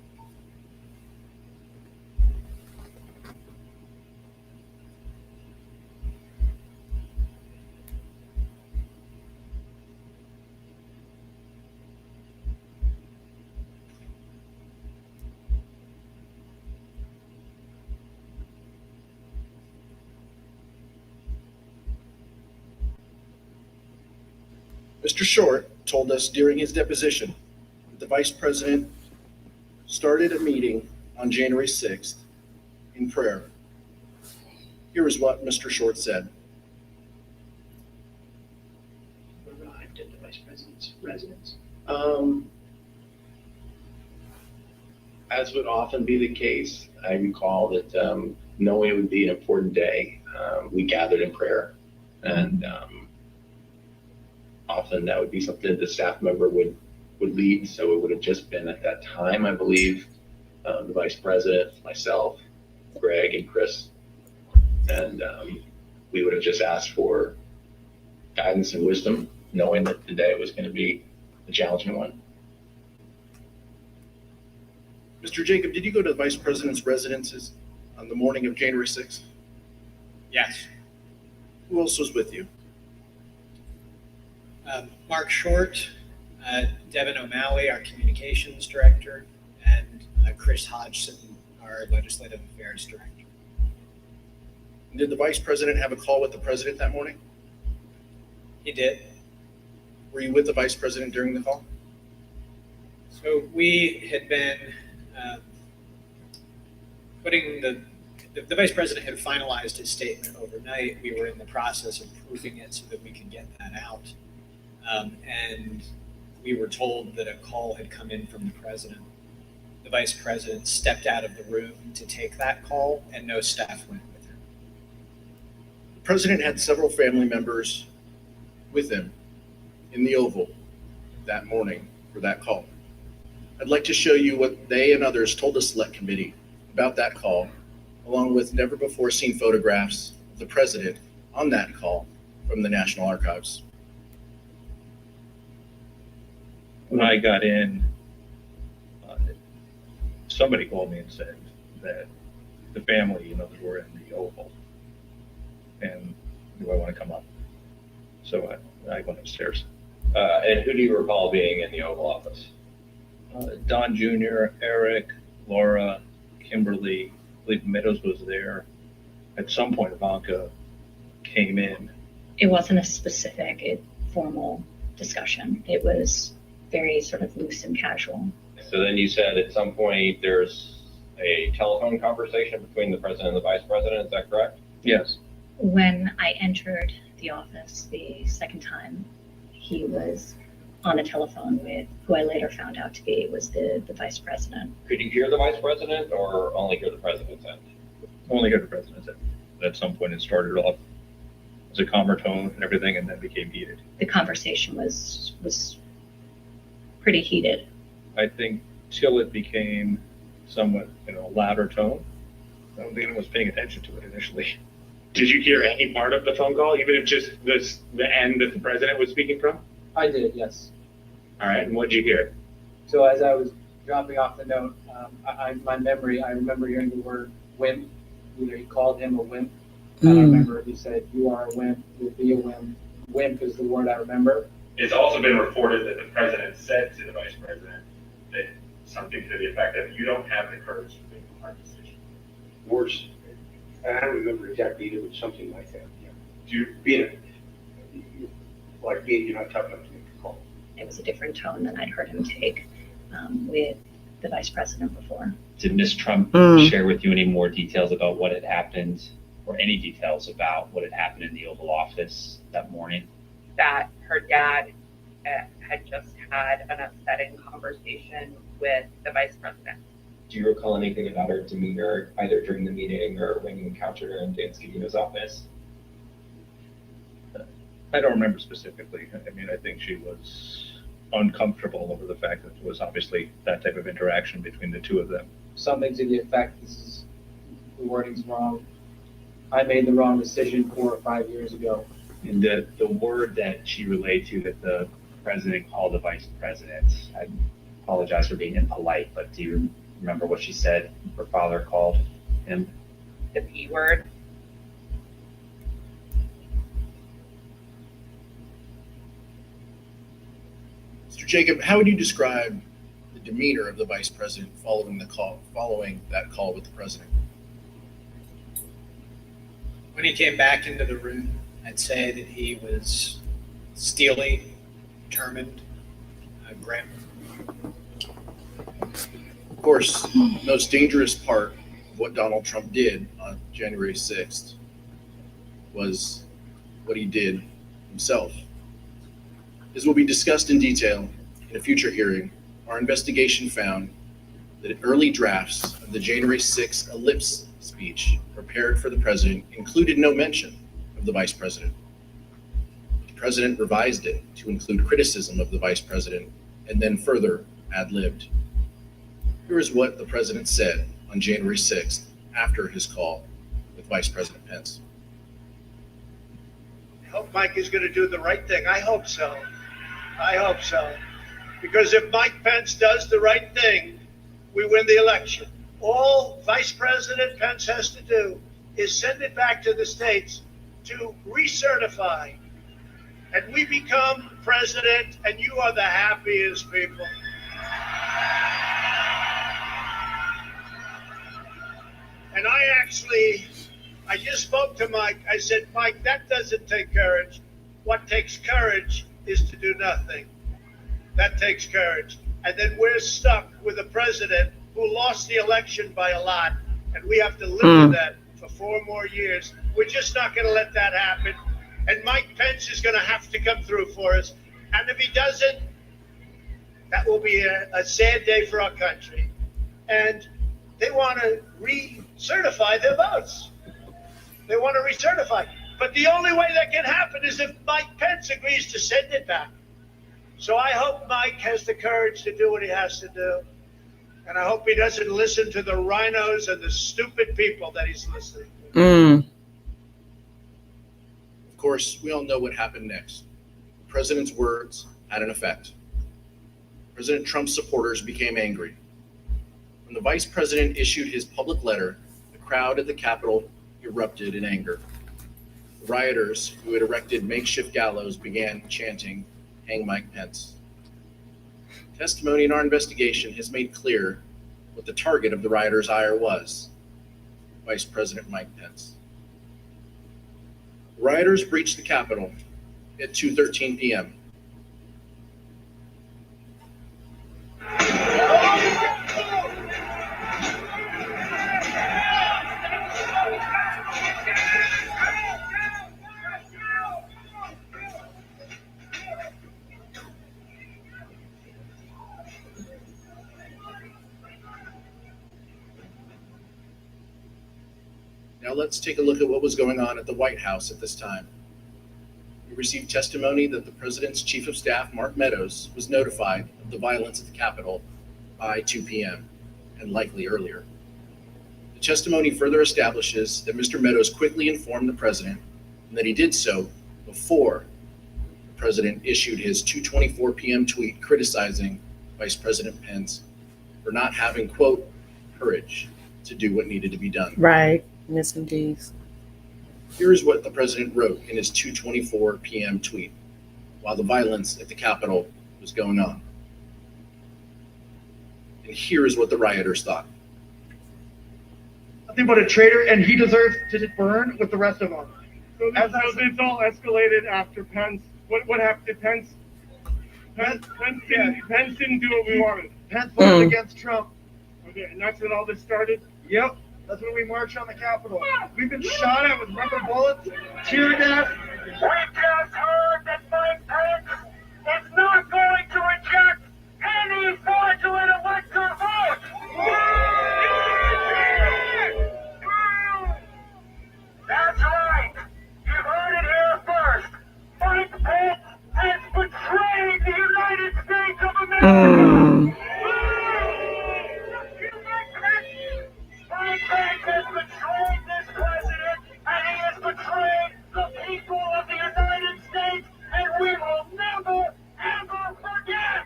Mr. Short told us during his deposition that the Vice President started a meeting on January 6th in prayer. Here is what Mr. Short said. Arrived at the Vice President's residence. As would often be the case, I recall that knowing it would be an important day, we gathered in prayer, and often that would be something the staff member would lead. So it would have just been at that time, I believe, the Vice President, myself, Greg, and Chris, and we would have just asked for guidance and wisdom, knowing that the day was going to be a challenging one. Mr. Jacob, did you go to the Vice President's residences on the morning of January 6th? Yes. Who else was with you? Mark Short, Devin O'Malley, our communications director, and Chris Hodgson, our legislative affairs director. And did the Vice President have a call with the President that morning? He did. Were you with the Vice President during the call? So we had been putting the Vice President had finalized his statement overnight. We were in the process of proofing it so that we could get that out. And we were told that a call had come in from the President. The Vice President stepped out of the room to take that call, and no staff went with him. The President had several family members with him in the Oval that morning for that call. I'd like to show you what they and others told the Select Committee about that call, along with never-before-seen photographs of the President on that call from the National Archives. When I got in, somebody called me and said that the family, were in the Oval, and do I want to come up? So I went upstairs. And who do you recall being in the Oval Office? Don Jr., Eric, Laura, Kimberly, I believe Meadows was there. At some point, Ivanka came in. It wasn't a specific, formal discussion. It was very sort of loose and casual. So then you said at some point there's a telephone conversation between the President and the Vice President, is that correct? Yes. When I entered the office the second time, he was on a telephone with who I later found out to be was the Vice President. Could you hear the Vice President or only hear the President's end? Only heard the President's end. At some point it started off as a calmer tone and everything, and then became heated. The conversation was pretty heated. I think till it became somewhat, louder tone. I don't think anyone was paying attention to it initially. Did you hear any part of the phone call, even if just the end that the President was speaking from? I did, yes. All right, and what did you hear? So as I was dropping off the note, I remember hearing the word wimp. Either he called him a wimp. I remember he said, "You are a wimp, you'll be a wimp." Wimp is the word I remember. It's also been reported that the President said to the Vice President that something to the effect of, you don't have the courage to make a hard decision. Worse, I don't remember exactly either, but something like that. Yeah. Do you, You're not tough enough to make the call. It was a different tone than I'd heard him take with the vice president before. Did Ms. Trump share with you any more details about what had happened, or any details about what had happened in the Oval Office that morning? That her dad had just had an upsetting conversation with the vice president. Do you recall anything about her demeanor, either during the meeting or when you encountered her in Dan Scavino's office? I don't remember specifically. I mean, I think she was uncomfortable over the fact that there was obviously that type of interaction between the two of them. Something to the effect, the wording's wrong. I made the wrong decision 4 or 5 years ago. And the word that she relayed to that the president called the vice president, I apologize for being impolite, but do you remember what she said her father called him? The P word. Mr. Jacob, how would you describe the demeanor of the vice president following that call with the president? When he came back into the room, I'd say that he was steely, determined, grim. Of course, the most dangerous part of what Donald Trump did on January 6th was what he did himself. As will be discussed in detail in a future hearing, our investigation found that early drafts of the January 6th ellipse speech prepared for the president included no mention of the vice president. The president revised it to include criticism of the vice president and then further ad-libbed. Here is what the president said on January 6th after his call with Vice President Pence. I hope Mike is going to do the right thing. I hope so. I hope so. Because if Mike Pence does the right thing, we win the election. All Vice President Pence has to do is send it back to the states to recertify. And we become president, and you are the happiest people. And I just spoke to Mike. I said, Mike, that doesn't take courage. What takes courage is to do nothing. That takes courage. And then we're stuck with a president who lost the election by a lot. And we have to live with that for 4 more years. We're just not going to let that happen. And Mike Pence is going to have to come through for us. And if he doesn't, that will be a sad day for our country. And they want to recertify their votes. They want to recertify. But the only way that can happen is if Mike Pence agrees to send it back. So I hope Mike has the courage to do what he has to do. And I hope he doesn't listen to the rhinos and the stupid people that he's listening to. Of course, we all know what happened next. The president's words had an effect. President Trump's supporters became angry. When the vice president issued his public letter, the crowd at the Capitol erupted in anger. The rioters who had erected makeshift gallows began chanting, "Hang Mike Pence." Testimony in our investigation has made clear what the target of the rioters' ire was: Vice President Mike Pence. The rioters breached the Capitol at 2:13 p.m. Now let's take a look at what was going on at the White House at this time. We received testimony that the president's chief of staff, Mark Meadows, was notified of the violence at the Capitol by 2 p.m. and likely earlier. The testimony further establishes that Mr. Meadows quickly informed the president and that he did so before the president issued his 2:24 p.m. tweet criticizing Vice President Pence for not having, quote, courage to do what needed to be done. Right. Missing D's. Here's what the president wrote in his 2:24 p.m. tweet while the violence at the Capitol was going on. And here is what the rioters thought. Nothing but a traitor, and he deserves to burn with the rest of them. So this all escalated after Pence. What happened to Pence? Pence didn't do what we wanted. Pence voted against Trump. Okay, and that's when all this started? Yep, that's when we marched on the Capitol. We've been shot at with rubber bullets, tear gas. We just heard that Mike Pence is not going to reject any fraudulent electoral vote. That's right. You heard it here first. Mike Pence has betrayed the United States of America. Mike Pence has betrayed this president, and he has betrayed the people of the United States, and we will never, ever forget.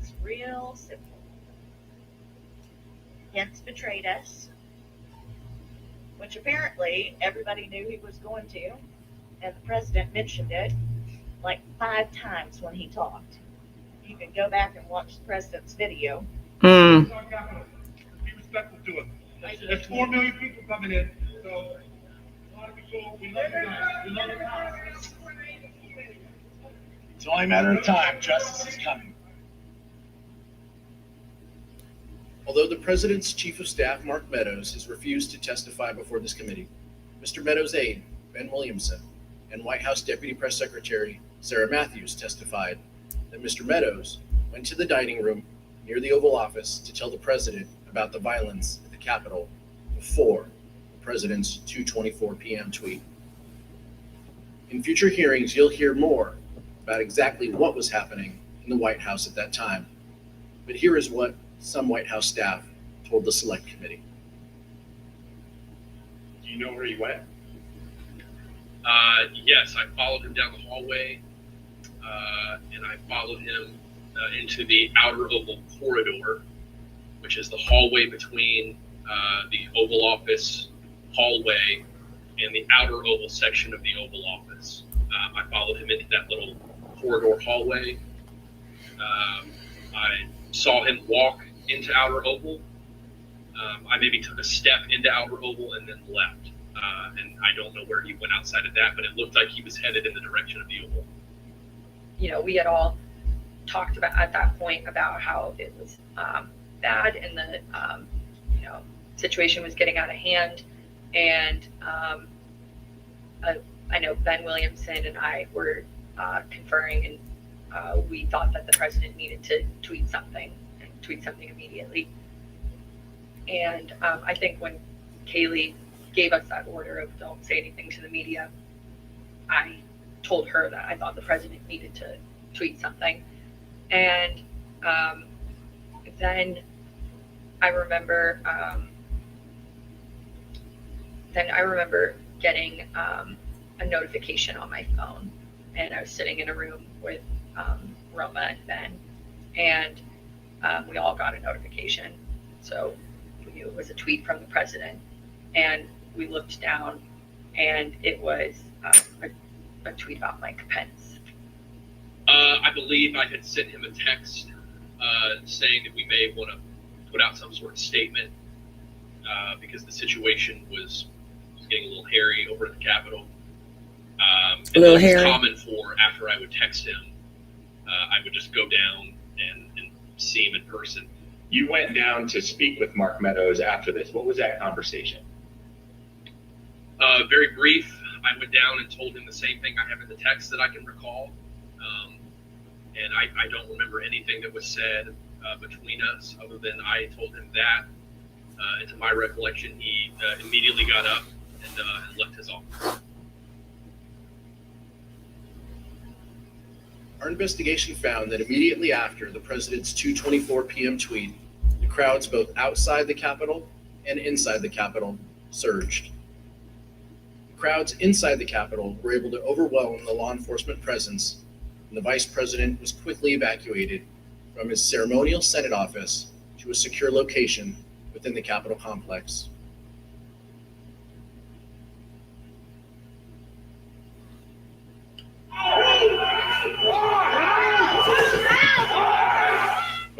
It's real simple. Pence betrayed us, which apparently everybody knew he was going to, and the president mentioned it like 5 times when he talked. You can go back and watch the president's video. Be respectful to it. There's 4 million people coming in, so a lot of people, we love you guys. We love you guys. It's only a matter of time. Justice is coming. Although the president's chief of staff, Mark Meadows, has refused to testify before this committee, Mr. Meadows' aide, Ben Williamson, and White House Deputy Press Secretary Sarah Matthews testified that Mr. Meadows went to the dining room near the Oval Office to tell the president about the violence at the Capitol before the president's 2:24 p.m. tweet. In future hearings, you'll hear more about exactly what was happening in the White House at that time. But here is what some White House staff told the Select Committee. Do you know where he went? Yes, I followed him down the hallway, and I followed him into the outer Oval corridor, which is the hallway between the Oval Office hallway and the outer Oval section of the Oval Office. I followed him into that little corridor hallway. I saw him walk into outer Oval. I maybe took a step into outer Oval and then left. And I don't know where he went outside of that, but it looked like he was headed in the direction of the Oval. You know, we had all talked about at that point about how it was bad and the situation was getting out of hand. And I know Ben Williamson and I were conferring, and we thought that the president needed to tweet something immediately. And I think when Kaylee gave us that order of don't say anything to the media, I told her that I thought the president needed to tweet something. And then I remember getting a notification on my phone, and I was sitting in a room with Roma and Ben, and we all got a notification. So we knew it was a tweet from the president, and we looked down, and it was a tweet about Mike Pence. I believe I had sent him a text saying that we may want to put out some sort of statement because the situation was getting a little hairy over at the Capitol. And A little that was hairy. common for after I would text him, I would just go down and see him in person. You went down to speak with Mark Meadows after this. What was that conversation? Very brief. I went down and told him the same thing I have in the text that I can recall. And I don't remember anything that was said between us other than I told him that. And to my recollection, he immediately got up and left his office. Our investigation found that immediately after the president's 2:24 p.m. tweet, the crowds both outside the Capitol and inside the Capitol surged. The crowds inside the Capitol were able to overwhelm the law enforcement presence, and the vice president was quickly evacuated from his ceremonial Senate office to a secure location within the Capitol complex.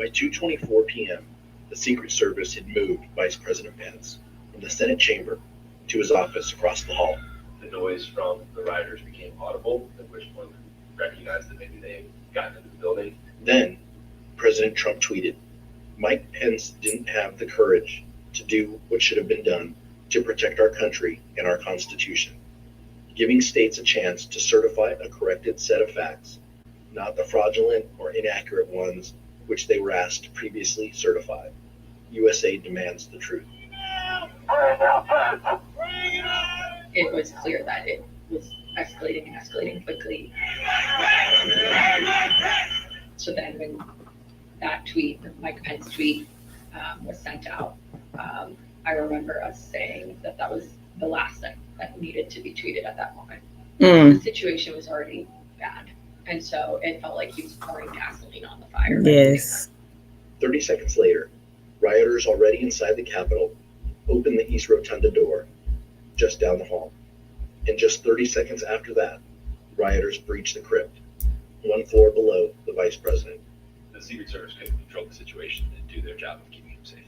By 2:24 p.m., the Secret Service had moved Vice President Pence from the Senate chamber to his office across the hall. The noise from the rioters became audible, at which point we recognized that maybe they had gotten into the building. Then President Trump tweeted, "Mike Pence didn't have the courage to do what should have been done to protect our country and our Constitution, giving states a chance to certify a corrected set of facts, not the fraudulent or inaccurate ones which they were asked to previously certify. USA demands the truth." It was clear that it was escalating and escalating quickly. So then when that tweet, the Mike Pence tweet, was sent out, I remember us saying that that was the last thing that needed to be tweeted at that moment. The situation was already bad. And so it felt like he was pouring gasoline on the fire. Yes. 30 seconds later, rioters already inside the Capitol opened the East Rotunda door just down the hall. And just 30 seconds after that, rioters breached the crypt, one floor below the Vice President. The Secret Service couldn't control the situation and do their job of keeping him safe.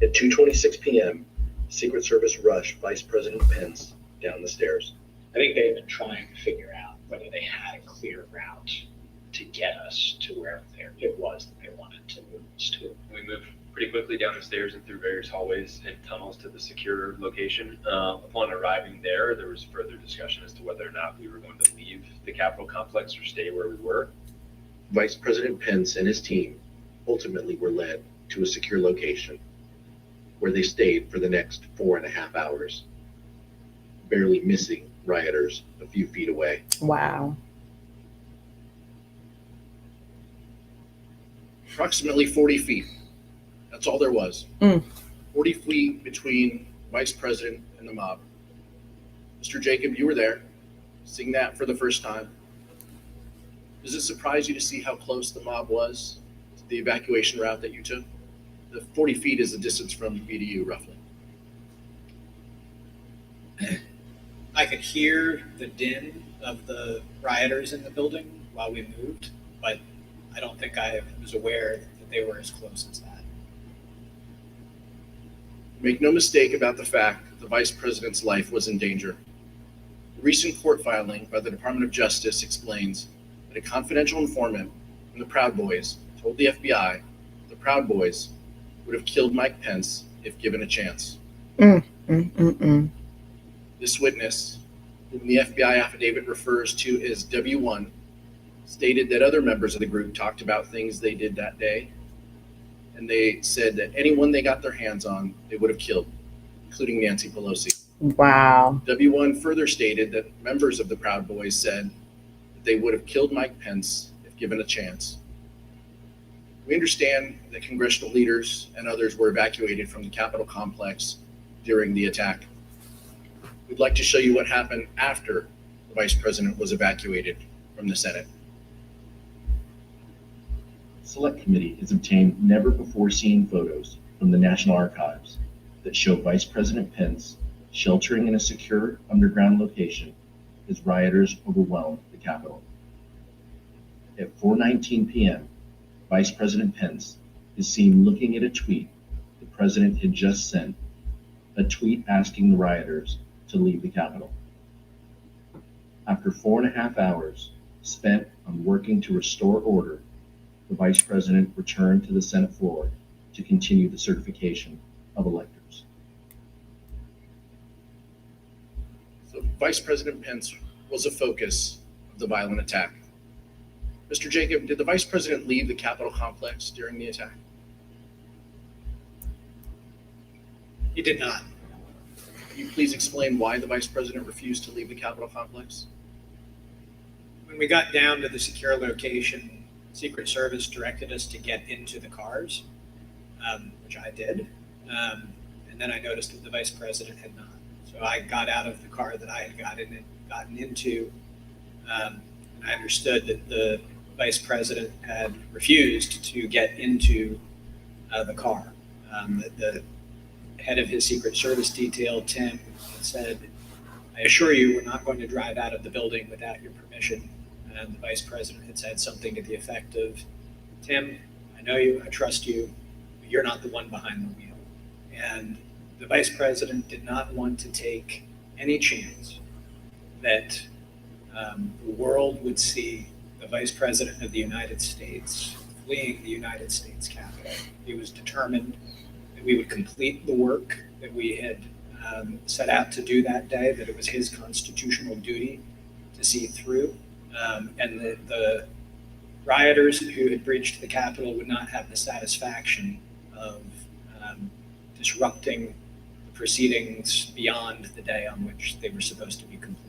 At 2:26 p.m., Secret Service rushed Vice President Pence down the stairs. I think they've been trying to figure out whether they had a clear route to get us to wherever it was that they wanted to move us to. We moved pretty quickly down the stairs and through various hallways and tunnels to the secure location. Upon arriving there was further discussion as to whether or not we were going to leave the Capitol complex or stay where we were. Vice President Pence and his team ultimately were led to a secure location where they stayed for the next 4.5 hours, barely missing rioters a few feet away. Wow. Approximately 40 feet. That's all there was. 40 feet between Vice President and the mob. Mr. Jacob, you were there, seeing that for the first time. Does it surprise you to see how close the mob was to the evacuation route that you took? The 40 feet is the distance from BDU, roughly. I could hear the din of the rioters in the building while we moved, but I don't think I was aware that they were as close as that. Make no mistake about the fact that the Vice President's life was in danger. A recent court filing by the Department of Justice explains that a confidential informant from the Proud Boys told the FBI the Proud Boys would have killed Mike Pence if given a chance. This witness, whom the FBI affidavit refers to as W1, stated that other members of the group talked about things they did that day, and they said that anyone they got their hands on, they would have killed, including Nancy Pelosi. Wow. W1 further stated that members of the Proud Boys said that they would have killed Mike Pence if given a chance. We understand that congressional leaders and others were evacuated from the Capitol complex during the attack. We'd like to show you what happened after the Vice President was evacuated from the Senate. Select Committee has obtained never-before-seen photos from the National Archives that show Vice President Pence sheltering in a secure underground location as rioters overwhelmed the Capitol. At 4:19 p.m., Vice President Pence is seen looking at a tweet the President had just sent, a tweet asking the rioters to leave the Capitol. After 4.5 hours spent on working to restore order, the Vice President returned to the Senate floor to continue the certification of electors. So Vice President Pence was a focus of the violent attack. Mr. Jacob, did the Vice President leave the Capitol complex during the attack? He did not. Can you please explain why the Vice President refused to leave the Capitol complex? When we got down to the secure location, Secret Service directed us to get into the cars, which I did. And then I noticed that the Vice President had not. So I got out of the car that I had gotten into. And I understood that the Vice President had refused to get into the car. The head of his Secret Service detail, Tim, said, "I assure you, we're not going to drive out of the building without your permission." And the Vice President had said something to the effect of, "Tim, I know you, I trust you, but you're not the one behind the wheel. And the vice president did not want to take any chance that the world would see the vice president of the United States fleeing the United States Capitol. He was determined that we would complete the work that we had set out to do that day, that it was his constitutional duty to see through, and that the rioters who had breached the Capitol would not have the satisfaction of disrupting the proceedings beyond the day on which they were supposed to be completed.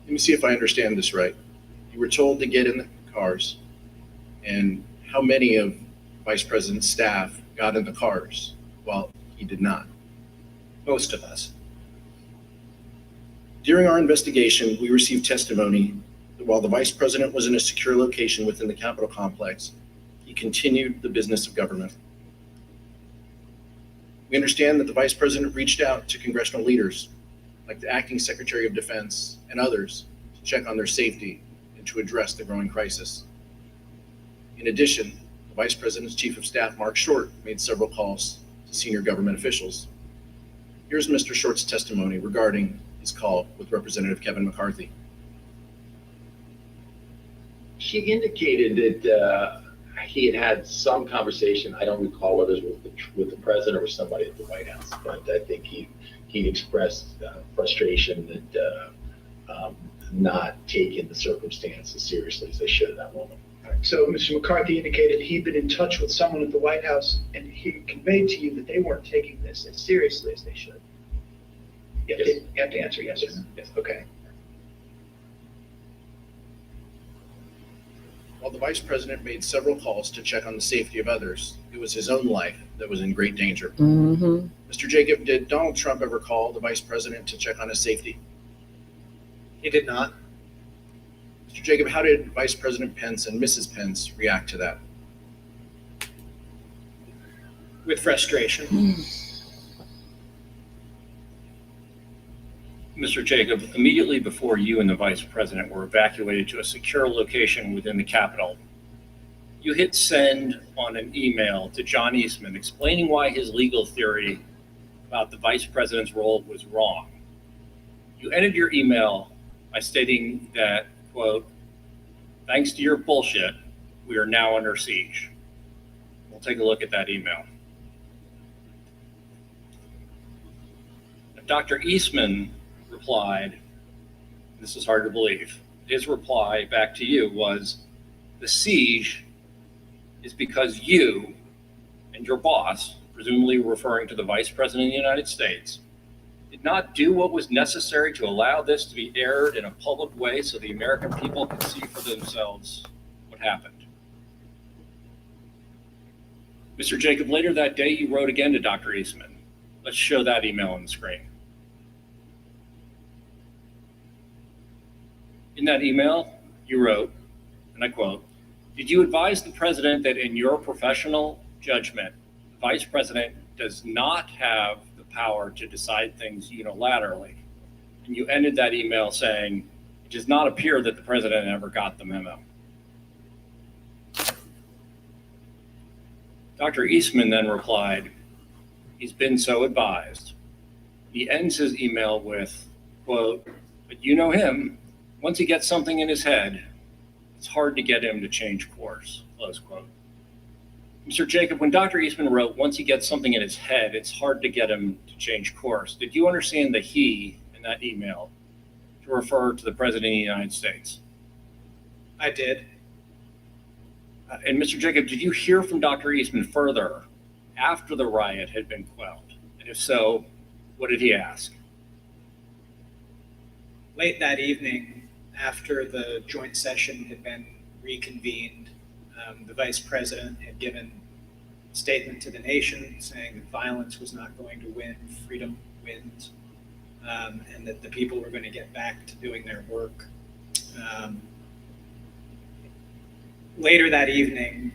Let me see if I understand this right. You were told to get in the cars, and how many of Vice President's staff got in the cars while he did not? Most of us. During our investigation, we received testimony that while the Vice President was in a secure location within the Capitol complex, he continued the business of government. We understand that the Vice President reached out to congressional leaders, like the Acting Secretary of Defense and others, to check on their safety and to address the growing crisis. In addition, the Vice President's Chief of Staff, Mark Short, made several calls to senior government officials. Here's Mr. Short's testimony regarding his call with Representative Kevin McCarthy. He indicated that he had had some conversation. I don't recall whether it was with the president or somebody at the White House, but I think he expressed frustration that not taking the circumstances seriously as they should at that moment. So Mr. McCarthy indicated he'd been in touch with someone at the White House, and he conveyed to you that they weren't taking this as seriously as they should. You have to answer yes or no. Yes. Okay. While the Vice President made several calls to check on the safety of others, it was his own life that was in great danger. Mm-hmm. Mr. Jacob, did Donald Trump ever call the Vice President to check on his safety? He did not. Mr. Jacob, how did Vice President Pence and Mrs. Pence react to that? With frustration. Mr. Jacob, immediately before you and the Vice President were evacuated to a secure location within the Capitol, you hit send on an email to John Eastman explaining why his legal theory about the Vice President's role was wrong. You ended your email by stating that, quote, "Thanks to your bullshit, we are now under siege." We'll take a look at that email. Dr. Eastman replied, this is hard to believe, his reply back to you was, "The siege is because you and your boss," presumably referring to the Vice President of the United States, "did not do what was necessary to allow this to be aired in a public way so the American people could see for themselves what happened." Mr. Jacob, later that day, you wrote again to Dr. Eastman. Let's show that email on the screen. In that email, you wrote, and I quote, "Did you advise the president that in your professional judgment, the vice president does not have the power to decide things unilaterally?" And you ended that email saying, "It does not appear that the president ever got the memo." Dr. Eastman then replied, "He's been so advised." He ends his email with, quote, "But you know him. Once he gets something in his head, it's hard to get him to change course," close quote. Mr. Jacob, when Dr. Eastman wrote, "Once he gets something in his head, it's hard to get him to change course," did you understand the he in that email to refer to the President of the United States? I did. And Mr. Jacob, did you hear from Dr. Eastman further after the riot had been quelled? And if so, what did he ask? Late that evening, after the joint session had been reconvened, the vice president had given a statement to the nation saying that violence was not going to win, freedom wins, and that the people were going to get back to doing their work. Later that evening,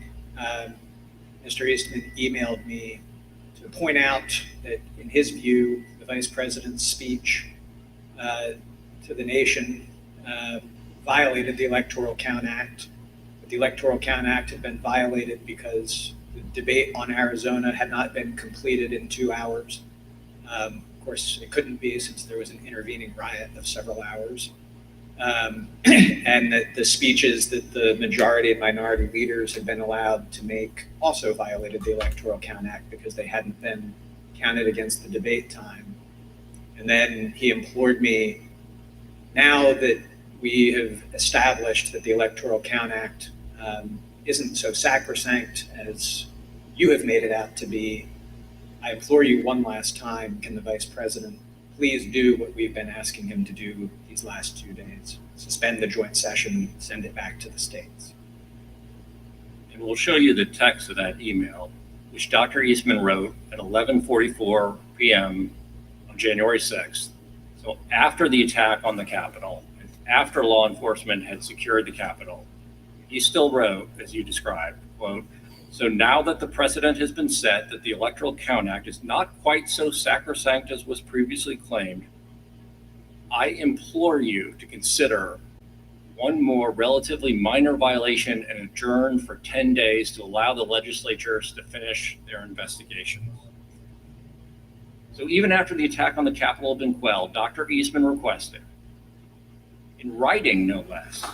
Mr. Eastman emailed me to point out that in his view, the vice president's speech to the nation violated the Electoral Count Act. The the Electoral Count Act had been violated because the debate on Arizona had not been completed in 2 hours. Of course, it couldn't be since there was an intervening riot of several hours. And that the speeches that the majority and minority leaders had been allowed to make also violated the Electoral Count Act because they hadn't been counted against the debate time. And then he implored me, now that we have established that the Electoral Count Act isn't so sacrosanct as you have made it out to be, I implore you one last time, can the Vice President please do what we've been asking him to do these last 2 days? Suspend the joint session, send it back to the states. And we'll show you the text of that email, which Dr. Eastman wrote at 11:44 p.m. on January 6th. So after the attack on the Capitol, and after law enforcement had secured the Capitol, he still wrote, as you described, quote, "So now that the precedent has been set that the Electoral Count Act is not quite so sacrosanct as was previously claimed, I implore you to consider one more relatively minor violation and adjourn for 10 days to allow the legislatures to finish their investigations." So even after the attack on the Capitol had been quelled, Dr. Eastman requested, in writing no less,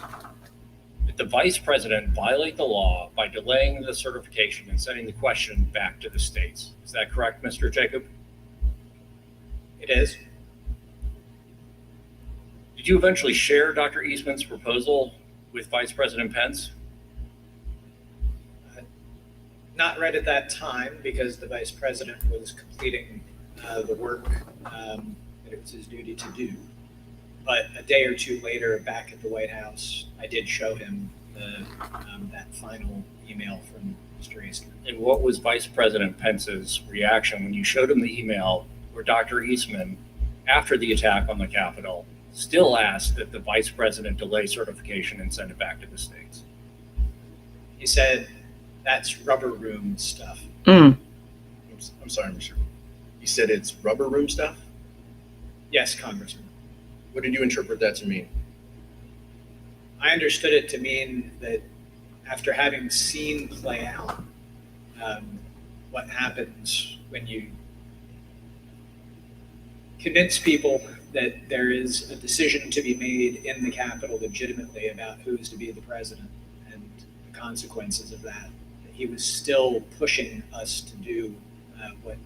that the Vice President violate the law by delaying the certification and sending the question back to the states. Is that correct, Mr. Jacob? It is. Did you eventually share Dr. Eastman's proposal with Vice President Pence? Not right at that time because the Vice President was completing the work that it was his duty to do. But a day or two later, back at the White House, I did show him that final email from Mr. Eastman. And what was Vice President Pence's reaction when you showed him the email where Dr. Eastman, after the attack on the Capitol, still asked that the Vice President delay certification and send it back to the states? He said, "That's rubber room stuff." I'm sorry, Mr. You said it's rubber room stuff? Yes, Congressman. What did you interpret that to mean? I understood it to mean that after having seen play out what happens when you convince people that there is a decision to be made in the Capitol legitimately about who is to be the president and the consequences of that, he was still pushing us to do what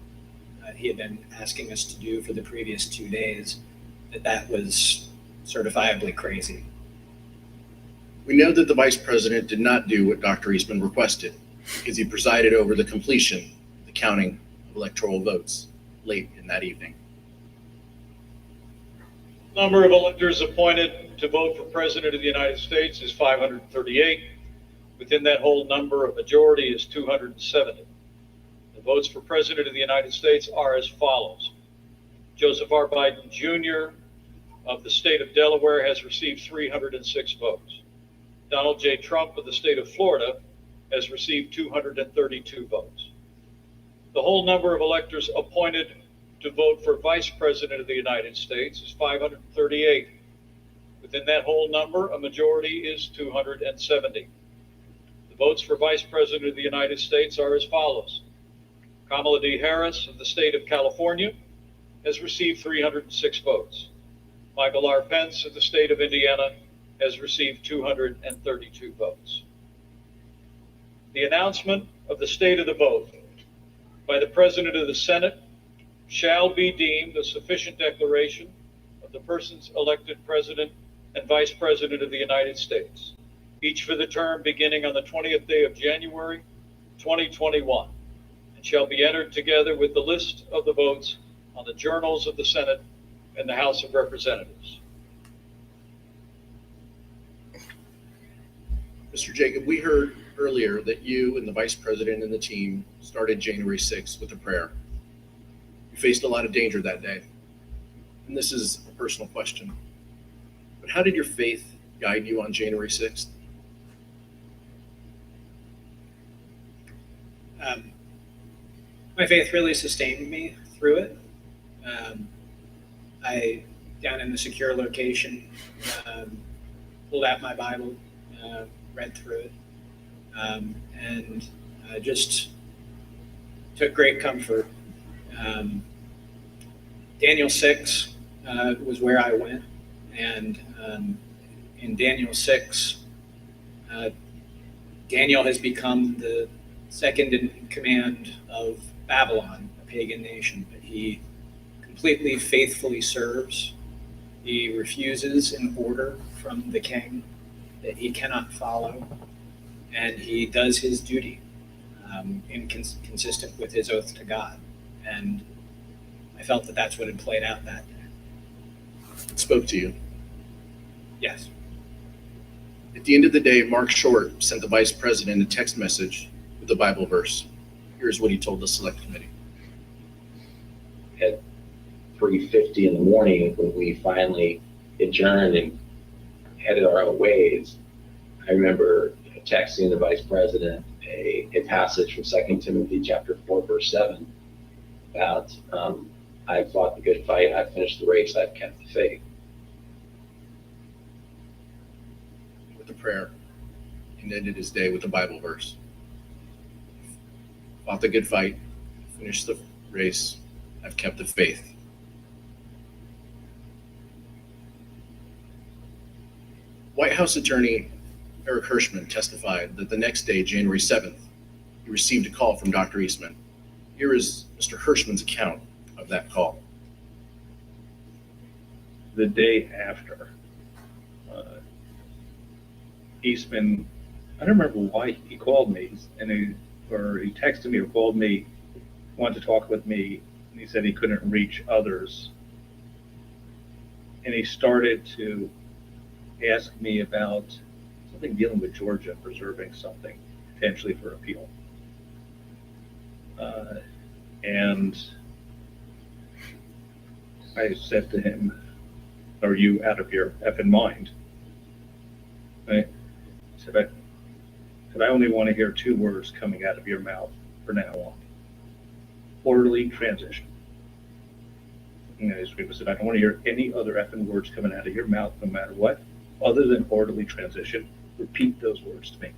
he had been asking us to do for the previous 2 days, that was certifiably crazy. We know that the Vice President did not do what Dr. Eastman requested because he presided over the completion, the counting of electoral votes late in that evening. Number of electors appointed to vote for President of the United States is 538. Within that whole number, a majority is 270. The votes for President of the United States are as follows. Joseph R. Biden Jr. of the state of Delaware has received 306 votes. Donald J. Trump of the state of Florida has received 232 votes. The whole number of electors appointed to vote for Vice President of the United States is 538. Within that whole number, a majority is 270. The votes for Vice President of the United States are as follows. Kamala D. Harris of the state of California has received 306 votes. Michael R. Pence of the state of Indiana has received 232 votes. The announcement of the state of the vote by the President of the Senate shall be deemed a sufficient declaration of the persons elected President and Vice President of the United States, each for the term beginning on the 20th day of January, 2021, and shall be entered together with the list of the votes on the journals of the Senate and the House of Representatives. Mr. Jacob, we heard earlier that you and the Vice President and the team started January 6th with a prayer. You faced a lot of danger that day, and this is a personal question, but how did your faith guide you on January 6th? My faith really sustained me through it. I, down in the secure location, pulled out my Bible, read through it, and just took great comfort. Daniel 6 was where I went, and in Daniel 6, Daniel has become the second in command of Babylon, a pagan nation, but he completely faithfully serves. He refuses an order from the king that he cannot follow, and he does his duty consistent with his oath to God. And I felt that that's what had played out that day. It spoke to you. Yes. At the end of the day, Mark Short sent the vice president a text message with a Bible verse. Here's what he told the select committee. At 3:50 in the morning, when we finally adjourned and headed our own ways, I remember texting the vice president a passage from 2 Timothy chapter 4, verse 7 about, I've fought the good fight, I've finished the race, I've kept the faith. With the prayer, and ended his day with a Bible verse. Fought the good fight, finished the race, I've kept the faith. White House attorney Eric Hirschman testified that the next day, January 7th, he received a call from Dr. Eastman. Here is Mr. Hirschman's account of that call. The day after, Eastman, I don't remember why he called me, and he texted me or called me, wanted to talk with me, and he said he couldn't reach others. And he started to ask me about something dealing with Georgia, preserving something potentially for appeal. And I said to him, are you out of your effing mind? Right? I said, I only want to hear two words coming out of your mouth from now on. Orderly transition. And I said, I don't want to hear any other effing words coming out of your mouth, no matter what, other than orderly transition. Repeat those words to me.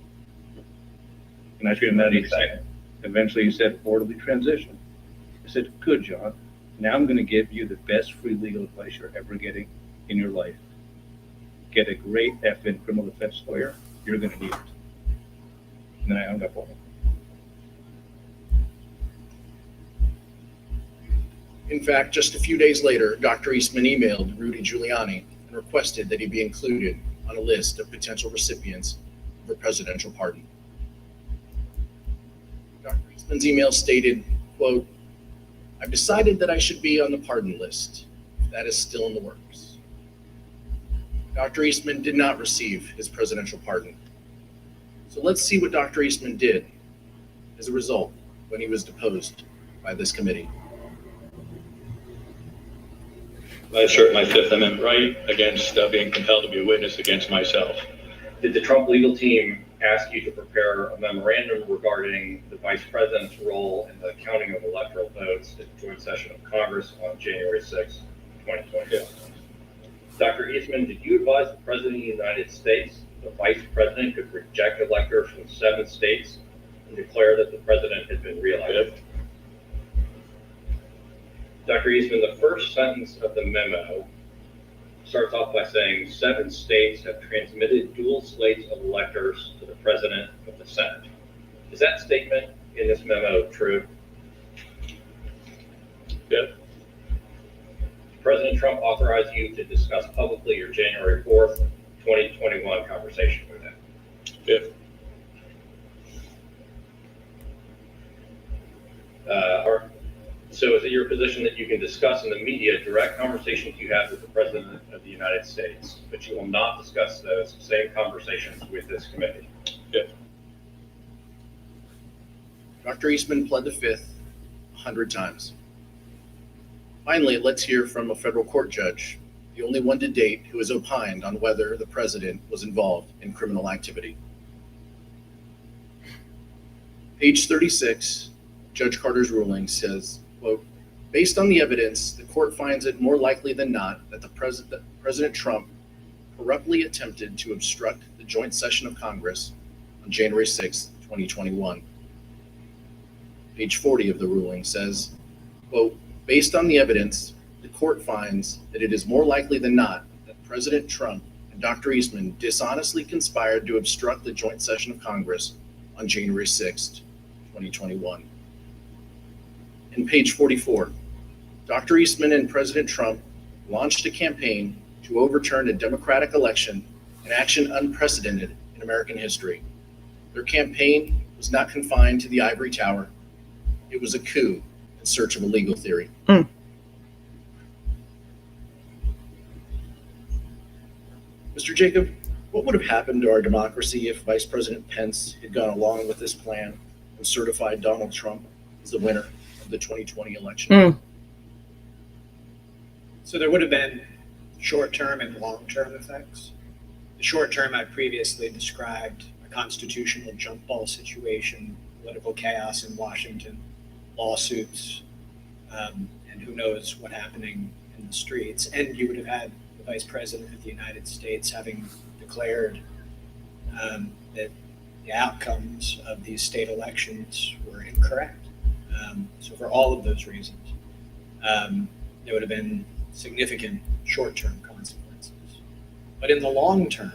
And I screamed that eventually he said, orderly transition. I said, good, John. Now I'm going to give you the best free legal advice you're ever getting in your life. Get a great effing criminal defense lawyer. You're going to need it. And then I hung up on him. In fact, just a few days later, Dr. Eastman emailed Rudy Giuliani and requested that he be included on a list of potential recipients of a presidential pardon. Dr. Eastman's email stated, quote, I've decided that I should be on the pardon list. That is still in the works. Dr. Eastman did not receive his presidential pardon. So let's see what Dr. Eastman did as a result when he was deposed by this committee. I assert my Fifth Amendment right against being compelled to be a witness against myself. Did the Trump legal team ask you to prepare a memorandum regarding the vice president's role in the counting of electoral votes at the joint session of Congress on January 6, 2022? Yes. Dr. Eastman, did you advise the President of the United States the vice president could reject electors from 7 states and declare that the president had been reelected? Yep. Dr. Eastman, the first sentence of the memo starts off by saying 7 states have transmitted dual slates of electors to the president of the Senate. Is that statement in this memo true? Yep. President Trump authorized you to discuss publicly your January 4th, 2021 conversation with him. Yep. So is it your position that you can discuss in the media direct conversations you had with the President of the United States, but you will not discuss those same conversations with this committee? Yep. Dr. Eastman pled the Fifth 100 times. Finally, let's hear from a federal court judge, the only one to date who has opined on whether the president was involved in criminal activity. Page 36, Judge Carter's ruling says, quote, based on the evidence, the court finds it more likely than not that President Trump corruptly attempted to obstruct the joint session of Congress on January 6, 2021. Page 40 of the ruling says, quote, based on the evidence, the court finds that it is more likely than not that President Trump and Dr. Eastman dishonestly conspired to obstruct the joint session of Congress on January 6, 2021. In page 44, Dr. Eastman and President Trump launched a campaign to overturn a democratic election, an action unprecedented in American history. Their campaign was not confined to the ivory tower. It was a coup in search of a legal theory. Mr. Jacob, what would have happened to our democracy if Vice President Pence had gone along with this plan and certified Donald Trump as the winner of the 2020 election? So there would have been short-term and long-term effects. The short-term I previously described, a constitutional jump ball situation, political chaos in Washington, lawsuits, and who knows what happening in the streets. And you would have had the Vice President of the United States having declared that the outcomes of these state elections were incorrect. So for all of those reasons, there would have been significant short-term consequences. But in the long term,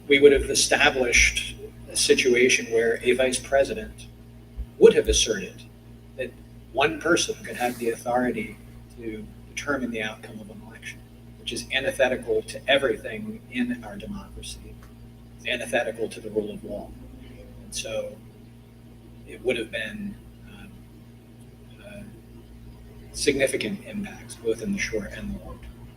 we would have established a situation where a vice president would have asserted that one person could have the authority to determine the outcome of an election, which is antithetical to everything in our democracy. It's antithetical to the rule of law. And so it would have been significant impacts, both in the short and the long term.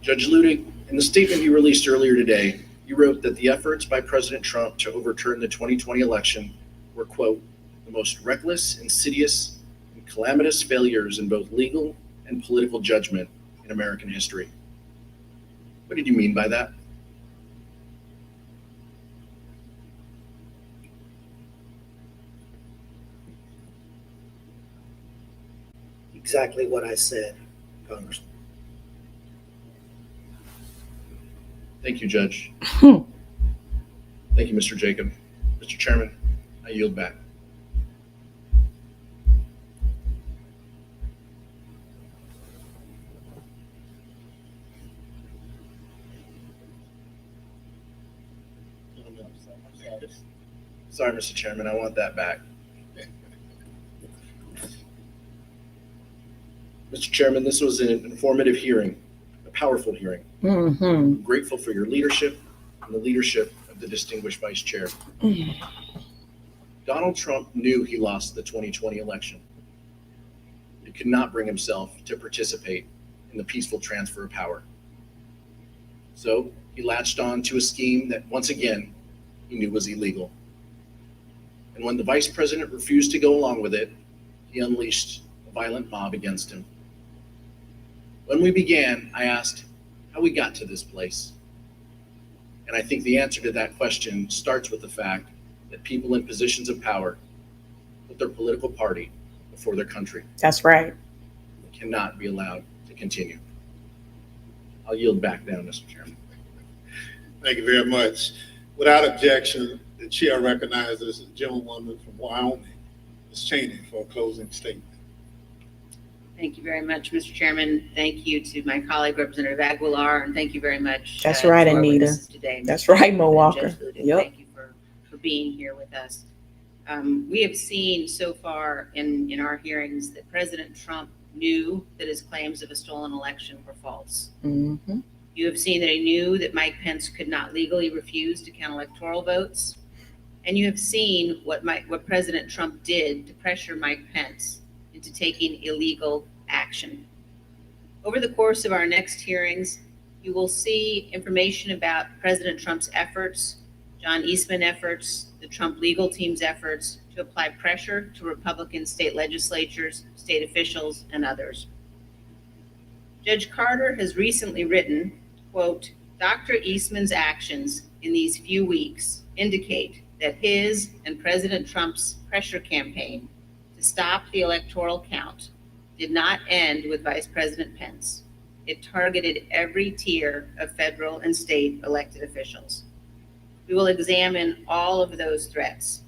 Judge Ludig, in the statement you released earlier today, you wrote that the efforts by President Trump to overturn the 2020 election were, quote, the most reckless, insidious, and calamitous failures in both legal and political judgment in American history. What did you mean by that? Exactly what I said, Congressman. Thank you, Judge. Thank you, Mr. Jacob. Mr. Chairman, I yield back. Sorry, Mr. Chairman, I want that back. Mr. Chairman, this was an informative hearing, a powerful hearing. I'm grateful for your leadership and the leadership of the distinguished Vice Chair. Donald Trump knew he lost the 2020 election. He could not bring himself to participate in the peaceful transfer of power. So he latched on to a scheme that, once again, he knew was illegal. And when the Vice President refused to go along with it, he unleashed a violent mob against him. When we began, I asked how we got to this place. And I think the answer to that question starts with the fact that people in positions of power put their political party before their country. That's right. It cannot be allowed to continue. I'll yield back now, Mr. Chairman. Thank you very much. Without objection, the chair recognizes the gentlewoman from Wyoming, Ms. Cheney, for a closing statement. Thank you very much, Mr. Chairman. Thank you to my colleague, Representative Aguilar, and thank you very much. That's right, to our Anita. witnesses today. That's right, Mo Walker. Judge Ludig, Yep. Thank you for being here with us. We have seen so far in our hearings that President Trump knew that his claims of a stolen election were false. Mm-hmm. You have seen that he knew that Mike Pence could not legally refuse to count electoral votes. And you have seen what President Trump did to pressure Mike Pence into taking illegal action. Over the course of our next hearings, you will see information about President Trump's efforts, John Eastman efforts, the Trump legal team's efforts to apply pressure to Republican state legislatures, state officials, and others. Judge Carter has recently written, quote, Dr. Eastman's actions in these few weeks indicate that his and President Trump's pressure campaign to stop the electoral count did not end with Vice President Pence. It targeted every tier of federal and state elected officials. We will examine all of those threats,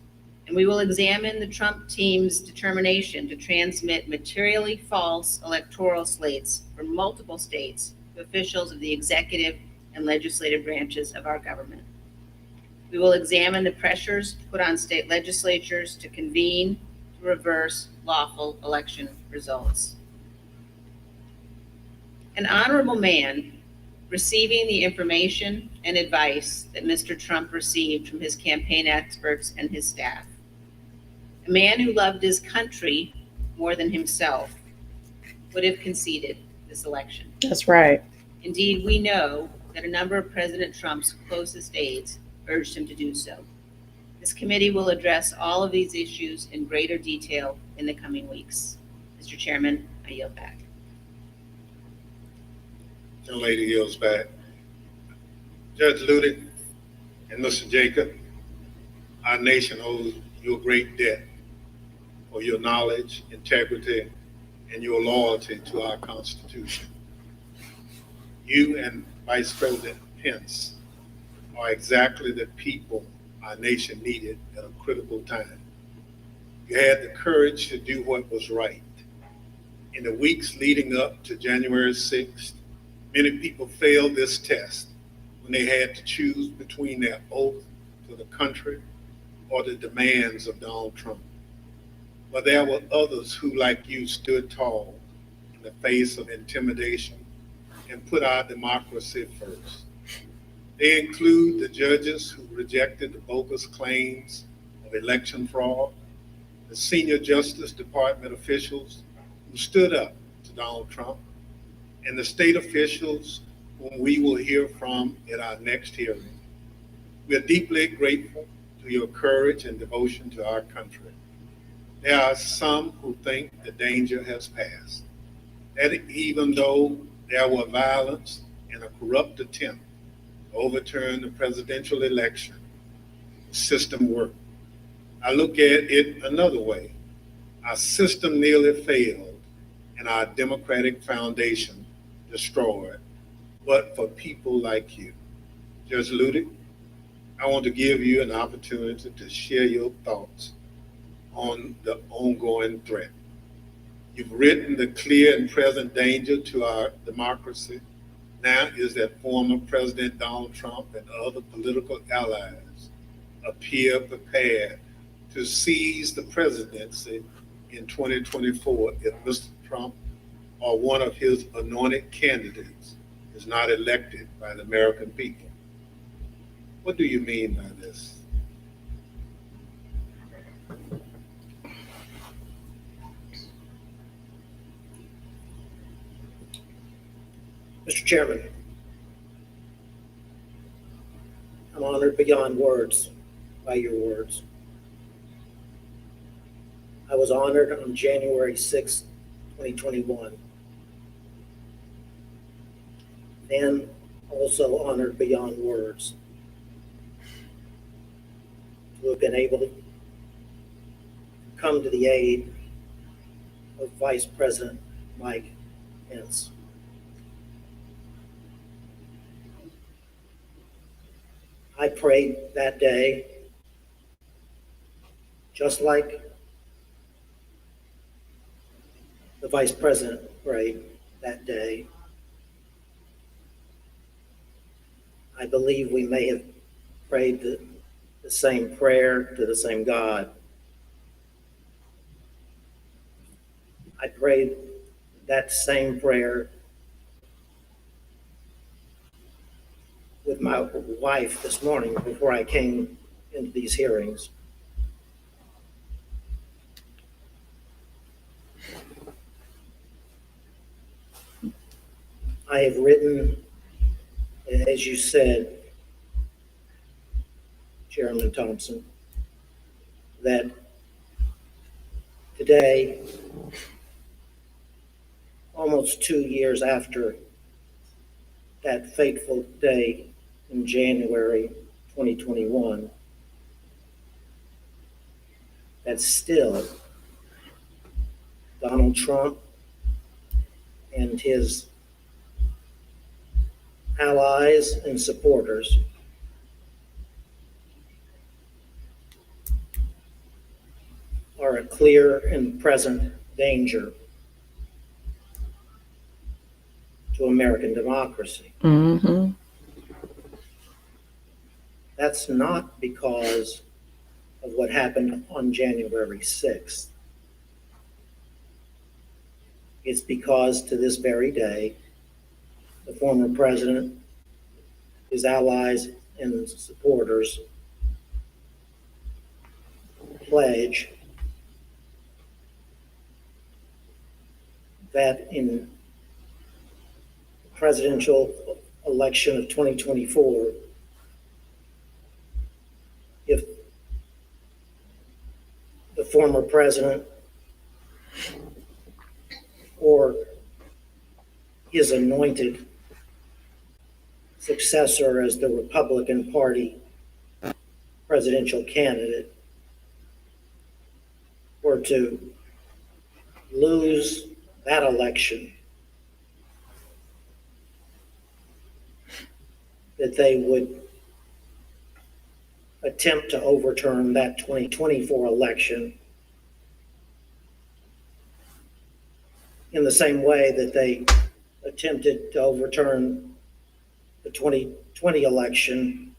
and we will examine the Trump team's determination to transmit materially false electoral slates from multiple states to officials of the executive and legislative branches of our government. We will examine the pressures put on state legislatures to convene to reverse lawful election results. An honorable man, receiving the information and advice that Mr. Trump received from his campaign experts and his staff. A man who loved his country more than himself would have conceded this election. That's right. Indeed, we know that a number of President Trump's closest aides urged him to do so. This committee will address all of these issues in greater detail in the coming weeks. Mr. Chairman, I yield back. Young lady yields back. Judge Ludick and Mr. Jacob, our nation owes you a great debt for your knowledge, integrity, and your loyalty to our Constitution. You and Vice President Pence are exactly the people our nation needed at a critical time. You had the courage to do what was right. In the weeks leading up to January 6th, many people failed this test when they had to choose between their oath to the country or the demands of Donald Trump. But there were others who, like you, stood tall in the face of intimidation and put our democracy first. They include the judges who rejected the bogus claims of election fraud, the senior Justice Department officials who stood up to Donald Trump, and the state officials whom we will hear from at our next hearing. We are deeply grateful to your courage and devotion to our country. There are some who think the danger has passed, that even though there were violence and a corrupt attempt to overturn the presidential election, the system worked. I look at it another way. Our system nearly failed and our democratic foundation destroyed, but for people like you. Judge Ludick, I want to give you an opportunity to share your thoughts on the ongoing threat. You've written the clear and present danger to our democracy. Now is that former President Donald Trump and other political allies appear prepared to seize the presidency in 2024 if Mr. Trump or one of his anointed candidates is not elected by the American people. What do you mean by this? Mr. Chairman, I'm honored beyond words by your words. I was honored on January 6, 2021. Then also honored beyond words to have been able to come to the aid of Vice President Mike Pence. I prayed that day, just like the Vice President prayed that day. I believe we may have prayed the same prayer to the same God. I prayed that same prayer with my wife this morning before I came into these hearings. I have written, as you said, Chairman Thompson, that today, almost 2 years after that fateful day in January 2021, that still Donald Trump and his allies and supporters are a clear and present danger to American democracy. Mm-hmm. That's not because of what happened on January 6th. It's because to this very day, the former president, his allies and supporters pledge that in the presidential election of 2024, if the former president or his anointed successor as the Republican Party presidential candidate were to lose that election, that they would attempt to overturn that 2024 election in the same way that they attempted to overturn the 2020 election,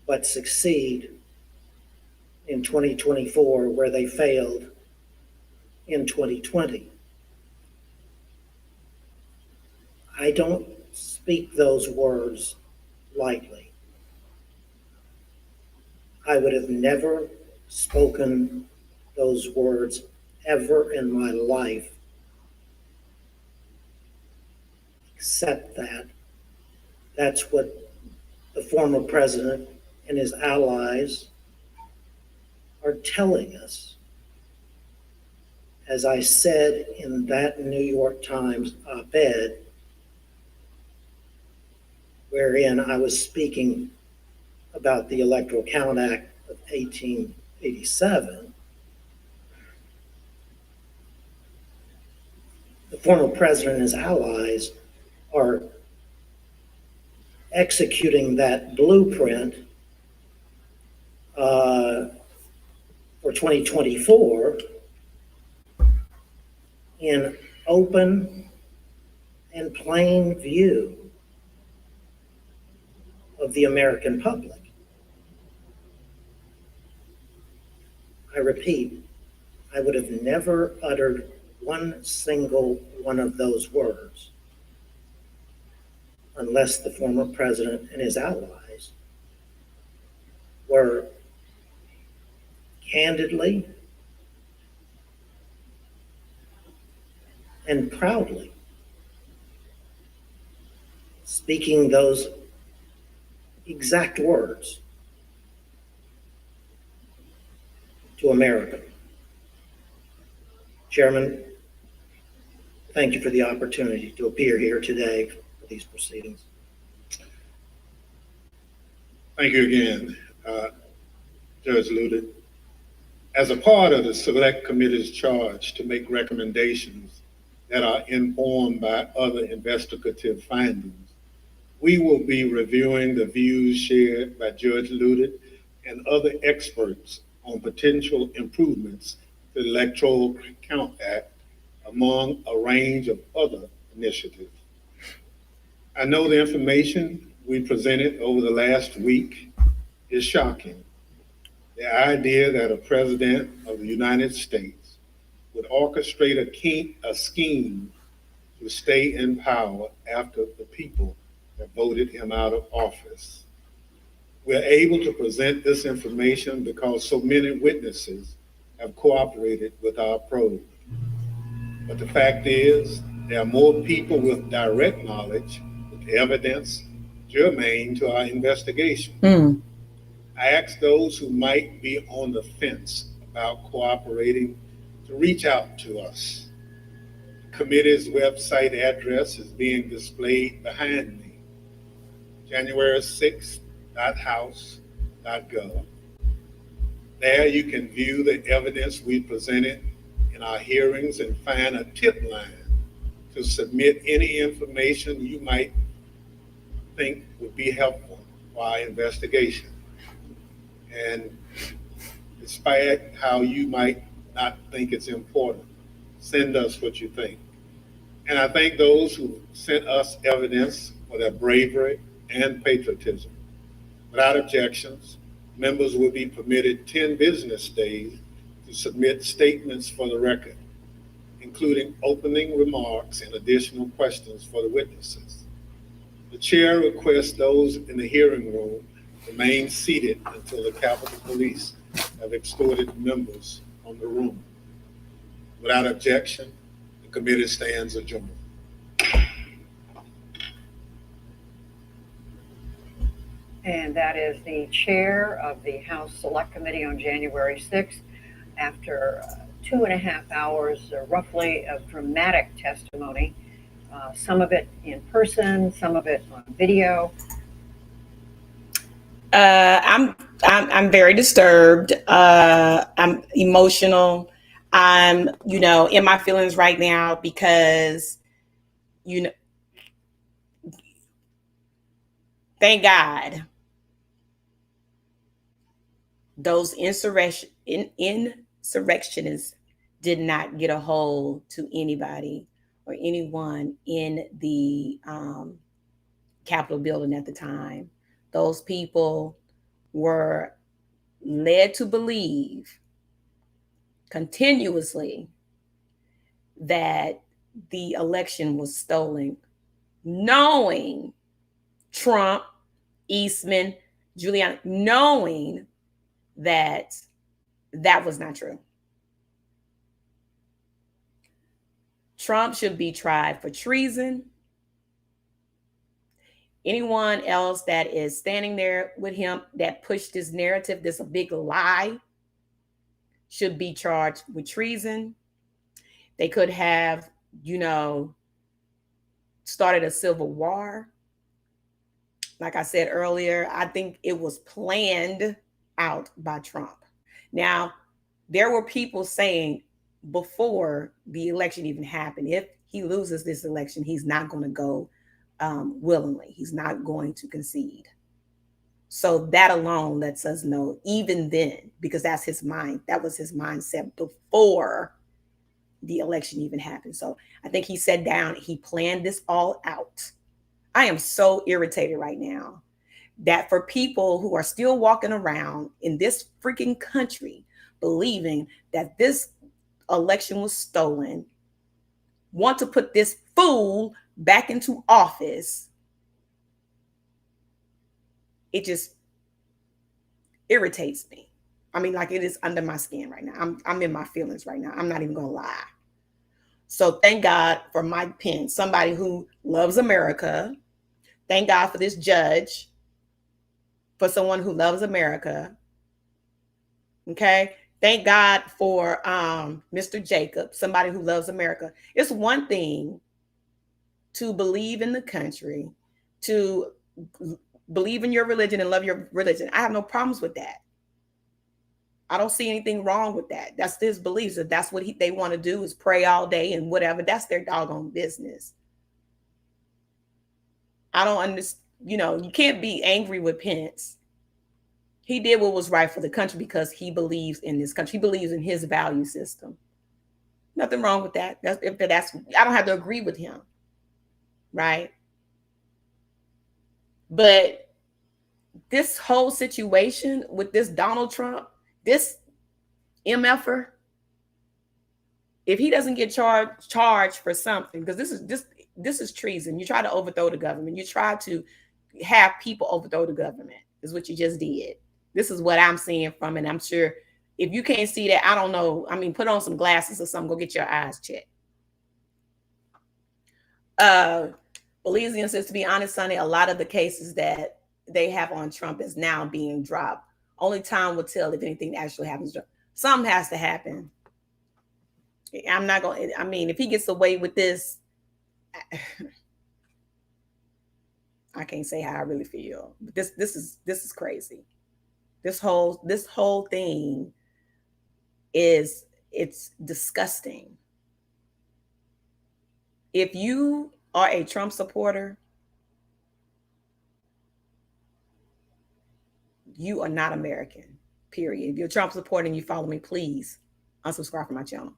but succeed in 2024 where they failed in 2020. I don't speak those words lightly. I would have never spoken those words ever in my life, except that that's what the former president and his allies are telling us. As I said in that New York Times op-ed, wherein I was speaking about the Electoral Count Act of 1887, the former president and his allies are executing that blueprint for 2024 in open and plain view of the American public. I repeat, I would have never uttered one single one of those words unless the former president and his allies were candidly and proudly speaking those exact words to America. Chairman, thank you for the opportunity to appear here today for these proceedings. Thank you again, Judge Ludin. As a part of the Select Committee's charge to make recommendations that are informed by other investigative findings, we will be reviewing the views shared by Judge Ludin and other experts on potential improvements to the Electoral Count Act, among a range of other initiatives. I know the information we presented over the last week is shocking. The idea that a president of the United States would orchestrate a scheme to stay in power after the people that voted him out of office. We're able to present this information because so many witnesses have cooperated with our probe. But the fact is, there are more people with direct knowledge, with evidence germane to our investigation. I ask those who might be on the fence about cooperating to reach out to us. The committee's website address is being displayed behind me, January6.house.gov. There you can view the evidence we presented in our hearings and find a tip line to submit any information you might think would be helpful for our investigation. And despite how you might not think it's important. Send us what you think. And I thank those who sent us evidence for their bravery and patriotism. Without objections, members will be permitted 10 business days to submit statements for the record, including opening remarks and additional questions for the witnesses. The chair requests those in the hearing room remain seated until the Capitol Police have escorted members from the room. Without objection, the committee stands adjourned. And that is the chair of the House Select Committee on January 6th. After 2.5 hours, roughly, of dramatic testimony, some of it in person, some of it on video. I'm very disturbed. I'm emotional. I'm, in my feelings right now because, thank God those insurrectionists did not get a hold to anybody or anyone in the Capitol building at the time. Those people were led to believe continuously that the election was stolen, knowing Trump, Eastman, Giuliani, knowing that that was not true. Trump should be tried for treason. Anyone else that is standing there with him that pushed this narrative, this a big lie, should be charged with treason. They could have, started a civil war. Like I said earlier, I think it was planned out by Trump. Now, there were people saying before the election even happened, if he loses this election, he's not going to go willingly. He's not going to concede. So that alone lets us know, even then, because that's his mind. That was his mindset before the election even happened. So I think he sat down, he planned this all out. I am so irritated right now that for people who are still walking around in this freaking country believing that this election was stolen, want to put this fool back into office, it just irritates me. I mean, like, it is under my skin right now. I'm in my feelings right now. I'm not even gonna lie. So thank God for Mike Pence, somebody who loves America. Thank God for this judge, for someone who loves America. Okay. Thank God for Mr. Jacob, somebody who loves America. It's one thing to believe in the country, to believe in your religion and love your religion. I have no problems with that. I don't see anything wrong with that. That's his beliefs. If that's what they want to do, is pray all day and whatever. That's their doggone business. I don't understand. You can't be angry with Pence. He did what was right for the country because he believes in this country. He believes in his value system. Nothing wrong with that. I don't have to agree with him. Right? But this whole situation with this Donald Trump, this MFer, if he doesn't get charged for something, because this is treason. You try to overthrow the government. You try to have people overthrow the government, is what you just did. This is what I'm seeing from it. I'm sure if you can't see that, I don't know. I mean, put on some glasses or something. Go get your eyes checked. Belizean says, to be honest, Sonny, a lot of the cases that they have on Trump is now being dropped. Only time will tell if anything actually happens. Something has to happen. I'm not going to, I mean, if he gets away with this, I can't say how I really feel. But this is crazy. This whole thing it's disgusting. If you are a Trump supporter, you are not American. period. If you're a Trump supporter and you follow me, please unsubscribe from my channel.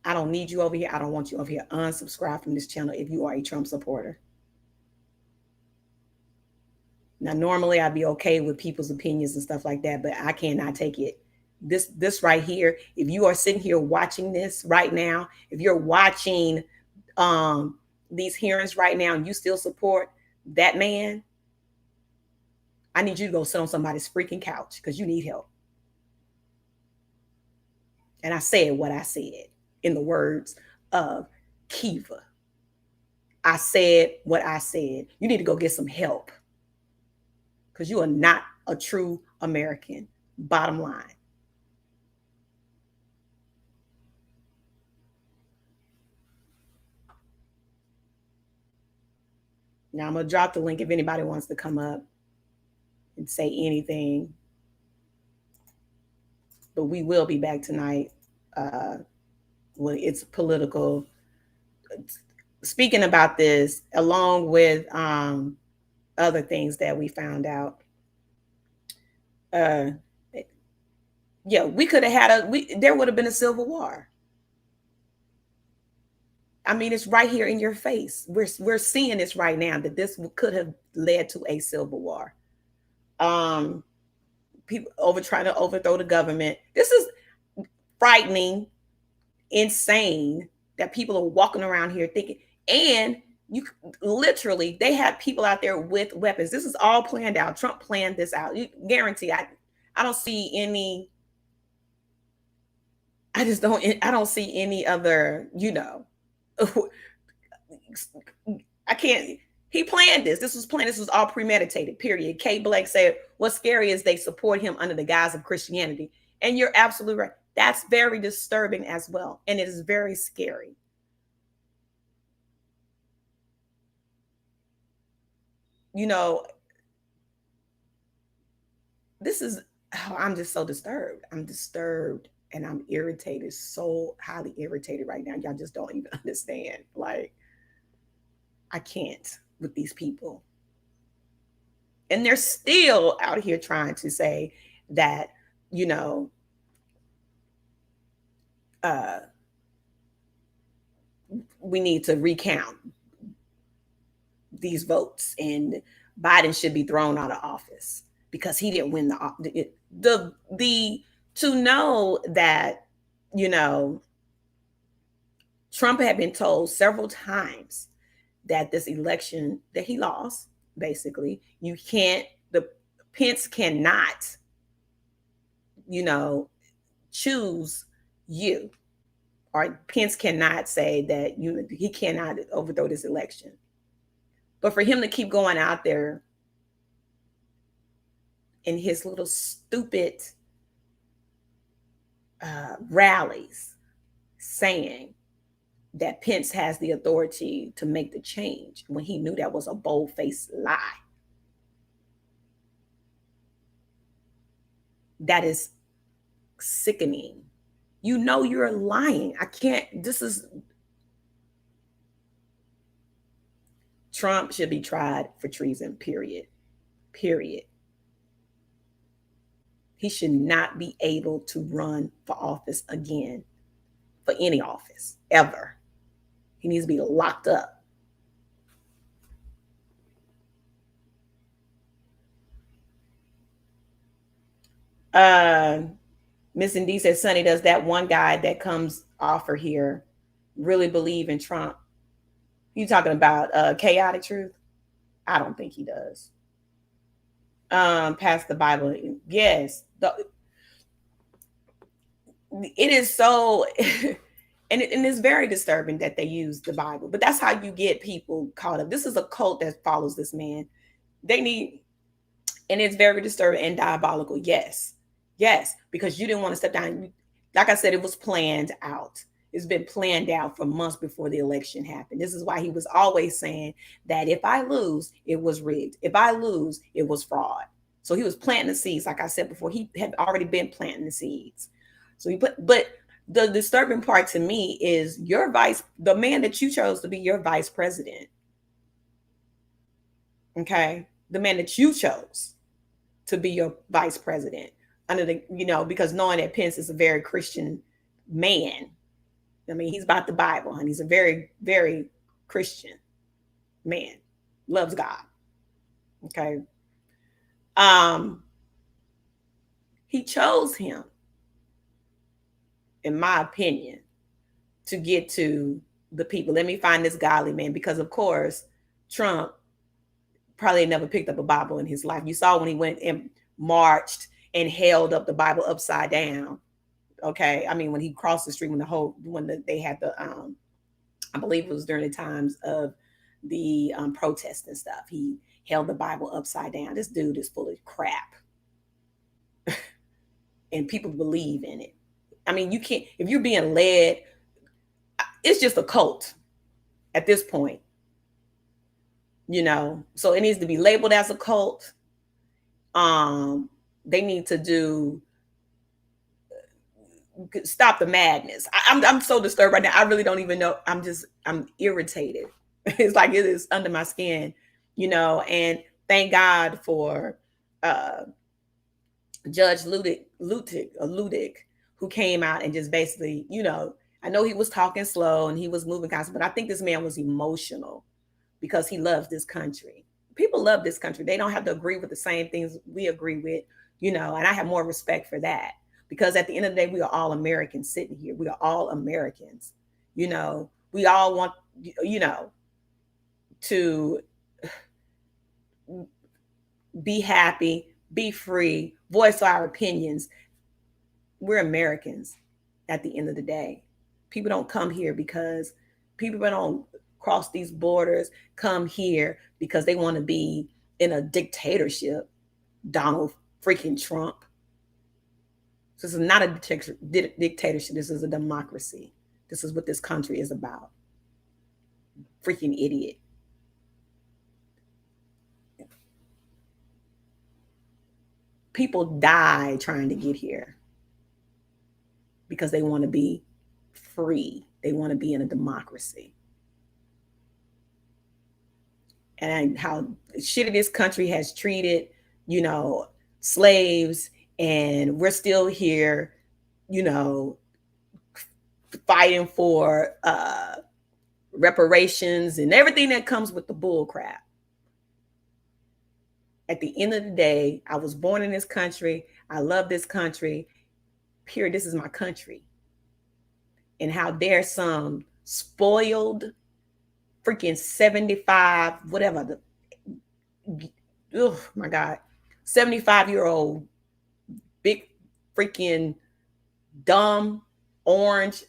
I don't need you over here. I don't want you over here. Unsubscribe from this channel if you are a Trump supporter. Now, normally I'd be okay with people's opinions and stuff like that, but I cannot take it. This right here, if you are sitting here watching this right now, if you're watching these hearings right now and you still support that man, I need you to go sit on somebody's freaking couch because you need help. And I said what I said in the words of Kiva. I said what I said. You need to go get some help because you are not a true American. Bottom line. Now I'm going to drop the link if anybody wants to come up and say anything. But we will be back tonight when it's political. Speaking about this, along with other things that we found out. Yeah, we could have had there would have been a civil war. I mean, it's right here in your face. We're seeing this right now, that this could have led to a civil war. People trying to overthrow the government. This is frightening, insane that people are walking around here thinking, and you literally, they have people out there with weapons. This is all planned out. Trump planned this out. You guarantee. I don't see any. I don't see any other, I can't. He planned this. This was planned. This was all premeditated, period. Kay Blake said, what's scary is they support him under the guise of Christianity. And you're absolutely right. That's very disturbing as well. And it is very scary. I'm just so disturbed. I'm disturbed and I'm irritated, so highly irritated right now. Y'all just don't even understand. Like, I can't with these people. And they're still out here trying to say that, we need to recount these votes and Biden should be thrown out of office because he didn't win to know that, Trump had been told several times that this election that he lost, basically, Pence cannot, choose you, or Pence cannot say that he cannot overthrow this election. But for him to keep going out there in his little stupid rallies saying that Pence has the authority to make the change when he knew that was a bold-faced lie. That is sickening. You're lying. Trump should be tried for treason, period. Period. He should not be able to run for office again, for any office, ever. He needs to be locked up. Miss Indy says, Sonny, does that one guy that comes offer here really believe in Trump? You talking about chaotic truth? I don't think he does. Past the Bible. Yes. It is so, and it's very disturbing that they use the Bible, but that's how you get people caught up. This is a cult that follows this man. And it's very disturbing and diabolical. Yes, because you didn't want to step down. Like I said, it was planned out. It's been planned out for months before the election happened. This is why he was always saying that if I lose, it was rigged. If I lose, it was fraud. So he was planting the seeds. Like I said before, he had already been planting the seeds. So but the disturbing part to me is the man that you chose to be your vice president. Okay. the man that you chose to be your vice president under the, because knowing that Pence is a very Christian man. I mean, he's about the Bible, and he's a very, very Christian man, loves God. Okay. He chose him, in my opinion, to get to the people. Let me find this godly man, because of course, Trump probably never picked up a Bible in his life. You saw when he went and marched and held up the Bible upside down. Okay. I mean, when he crossed the street, they had the, I believe it was during the times of the protests and stuff, he held the Bible upside down. This dude is full of crap. And people believe in it. I mean, you can't, if you're being led, it's just a cult at this point, so it needs to be labeled as a cult. They need to stop the madness. I'm so disturbed right now. I really don't even know. I'm irritated. It's like it is under my skin, and thank God for Judge Ludick, who came out and just basically, I know he was talking slow and he was moving constantly, but I think this man was emotional because he loves this country. People love this country. They don't have to agree with the same things we agree with, and I have more respect for that, because at the end of the day, we are all Americans sitting here. We are all Americans. We all want, to be happy, be free, voice our opinions. We're Americans at the end of the day. People don't come here because people don't cross these borders, come here because they want to be in a dictatorship. Donald freaking Trump. This is not a dictatorship. This is a democracy. This is what this country is about. Freaking idiot. People die trying to get here because they want to be free. They want to be in a democracy. And how shitty this country has treated, slaves, and we're still here, fighting for reparations and everything that comes with the bull crap. At the end of the day, I was born in this country. I love this country. Period. This is my country. And how dare some spoiled freaking 75, whatever, oh my God, 75-year-old, big freaking dumb orange.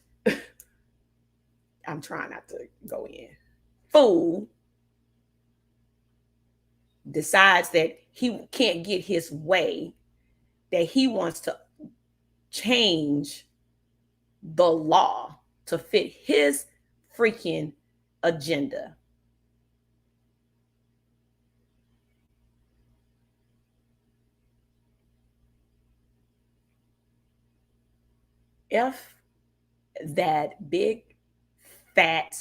I'm trying not to go in. Fool decides that he can't get his way, that he wants to change the law to fit his freaking agenda. F that big, fat,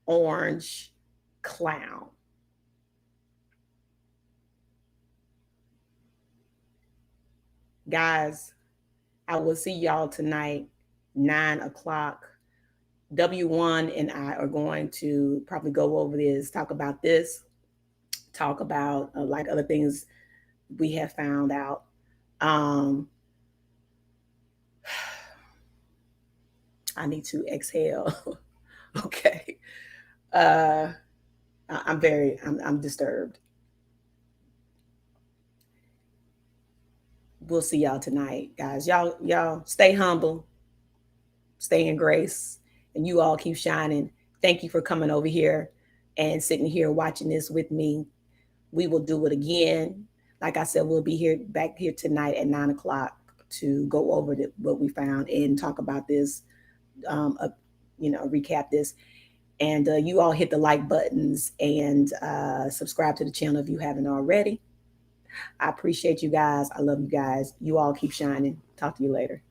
orange clown. Guys, I will see y'all tonight, 9 o'clock. W1 and I are going to probably go over this, talk about this, talk about like other things we have found out. I need to exhale. Okay. I'm disturbed. We'll see y'all tonight, guys. Y'all stay humble, stay in grace, and you all keep shining. Thank you for coming over here and sitting here watching this with me. We will do it again. Like I said, we'll be back here tonight at 9 o'clock to go over what we found and talk about this, recap this. And you all hit the like buttons and subscribe to the channel if you haven't already. I appreciate you guys. I love you guys. You all keep shining. Talk to you later.